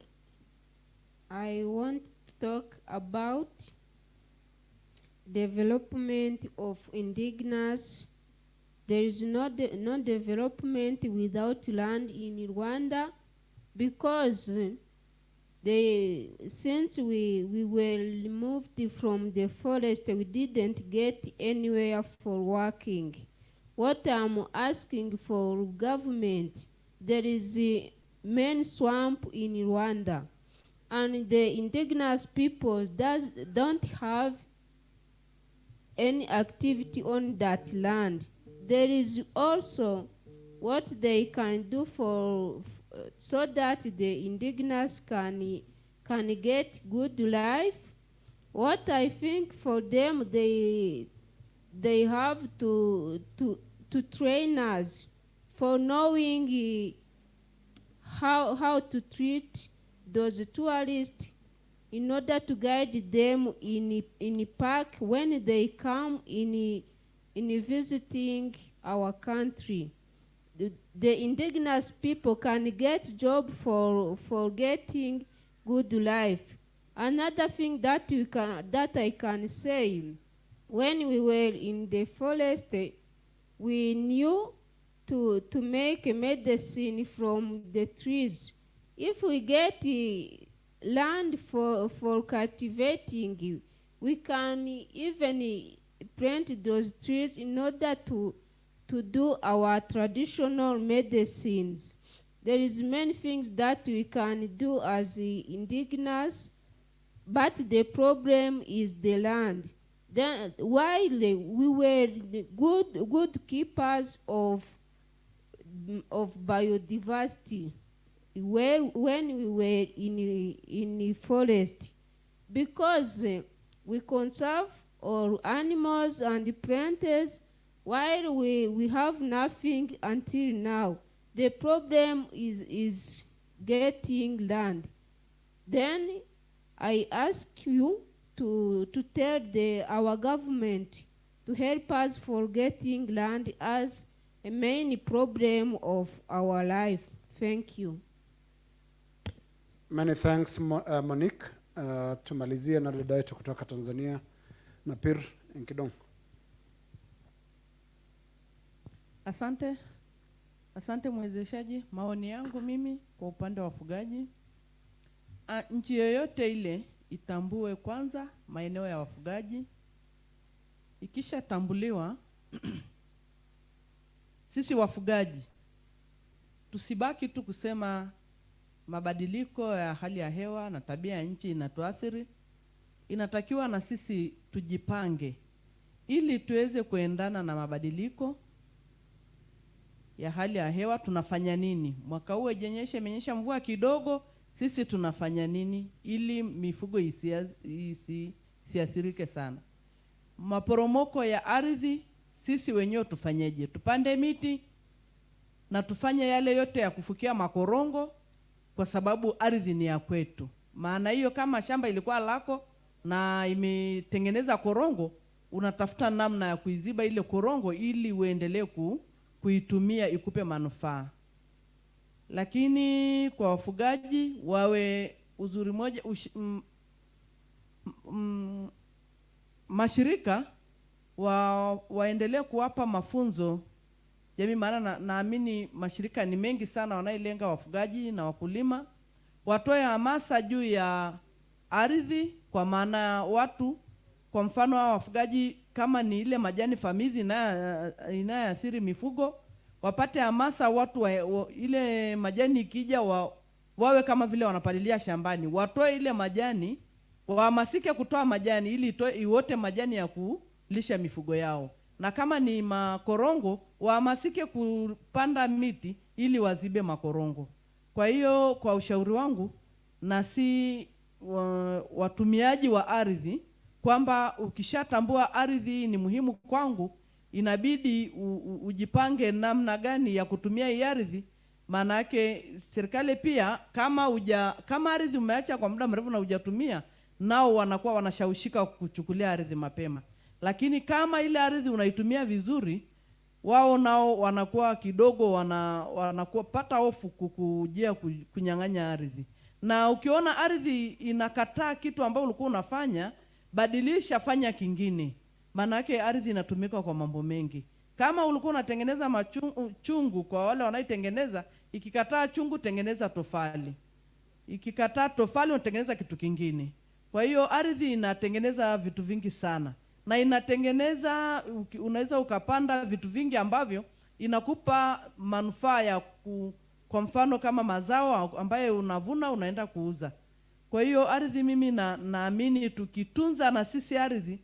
I want to talk about development of Indigenous. There is no development without land in Rwanda, because since we were removed from the forest, we didn't get anywhere for working. What I'm asking for government, there is a main swamp in Rwanda, and the Indigenous people don't have any activity on that land. There is also what they can do so that the Indigenous can get good life. What I think for them, they have to train us for knowing how to treat those tourists, in order to guide them in park when they come in visiting our country. The Indigenous people can get job for getting good life. Another thing that I can say, when we were in the forest, we knew to make a medicine from the trees. If we get land for cultivating, we can even plant those trees in order to do our traditional medicines. There is many things that we can do as Indigenous, but the problem is the land. Then while we were good keepers of biodiversity, when we were in the forest, because we conserve our animals and plants, while we have nothing until now. The problem is getting land. Then I ask you to tell our government to help us for getting land as a main problem of our life. Thank you. Many thanks, Monique. Tumalizie na dada yetu kutoka Tanzania, Napir Nkidong. Asante mwezeshaji. Maoni yangu mimi kwa upande wa wafugaji, nchi yoyote ile itambue kwanza maeneo ya wafugaji. Ikisha tambuliwa sisi wafugaji tusibaki tu kusema mabadiliko ya hali ya hewa na tabia ya nchi inatuathiri. Inatakiwa na sisi tujipange ili tuweze kuendana na mabadiliko ya hali ya hewa. Tunafanya nini? Mwaka huu imenyesha mvua kidogo, sisi tunafanya nini ili mifugo isiathirike sana? Maporomoko ya ardhi, sisi wenyewe tufanyeje? Tupande miti na tufanye yale yote ya kufukia makorongo, kwa sababu ardhi ni ya kwetu. Maana hiyo kama shamba ilikuwa lako na imetengeneza korongo, unatafuta namna ya kuiziba ile korongo ili uendelee kuitumia ikupe manufaa. Lakini kwa wafugaji wawe uzuri moja, mashirika waendelee kuwapa mafunzo jamii, maana naamini mashirika ni mengi sana wanailenga wafugaji na wakulima. Watoe hamasa juu ya ardhi, kwa maana watu, kwa mfano wa wafugaji, kama ni ile majani famizi inayoathiri mifugo, wapate hamasa watu ile majani ikija wawe kama vile wanapalilia shambani, watoe ile majani, wahamasike kutoa majani ili iwote majani ya kulisha mifugo yao, na kama ni makorongo wahamasike kupanda miti ili wazibe makorongo. Kwa hiyo kwa ushauri wangu na si watumiaji wa ardhi, kwamba ukishatambua ardhi ni muhimu kwangu, inabidi ujipange namna gani ya kutumia hii ardhi. Maana yake serikali pia kama ardhi umeacha kwa muda mrefu na hujatumia, nao wanakuwa wanashawishika kuchukulia ardhi mapema. Lakini kama ile ardhi unaitumia vizuri, wao nao wanakuwa kidogo wanakuwa pata hofu kukujia kunyang'anya ardhi. Na ukiona ardhi inakataa kitu ambao ulikuwa unafanya, badilisha, fanya kingine. Maana yake ardhi inatumika kwa mambo mengi. Kama ulikuwa unatengeneza chungu, kwa wale wanaitengeneza, ikikataa chungu tengeneza tofali. Ikikataa tofali unatengeneza kitu kingine. Kwa hiyo ardhi inatengeneza vitu vingi sana. Na inatengeneza, unaweza ukapanda vitu vingi ambavyo inakupa manufaa ya kwa mfano kama mazao ambayo unavuna unaenda kuuza. Kwa hiyo ardhi mimi naamini tukitunza na sisi ardhi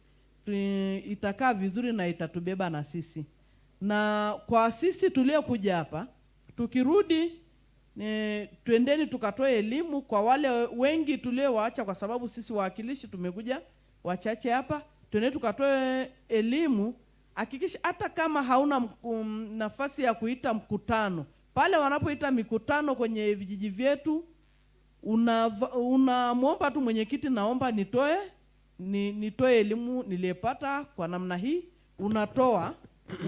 itakaa vizuri na itatubeba na sisi. Na kwa sisi tuliokuja hapa, tukirudi twendeni tukatoe elimu kwa wale wengi tuliowaacha, kwa sababu sisi wawakilishi tumekuja wachache hapa. Twende tukatoe elimu. Hakikisha hata kama hauna nafasi ya kuita mkutano, pale wanapoita mikutano kwenye vijiji vyetu, unamwomba tu mwenyekiti, naomba nitoe elimu niliyepata kwa namna hii. Unatoa,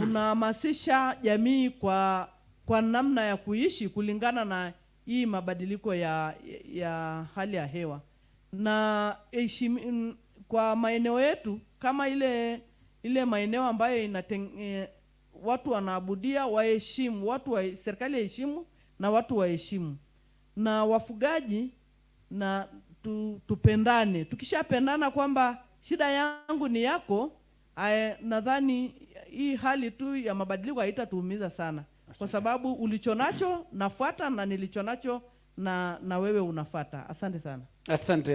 unahamasisha jamii kwa namna ya kuishi kulingana na hii mabadiliko ya hali ya hewa. Na kwa maeneo yetu kama ile maeneo ambayo watu wanaabudia, waheshimu, serikali heshimu na watu waheshimu. Na wafugaji na tupendane. Tukishapendana kwamba shida yangu ni yako, nadhani hii hali tu ya mabadiliko haitatuumiza sana. Kwa sababu ulichonacho nafuata na nilichonacho na wewe unafuata. Asante sana.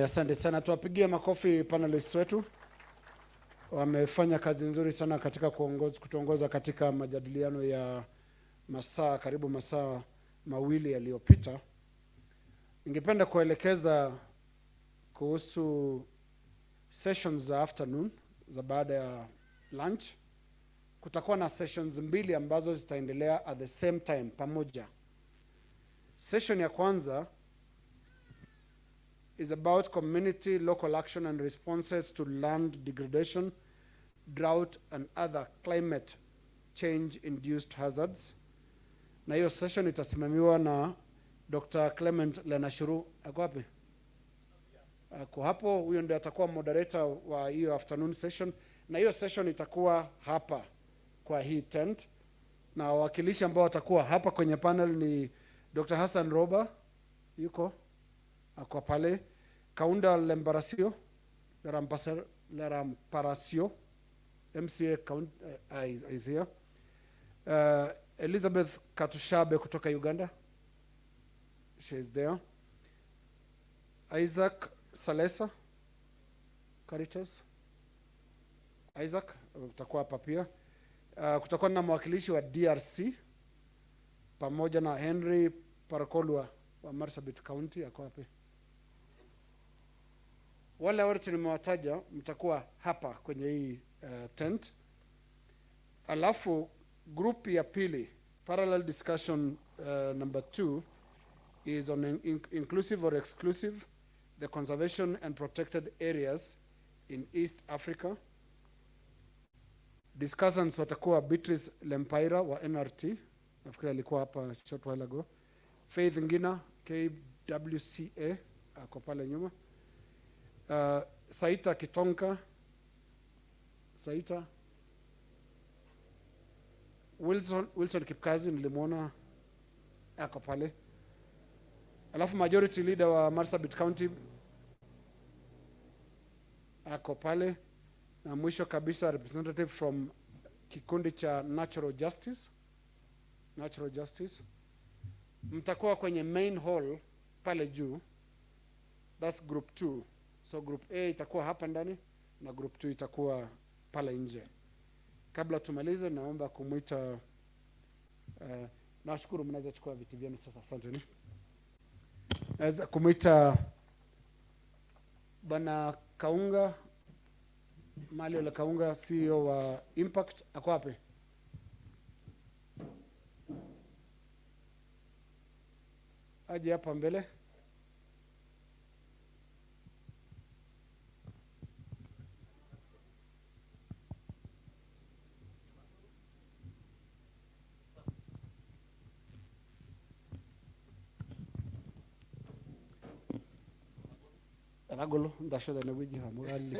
Asante sana. Tuwapigie makofi panelists wetu. Wamefanya kazi nzuri sana katika kutuongoza katika majadiliano ya karibu masaa mawili yaliyopita. Ningependa kuelekeza kuhusu sessions za afternoon za baada ya lunch. Kutakuwa na sessions mbili ambazo zitaendelea at the same time pamoja. Session ya kwanza is about community local action and responses to land degradation, drought and other climate change induced hazards. Na hiyo session itasimamiwa na Dr. Clement Lenashuru. Ako wapi? Ako hapo. Huyo ndiye atakuwa moderator wa hiyo afternoon session, na hiyo session itakuwa hapa kwa hii tent, na wawakilishi ambao watakuwa hapa kwenye panel ni Dr. Hassan Roba, yuko ako pale, Kaunda Lembarasio Leramparacio MCA is here, Elizabeth Katushabe kutoka Uganda, she is there, Isaac Salesa Caritas, Isaac utakuwa hapa pia. Kutakuwa na mwakilishi wa DRC pamoja na Henry Parakolwa wa Marsabit County. Ako wapi? Wale wote nimewataja mtakuwa hapa kwenye hii tent. Alafu group ya pili, parallel discussion number 2 is on inclusive or exclusive, the conservation and protected areas in East Africa. Discussants watakuwa Beatrice Lempaira wa NRT, nafikiri alikuwa hapa short while ago, Faith Ngina KWCA ako pale nyuma, Saita Kitonka, Wilson Kipkazi nilimwona ako pale, alafu majority leader wa Marsabit County ako pale, na mwisho kabisa representative from kikundi cha Natural Justice natural justice. Mtakuwa kwenye main hall pale juu. That's group 2. So group A itakuwa hapa ndani na group 2 itakuwa pale nje. Kabla tumalize, naomba kumuita nashukuru, mnaweza chukua viti vyenu sasa. Asanteni. Naweza kumuita Bwana Kaunga, Mali Ole Kaunga, CEO wa Impact. Ako wapi? Aje hapa mbele. Ragolo ndashoda na wiji hamugali.